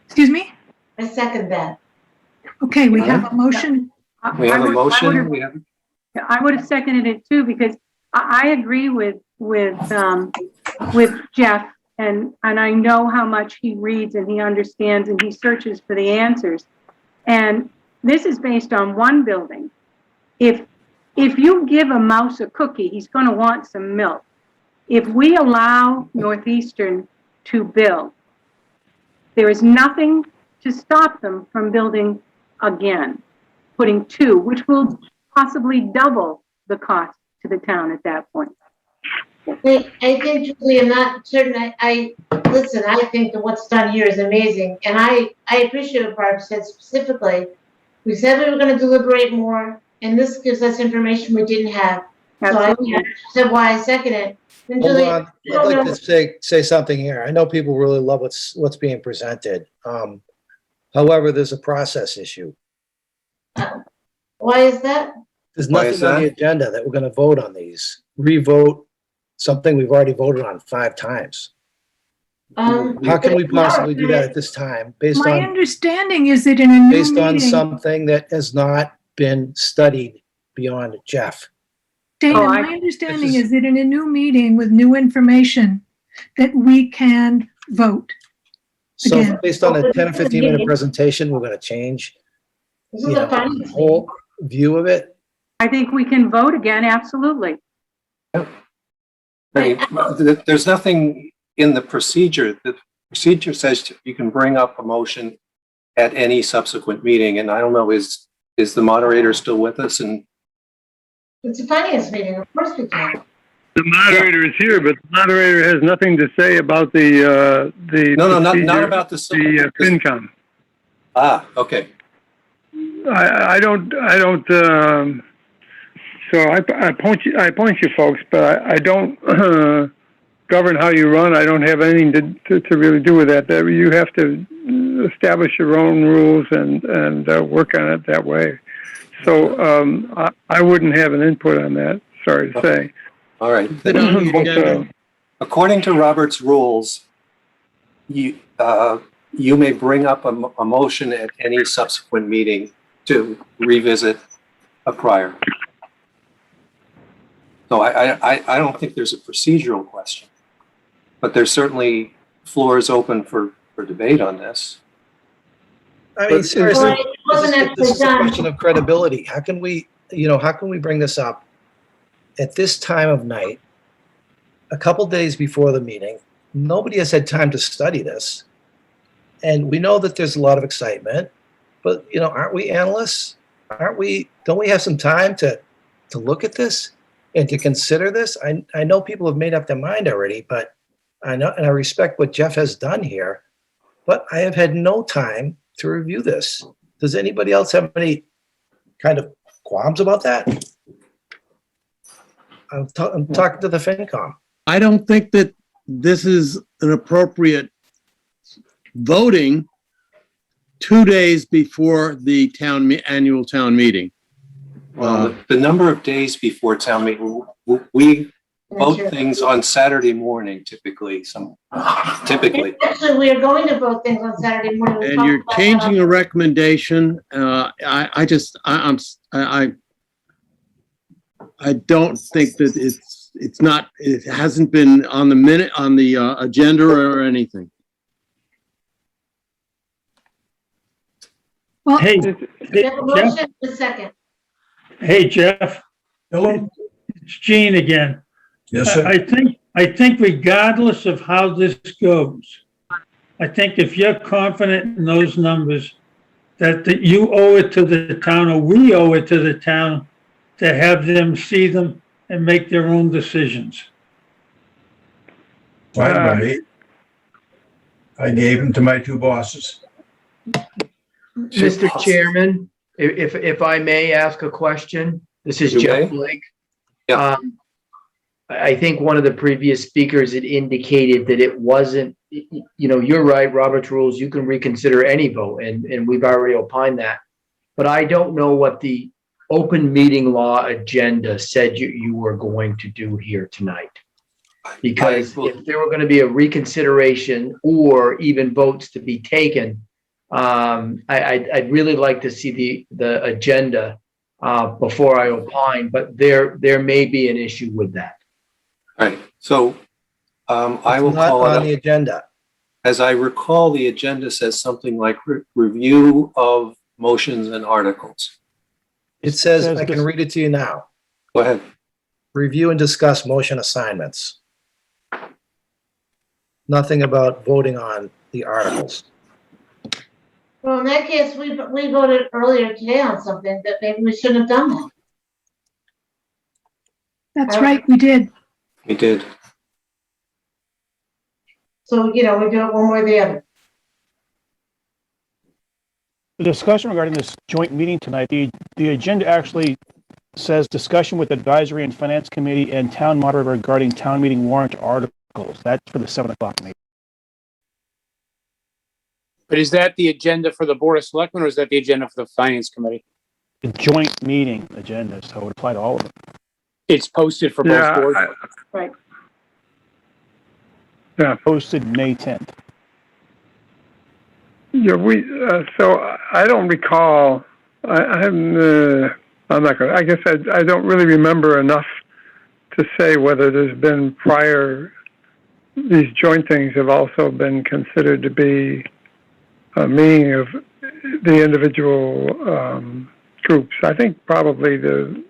Excuse me? I second that. Okay, we have a motion. We have a motion. I would have seconded it too, because I agree with Jeff, and I know how much he reads and he understands and he searches for the answers. And this is based on one building. If you give a mouse a cookie, he's going to want some milk. If we allow Northeastern to build, there is nothing to stop them from building again, putting 2, which will possibly double the cost to the town at that point. I think, Julie, I'm not certain. Listen, I think that what's done here is amazing. And I appreciate what Barb said specifically. We said we were going to deliberate more, and this gives us information we didn't have. Absolutely. So I said why I second it. And Hold Julie, on. I'd like to say something here. I know people really love what's being presented. However, there's a process issue. why is that? There's Why is nothing on the that? agenda that we're gonna vote on these. Revote something we've already voted on 5 times. How can we possibly do that at this time based My on, understanding is that in a new based on meeting, something that has not been studied beyond Jeff? Dana, Oh, my understanding is that in a new meeting with new information, that we can vote. So Again. based on a 10 or 15-minute presentation, we're gonna change, This you is know, a finance the whole view of it? I think we can vote again, absolutely. I mean, there's nothing in the procedure. The procedure says you can bring up a motion at any subsequent meeting, and I don't know, is the moderator still with us? And It's a finance meeting, of course we can. The moderator is here, but the moderator has nothing to say about the no, not procedure, about the FinCom. Ah, okay. I don't, so I point you folks, but I don't govern how you run. I don't have anything to really do with that. You have to establish your own rules and work on it that way. So I wouldn't have an input on that, sorry to say. All right. But, according to Robert's rules, you may bring up a motion at any subsequent meeting to revisit a prior. So I don't think there's a procedural question, but there's certainly floor is open for debate on this. I mean, seriously, Well, it wasn't this is a actually done. question of credibility. How can we, how can we bring this up at this time of night, a couple days before the meeting? Nobody has had time to study this. And we know that there's a lot of excitement, but aren't we analysts? Don't we have some time to look at this and to consider this? I know people have made up their mind already, but I know, and I respect what Jeff has done here, but I have had no time to review this. Does anybody else have any kind of qualms about that? I'm talking to the FinCom. I don't think that this is an appropriate voting 2 days before the annual town meeting. Well, the number of days before town meeting, we vote things on Saturday morning, typically. Typically. Actually, we are going to vote things on Saturday morning. We And talked you're about changing that. a recommendation. I don't think that it hasn't been on the agenda or anything. Well, Hey, We have a motion Jeff. in a second. Hey, Jeff. Hello? It's Gene again. Yes, sir. I think regardless of how this goes, I think if you're confident in those numbers, that you owe it to the town, or we owe it to the town, to have them see them and make their own decisions. Right. I gave them to my 2 bosses. Mr. Chairman, if I may ask a question, this is You Jeff may. Blake. Yeah. I think one of the previous speakers had indicated that it wasn't, you're right, Robert's rules, you can reconsider any vote, and we've already opined that. But I don't know what the open meeting law agenda said you were going to do here tonight. Because if there were going to be a reconsideration or even votes to be taken, I'd really like to see the agenda before I opine, but there may be an issue with that. All right. So I will It's not call it on up. the agenda. As I recall, the agenda says something like review of motions and articles. It says, I can read it to you now. Go ahead. Review and discuss motion assignments. Nothing about voting on the articles. Well, in that case, we voted earlier today on something that maybe we shouldn't have done that. that's right, we did. We did. So, we do it one way or the other. The discussion regarding this joint meeting tonight, the agenda actually says discussion with advisory and finance committee and town moderator regarding town meeting warrant articles. That's for the 7 o'clock meeting. But is that the agenda for the Board of Selectmen, or is that the agenda for the Finance Committee? a joint meeting agenda, so it would apply to all of them. It's posted for both boards. Right. Yeah. Posted May 10th. Yeah, so I don't recall, I'm not gonna, I guess I don't really remember enough to say whether there's been these joint things have also been considered to be a meeting of the individual groups. I think probably the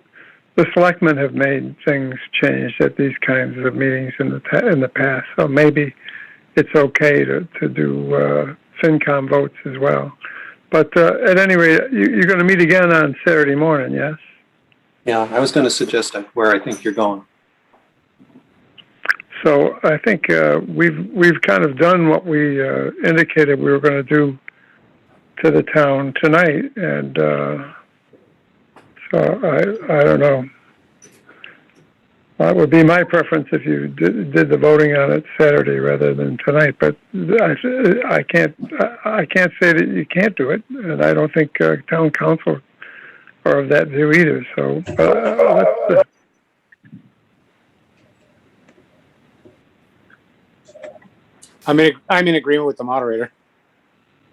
selectmen have made things change at these kinds of meetings in the past. So maybe it's okay to do FinCom votes as well. But at any rate, you're going to meet again on Saturday morning, yes? Yeah, I was going to suggest where I think you're going. So I think we've kind of done what we indicated we were going to do to the town tonight, and so I don't know. That would be my preference if you did the voting on it Saturday rather than tonight. But I can't say that you can't do it, and I don't think town council are of that view either. So I'm in agreement with the moderator.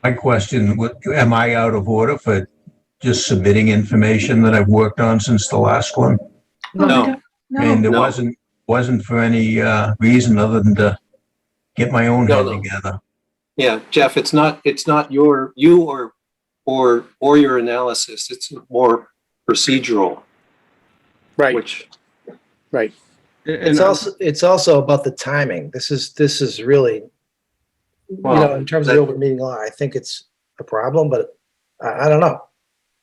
My question, am I out of order for just submitting information that I've worked on since the last one? No. I mean, there No. wasn't for any reason other than to get my own head together. Yeah, Jeff, it's not you or your analysis. It's more procedural. Right. Right. It's also about the timing. This is really, in terms of the open meeting law, I think it's a problem, but I don't know.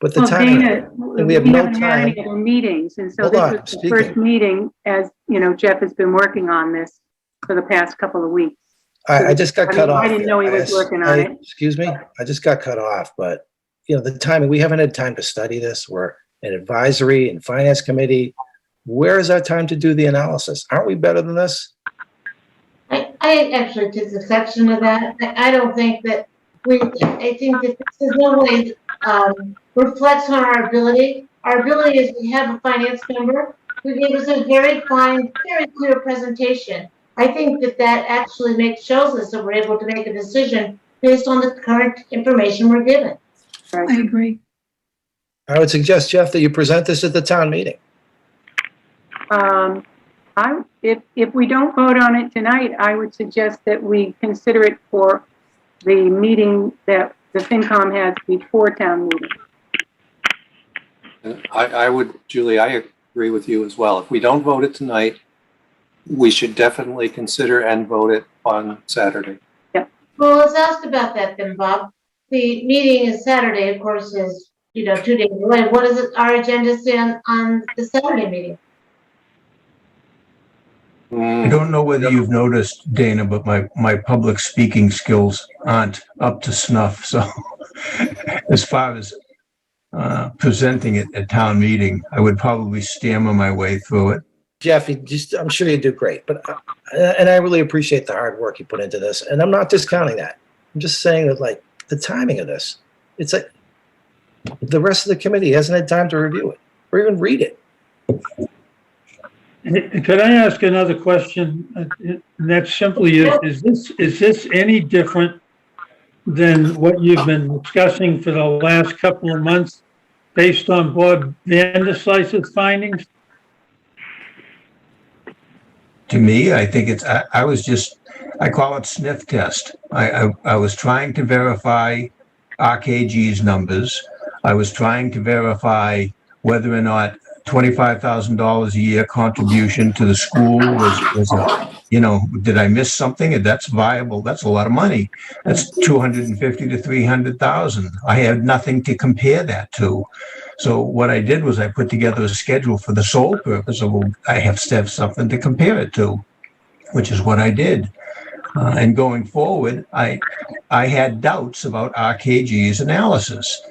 But the timing, Dana, we have no haven't had time. any other meetings, and so Hold this on, was the first meeting, as you know, Jeff has been working on this for the past couple of weeks. I just got cut off. I didn't know he was working on it. Excuse me? I just got cut off, but the timing, we haven't had time to study this. We're an advisory and finance committee. Where is our time to do the analysis? Aren't we better than this? I actually took exception to that. I don't think that I think that this is no way reflects on our ability. Our ability is we have a finance member who gave us a very fine, very clear presentation. I think that actually shows us that we're able to make a decision based on the current information we're given. I agree. I would suggest, Jeff, that you present this at the town meeting. If we don't vote on it tonight, I would suggest that we consider it for the meeting that the FinCom has before town meeting. I would, Julie, I agree with you as well. If we don't vote it tonight, we should definitely consider and vote it on Saturday. Yeah. Well, let's ask about that then, Bob. The meeting is Saturday, of course, is 2 days away. What is it? Our agenda say on the Saturday meeting? I don't know whether you've noticed, Dana, but my public speaking skills aren't up to snuff. So as far as presenting it at town meeting, I would probably stammer my way through it. Jeff, I'm sure you do great, but and I really appreciate the hard work you put into this, and I'm not discounting that. I'm just saying that, the timing of this, it's like the rest of the committee hasn't had time to review it or even read it. Could I ask another question? And that simply is this any different than what you've been discussing for the last couple of months based on Bob Vanderslice's findings? To me, I think I call it sniff test. I was trying to verify RKG's numbers. I was trying to verify whether or not $25,000 a year contribution to the school was did I miss something? That's viable. That's a lot of money. That's 250 to 300,000. I had nothing to compare that to. So what I did was I put together a schedule for the sole purpose of I have to have something to compare it to, which is what I did. And going forward, I had doubts about RKG's analysis.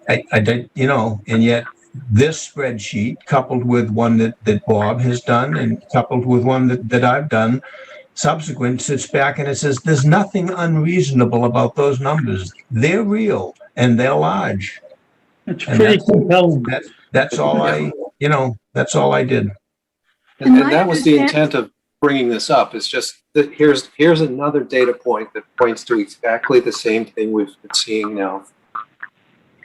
I did, and yet this spreadsheet, coupled with one that Bob has done and coupled with one that I've done, subsequent sits back and it says, there's nothing unreasonable about those numbers. They're real and they're large. It's And pretty that's- compelling. That's all that's all I did. And my that was the understand- intent of bringing this up, is just that here's another data point that points to exactly the same thing we've been seeing now.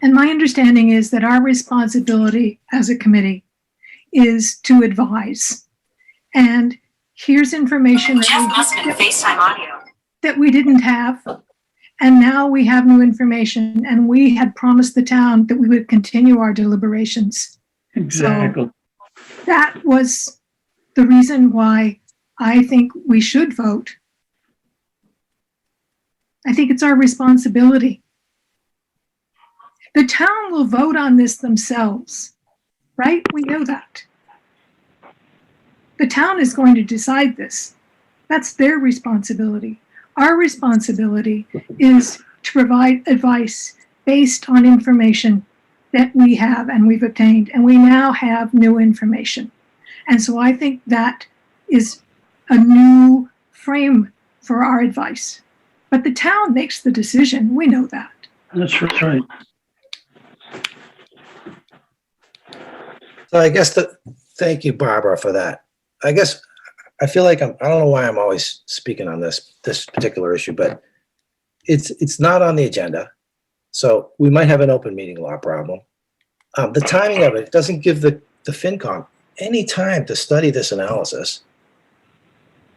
And my understanding is that our responsibility as a committee is to advise. And here's information that we didn't have. And now we have new information, and we had promised the town that we would continue our deliberations. Exactly. That was the reason why I think we should vote. I think it's our responsibility. The town will vote on this themselves, right? We know that. The town is going to decide this. That's their responsibility. Our responsibility is to provide advice based on information that we have and we've obtained, and we now have new information. And so I think that is a new frame for our advice. But the town makes the decision. We know that. That's right. So I guess thank you, Barbara, for that. I guess I feel like I don't know why I'm always speaking on this particular issue, but it's not on the agenda. So we might have an open meeting law problem. The timing of it doesn't give the FinCom any time to study this analysis.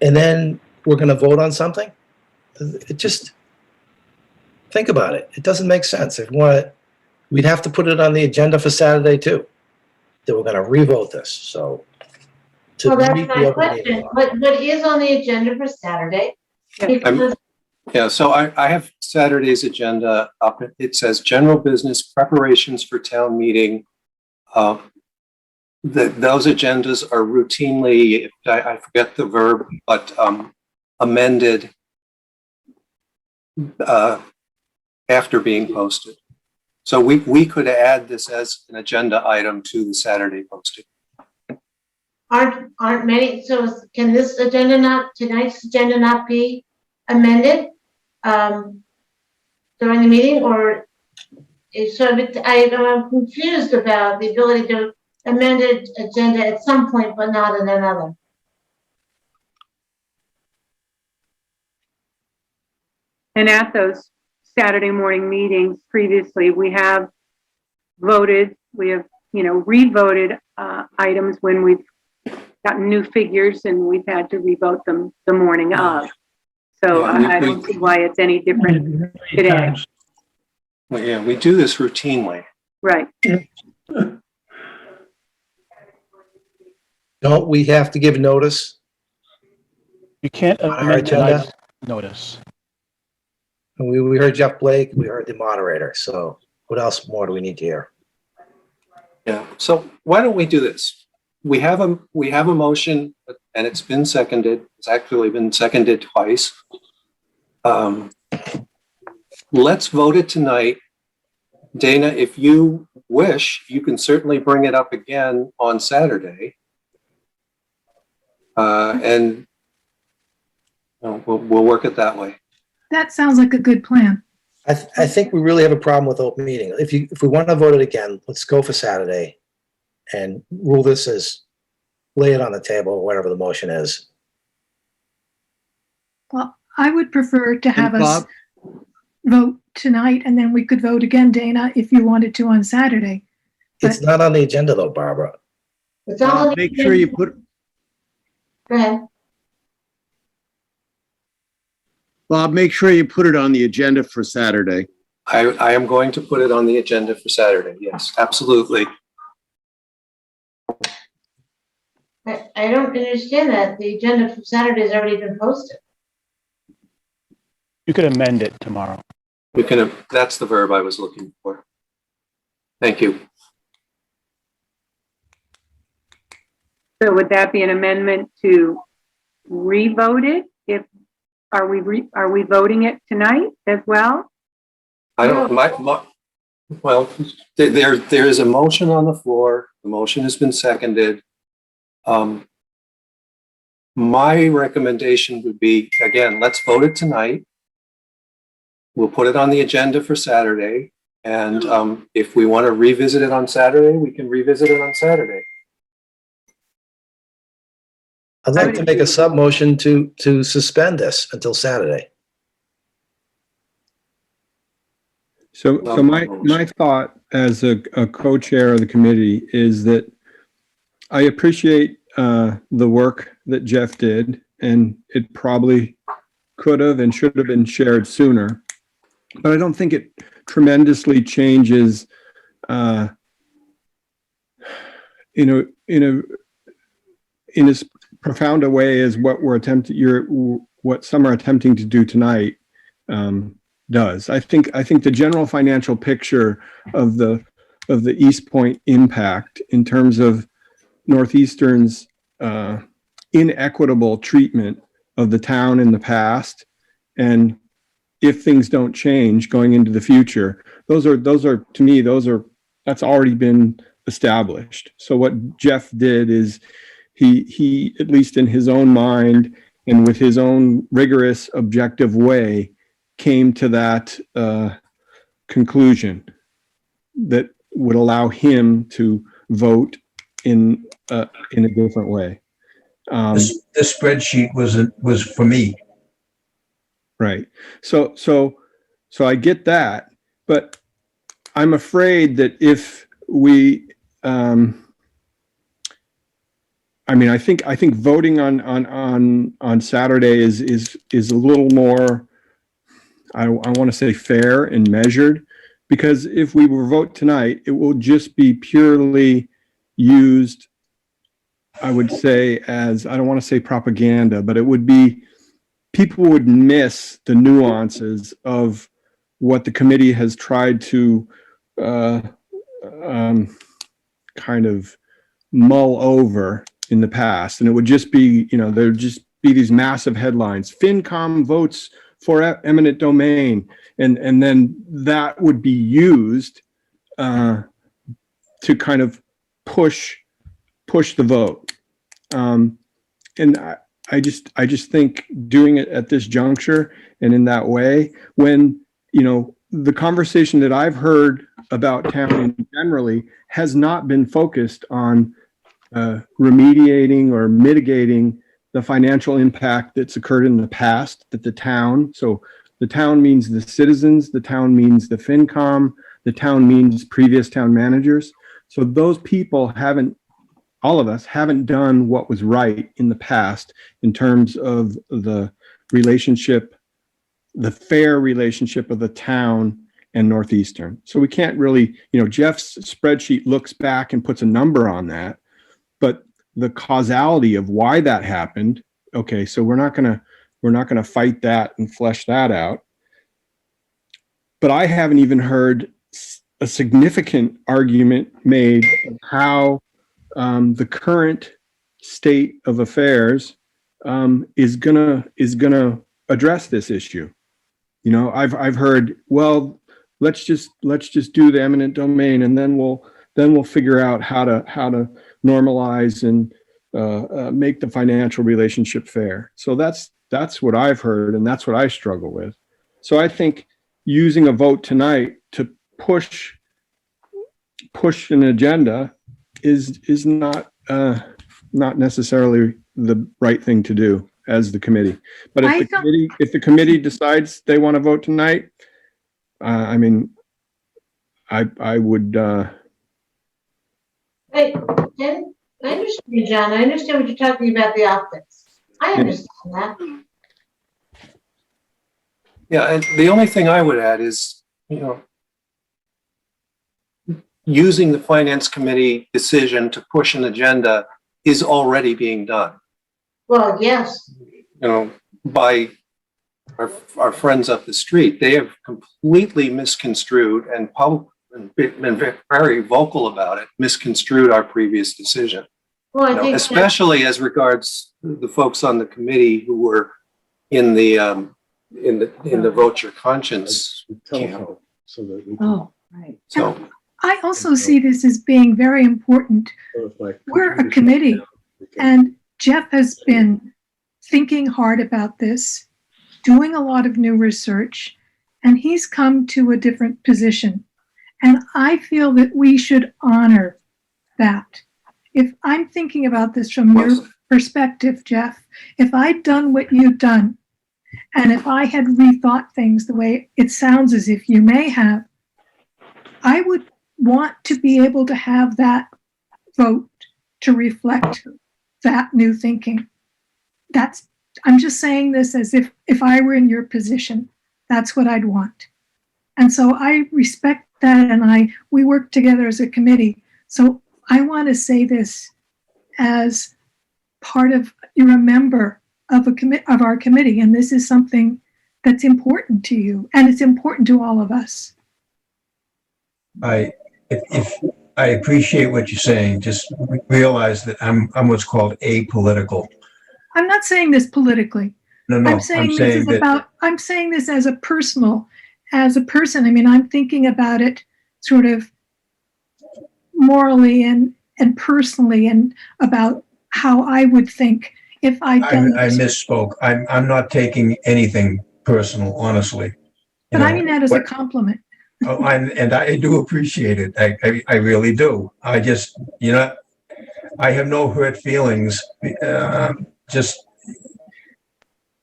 And then we're going to vote on something. It just, think about it. It doesn't make sense. We'd have to put it on the agenda for Saturday too, that we're going to revote this. So to Well, that's meet the my open meeting question. law. What is on the agenda for Saturday? Because Yeah, so I have Saturday's agenda up. It says general business preparations for town meeting. Those agendas are routinely, I forget the verb, but amended after being posted. So we could add this as an agenda item to the Saturday posting. aren't many, so can this agenda not, tonight's agenda not be amended during the meeting, or I'm confused about the ability to amend an agenda at some point, but not in another. And at those Saturday morning meetings previously, we have voted, we have, revoted items when we've gotten new figures and we've had to revote them the morning of. So Yeah, I don't see why it's any different today. Well, yeah, we do this routinely. Right. Don't we have to give notice? You can't On our amend agenda? tonight's notice. And we heard Jeff Blake, we heard the moderator. So what else more do we need to hear? Yeah, so why don't we do this? We have a motion, and it's been seconded. It's actually been seconded twice. Let's vote it tonight. Dana, if you wish, you can certainly bring it up again on Saturday. And we'll work it that way. That sounds like a good plan. I think we really have a problem with open meeting. If we want to vote it again, let's go for Saturday and rule this as, lay it on the table, whatever the motion is. Well, I would prefer to have And us Bob? vote tonight, and then we could vote again, Dana, if you wanted to on Saturday. It's not on the agenda though, Barbara. It's all. Make sure you put, Go ahead. Bob, make sure you put it on the agenda for Saturday. I am going to put it on the agenda for Saturday. Yes, absolutely. I don't understand that. The agenda for Saturday has already been posted. You could amend it tomorrow. That's the verb I was looking for. Thank you. So would that be an amendment to re-vote it? Are we voting it tonight as well? I don't, well, there is a motion on the floor. The motion has been seconded. My recommendation would be, again, let's vote it tonight. We'll put it on the agenda for Saturday. And if we want to revisit it on Saturday, we can revisit it on Saturday. I'd like to make a sub motion to suspend this until Saturday. So my thought as a co-chair of the committee is that I appreciate the work that Jeff did, and it probably could have and should have been shared sooner. But I don't think it tremendously changes in as profound a way as what what some are attempting to do tonight does. I think the general financial picture of the East Point impact in terms of Northeastern's inequitable treatment of the town in the past, and if things don't change going into the future, those are to me, that's already been established. So what Jeff did is he at least in his own mind and with his own rigorous objective way came to that conclusion that would allow him to vote in a different way. This spreadsheet was for me. Right. So I get that, but I'm afraid that if we, I think voting on Saturday is a little more, I want to say fair and measured, because if we were vote tonight, it will just be purely used, I would say, as, I don't want to say propaganda, but it would be, people would miss the nuances of what the committee has tried to kind of mull over in the past. And it would just be, there'd just be these massive headlines. FinCom votes for eminent domain. And then that would be used to kind of push the vote. And I just think doing it at this juncture and in that way, when, the conversation that I've heard about town generally has not been focused on remediating or mitigating the financial impact that's occurred in the past that the town means the citizens, the town means the FinCom, the town means previous town managers. So those people all of us haven't done what was right in the past in terms of the relationship, the fair relationship of the town and Northeastern. So we can't really, Jeff's spreadsheet looks back and puts a number on that, but the causality of why that happened, okay, so we're not gonna fight that and flesh that out. But I haven't even heard a significant argument made of how the current state of affairs is gonna address this issue. I've heard, well, let's just do the eminent domain, and then we'll figure out how to normalize and make the financial relationship fair. So that's what I've heard, and that's what I struggle with. So I think using a vote tonight to push an agenda is not necessarily the right thing to do as the committee. But if the committee decides they want to vote tonight, I would. Hey, Jen, I understand you, John. I understand what you're talking about, the optics. I understand that. Yeah, and the only thing I would add is, using the finance committee decision to push an agenda is already being done. Well, yes. By our friends up the street. They have completely misconstrued and been very vocal about it, misconstrued our previous decision. Well, I think especially as regards the folks on the committee who were in the vote your conscience camp. Oh, right. So I also see this as being very important. We're a committee, and Jeff has been thinking hard about this, doing a lot of new research, and he's come to a different position. And I feel that we should honor that. If I'm thinking about this from your perspective, Jeff, if I'd done what you've done, and if I had rethought things the way it sounds as if you may have, I would want to be able to have that vote to reflect that new thinking. I'm just saying this as if I were in your position, that's what I'd want. And so I respect that, and we work together as a committee. So I want to say this as part of, you're a member of our committee, and this is something that's important to you, and it's important to all of us. If I appreciate what you're saying, just realize that I'm what's called apolitical. I'm not saying this politically. No, I'm saying this as a person. I mean, I'm thinking about it sort of morally and personally, and about how I would think if I'd done I misspoke. I'm not taking anything personal, honestly. But I mean that as a compliment. Oh, and I do appreciate it. I really do. I just, I have no hurt feelings. Just,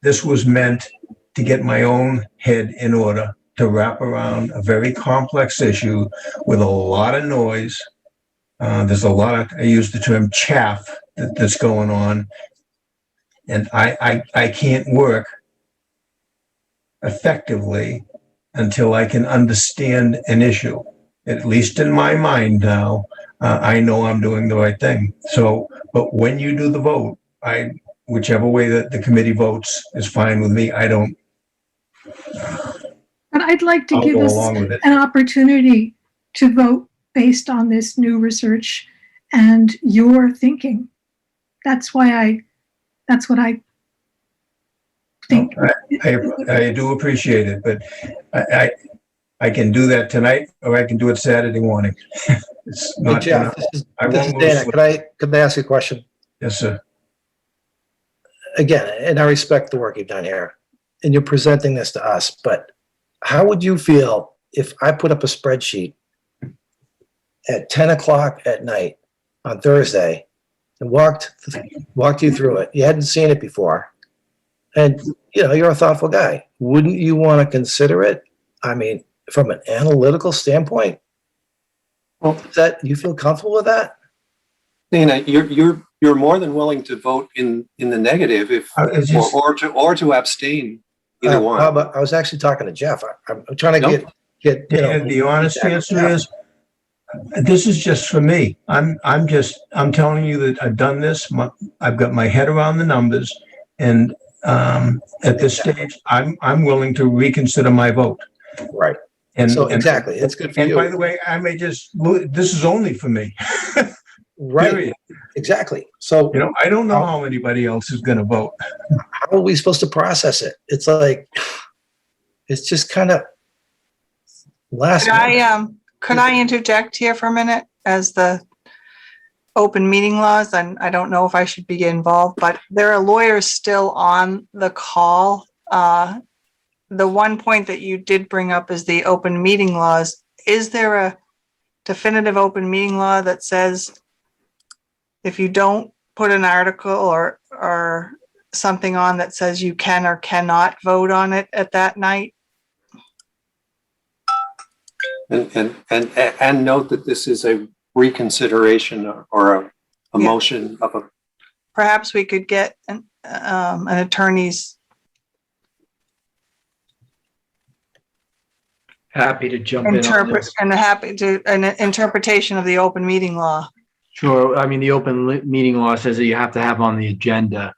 this was meant to get my own head in order, to wrap around a very complex issue with a lot of noise. There's a lot of, I use the term chaff that's going on. And I can't work effectively until I can understand an issue. At least in my mind now, I know I'm doing the right thing. So, but when you do the vote, whichever way that the committee votes is fine with me. I don't. But I'd like to I'll give go us along with it. an opportunity to vote based on this new research and your thinking. That's what I think. I do appreciate it, but I can do that tonight, or I can do it Saturday morning. It's not. Hey, Jeff, this is won't Dana. lose. Could I ask you a question? Yes, sir. Again, and I respect the work you've done here, and you're presenting this to us, but how would you feel if I put up a spreadsheet at 10 o'clock at night on Thursday and walked you through it? You hadn't seen it before. And, you're a thoughtful guy. Wouldn't you want to consider it? I mean, from an analytical standpoint, you feel comfortable with that? Dana, you're more than willing to vote in the negative or to abstain. Either one. I was actually talking to Jeff. I'm trying to get The honest answer is, this is just for me. I'm telling you that I've done this. I've got my head around the numbers, and at this stage, I'm willing to reconsider my vote. Right. And so exactly, it's good for you. And by the way, I may just, this is only for me. Right. Period. Exactly. So, I don't know how anybody else is going to vote. How are we supposed to process it? It's like, it's just kind of last. Could I interject here for a minute as the open meeting laws? And I don't know if I should be involved, but there are lawyers still on the call. The one point that you did bring up is the open meeting laws. Is there a definitive open meeting law that says if you don't put an article or something on that says you can or cannot vote on it at that night? And note that this is a reconsideration or a motion of a. Perhaps we could get an attorney's. Happy to jump in on this. An interpretation of the open meeting law. Sure. I mean, the open meeting law says that you have to have on the agenda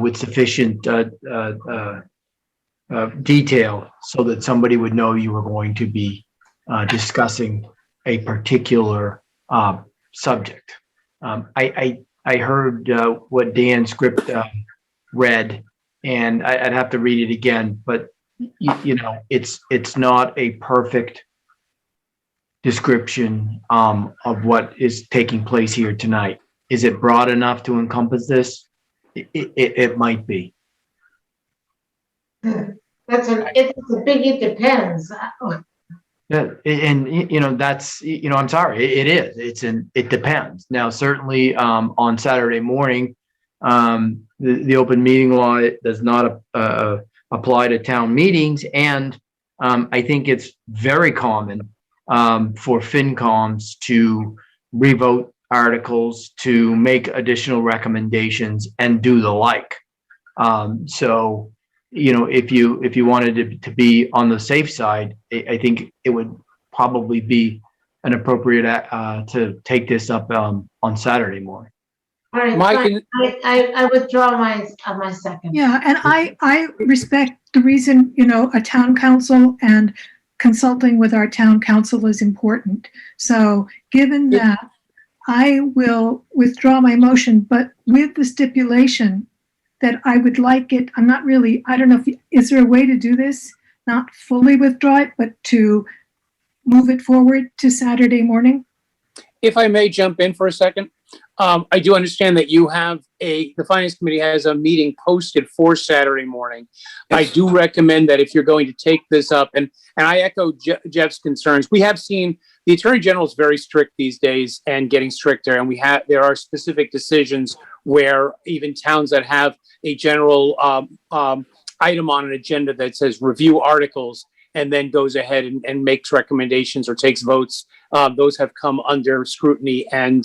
with sufficient detail so that somebody would know you were going to be discussing a particular subject. I heard what Dan's script read, and I'd have to read it again, but it's not a perfect description of what is taking place here tonight. Is it broad enough to encompass this? It might be. It's a big, it depends. Yeah, and you know, that's, you know, I'm sorry, it is. It depends. Now, certainly on Saturday morning, the open meeting law does not apply to town meetings, and I think it's very common for FinComs to revote articles, to make additional recommendations, and do the like. So, you know, if you wanted to be on the safe side, I think it would probably be an appropriate to take this up on Saturday morning. All right, Mike, I withdraw my second. Yeah, and I respect the reason, you know, a town council and consulting with our town council is important. So given that, I will withdraw my motion, but with the stipulation that I would like it, I'm not really, I don't know if, is there a way to do this? Not fully withdraw it, but to move it forward to Saturday morning? if I may jump in for a second, I do understand that you have the Finance Committee has a meeting posted for Saturday morning. I do recommend that if you're going to take this up, and I echo Jeff's concerns, we have seen the Attorney General is very strict these days and getting stricter, and there are specific decisions where even towns that have a general item on an agenda that says review articles and then goes ahead and makes recommendations or takes votes. Those have come under scrutiny and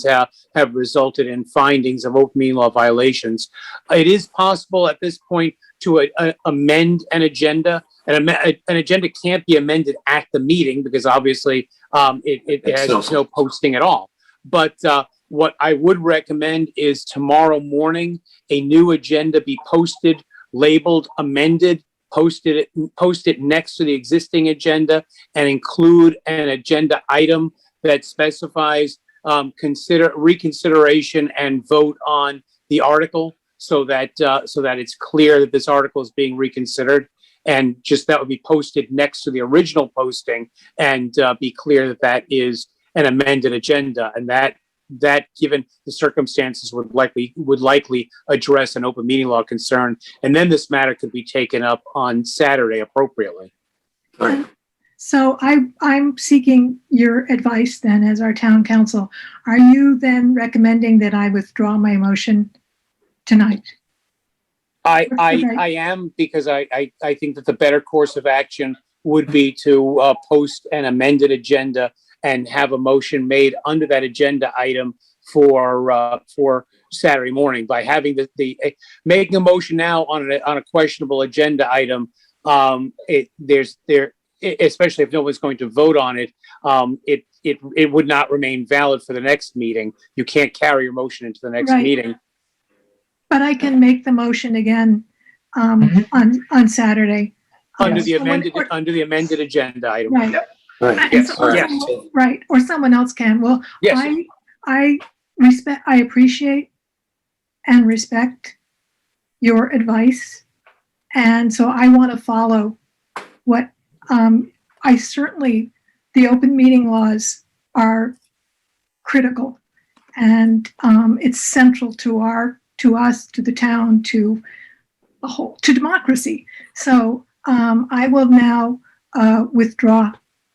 have resulted in findings of open meeting law violations. It is possible at this point to amend an agenda. An agenda can't be amended at the meeting because obviously it has no posting at all. But what I would recommend is tomorrow morning, a new agenda be posted, labeled amended, post it next to the existing agenda, and include an agenda item that specifies reconsideration and vote on the article, so that it's clear that this article is being reconsidered, and just that would be posted next to the original posting, and be clear that that is an amended agenda, and that given the circumstances would likely address an open meeting law concern, and then this matter could be taken up on Saturday appropriately. So I'm seeking your advice then as our town council. Are you then recommending that I withdraw my motion tonight? I am, because I think that the better course of action would be to post an amended agenda and have a motion made under that agenda item for Saturday morning. By having the making a motion now on a questionable agenda item, especially if no one's going to vote on it, it would not remain valid for the next meeting. You can't carry your motion into the next meeting. But I can make the motion again on Saturday. Under the amended agenda item. Right. Right. Yes. Right. Or someone else can. Well, yes. I appreciate and respect your advice. And so I want to follow what the open meeting laws are critical, and it's central to us, to the town, to the whole, to democracy. So I will now withdraw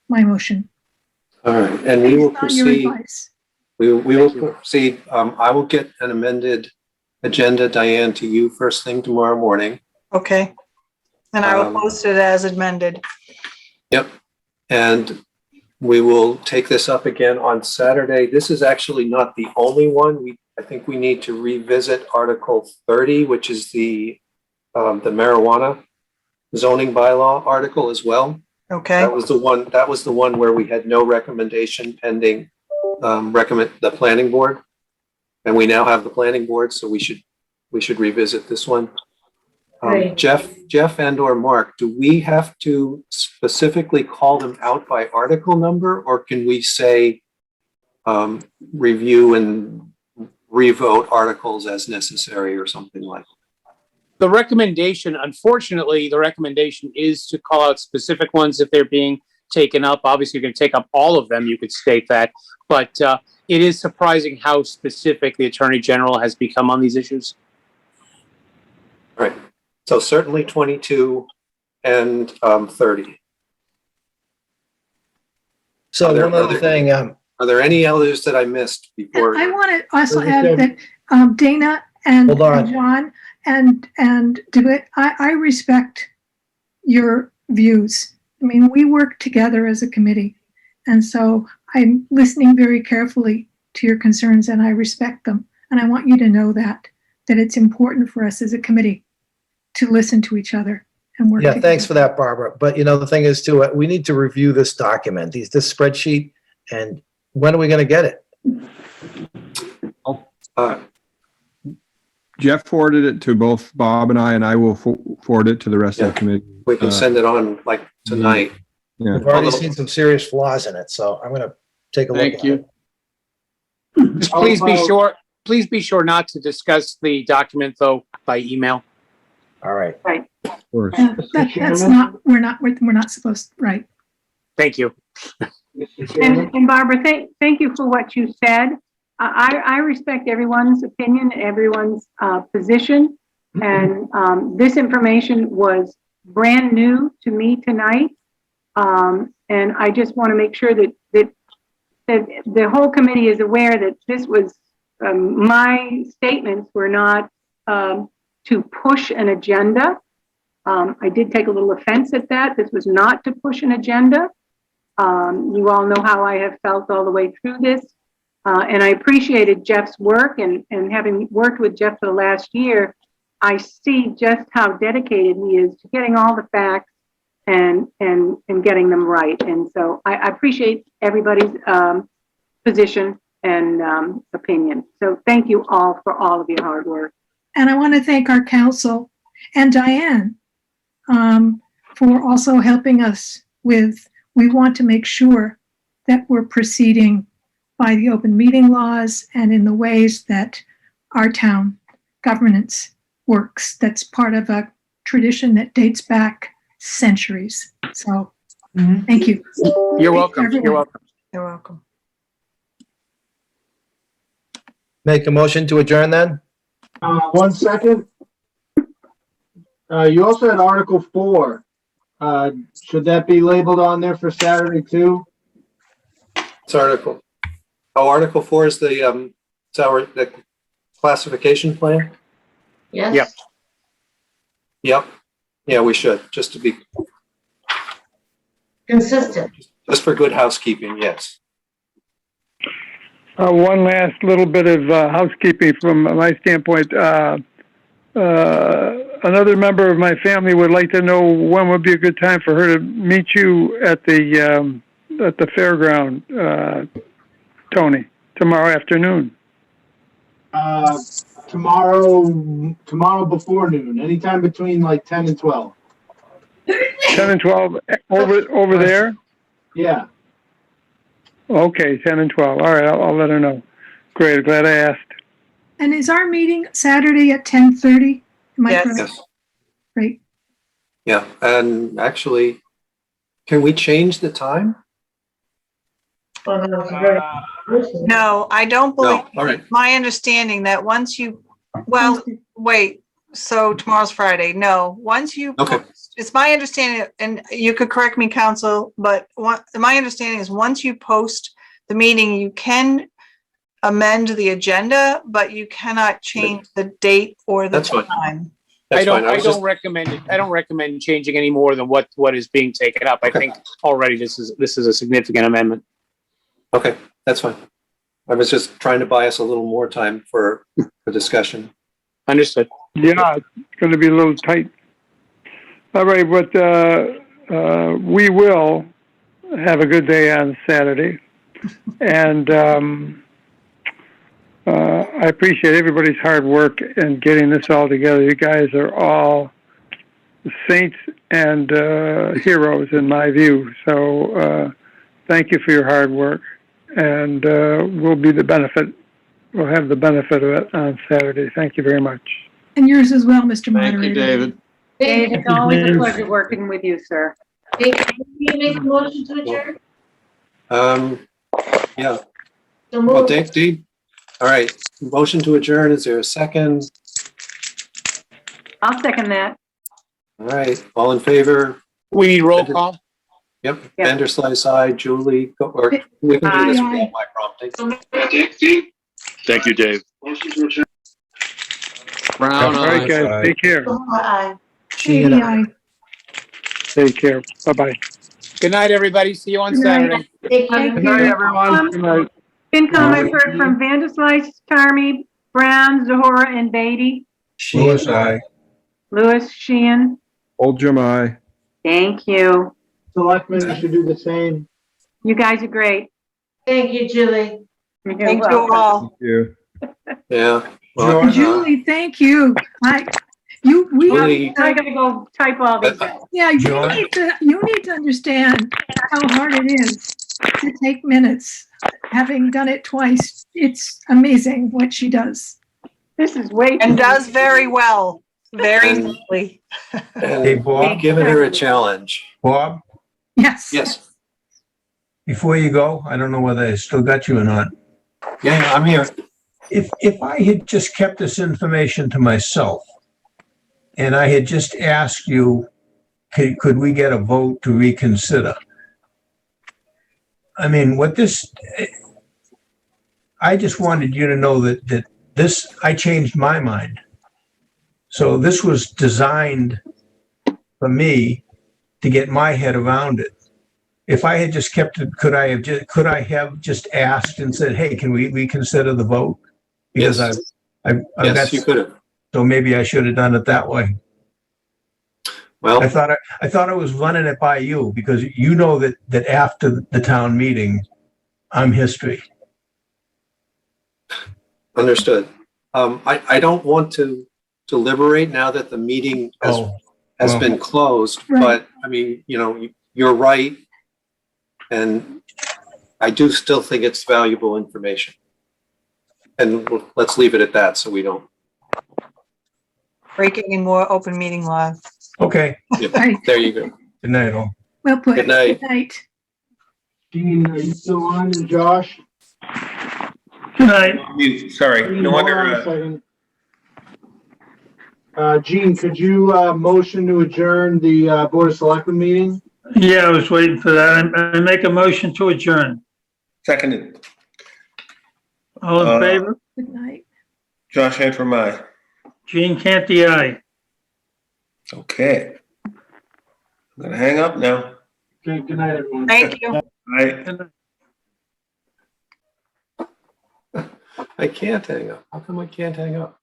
my motion. All right, and we will proceed. We will proceed. I will get an amended agenda, Diane, to you first thing tomorrow morning. Okay. And I will post it as amended. Yep. And we will take this up again on Saturday. This is actually not the only one. I think we need to revisit Article 30, which is the marijuana zoning bylaw article as well. Okay. That was the one where we had no recommendation pending the planning board, and we now have the planning board, so we should revisit this one. Right. Jeff and or Mark, do we have to specifically call them out by article number, or can we say review and revote articles as necessary or something like that? The recommendation, unfortunately, is to call out specific ones if they're being taken up. Obviously, you're going to take up all of them, you could state that, but it is surprising how specific the Attorney General has become on these issues. Right. So certainly 22 and 30. So Are there one other other- thing, Are there any others that I missed before? I want to also As I add said- that Dana and Hold on. John and DeWitt, I respect your views. I mean, we work together as a committee. And so I'm listening very carefully to your concerns and I respect them. And I want you to know that it's important for us as a committee to listen to each other and work yeah, together. thanks for that, Barbara. But you know, the thing is too, we need to review this document, this spreadsheet, and when are we going to get it? Jeff forwarded it to both Bob and I will forward it to the rest of the committee. We can send it on like tonight. Yeah. We've already seen some serious flaws in it, so I'm going to take a look Thank at you. it. Just please be sure not to discuss the document though by email. All right. Right. Of course. That's not, we're not supposed, right. Thank you. Mr. Chairman? And Barbara, thank you for what you said. I respect everyone's opinion, everyone's position. And this information was brand new to me tonight. And I just want to make sure that the whole committee is aware that this was, my statements were not to push an agenda. I did take a little offense at that. This was not to push an agenda. You all know how I have felt all the way through this. And I appreciated Jeff's work and having worked with Jeff for the last year, I see just how dedicated he is to getting all the facts and getting them right. And so I appreciate everybody's position and opinion. So thank you all for all of your hard work. And I want to thank our council and Diane for also helping us with, we want to make sure that we're proceeding by the open meeting laws and in the ways that our town governance works. That's part of a tradition that dates back centuries. So thank you. You're welcome. Everyone. You're welcome. You're welcome. Make a motion to adjourn then? 1 second. You also had Article 4. Should that be labeled on there for Saturday too? It's Article 4 is the classification plan? Yes? Yep. Yep. Yeah, we should, just to be, Consistent. just for good housekeeping, yes. One last little bit of housekeeping from my standpoint. Another member of my family would like to know when would be a good time for her to meet you at the fairground, Tony, tomorrow afternoon. Tomorrow before noon, anytime between like 10 and 12. 10 and 12 over there? Yeah. Okay, 10 and 12. All right, I'll let her know. Great, glad I asked. And is our meeting Saturday at 10:30? Am I Yes. correct? Yes. Great. Yeah, and actually, can we change the time? Well, no, it's very- No, I don't believe, No, all right. my understanding that once you, well, wait, so tomorrow's Friday. No, once you, Okay. it's my understanding, and you could correct me, counsel, but my understanding is once you post the meeting, you can amend the agenda, but you cannot change the date or the That's fine. time. That's fine. I was don't just- recommend it. I don't recommend changing any more than what is being taken up. I think already this is a significant amendment. Okay, that's fine. I was just trying to buy us a little more time for discussion. Understood. Yeah, it's going to be a little tight. All right, but we will have a good day on Saturday. And I appreciate everybody's hard work in getting this all together. You guys are all saints and heroes in my view. So thank you for your hard work. And we'll have the benefit of it on Saturday. Thank you very much. And yours as well, Mr. Thank Moderator. you, David. Dave, it's always a pleasure working with you, sir. Dave, can you make a motion to adjourn? Yeah. So Well, move. Dave, all right. Motion to adjourn. Is there a second? I'll second that. All right. All in favor? We need roll call. Yep, Yeah. Vanderslice, aye, Julie, or we can do this without my prompting. Thank you, Dave. All Brown right, eye. guys, take care. Aye. Katie, aye. Take care. Bye-bye. Good night, everybody. See you on Good night. Saturday. Thank Thank you. Good night, you. everyone. Good night. FinCom, I've heard from Vanderslice, Charmy, Brown, Zahora, and Beatty. Louis, aye. Louis, Sheehan. Oldham, aye. Thank you. Selectmen, you should do the same. You guys are great. Thank you, Julie. You're Thank you welcome. all. Thank you. Yeah. George? Well, Julie, thank you. We, Julie, Now I gotta go type all these out. yeah, John? you need to understand how hard it is to take minutes. Having done it twice, it's amazing what she does. This is way. And too- does very well, very And- neatly. Hey, and Bob? we've given her a challenge. Bob, Yes. Yes. before you go, I don't know whether I still got you or not. Yeah, I'm here. If I had just kept this information to myself and I had just asked you, could we get a vote to reconsider? I mean, I just wanted you to know that this, I changed my mind. So this was designed for me to get my head around it. If I had just kept it, could I have just asked and said, hey, can we reconsider the vote? Because Yes. I've got, Yes, you could have. so maybe I should have done it that way. Well, I thought I was running it by you because you know that after the town meeting, I'm history. understood. I don't want to deliberate now that the meeting has well. been closed, Right. but I mean, you're right. And I do still think it's valuable information. And let's leave it at that so we don't. Breaking any more open meeting laws. Okay, Right. There you go. good night all. Well put. Good night. Good night. Dean, are you still on, and Josh? Good night. Sorry, Dean, no hold wonder, on a second. Gene, could you motion to adjourn the Board of Selectmen meeting? Yeah, I was waiting for that. I make a motion to adjourn. seconded. All in favor? Good night. Josh Antrim, aye. Gene Canty, aye. Okay. I'm gonna hang up now. Okay, good night, everyone. Thank you. Aye. I can't hang up. How come I can't hang up?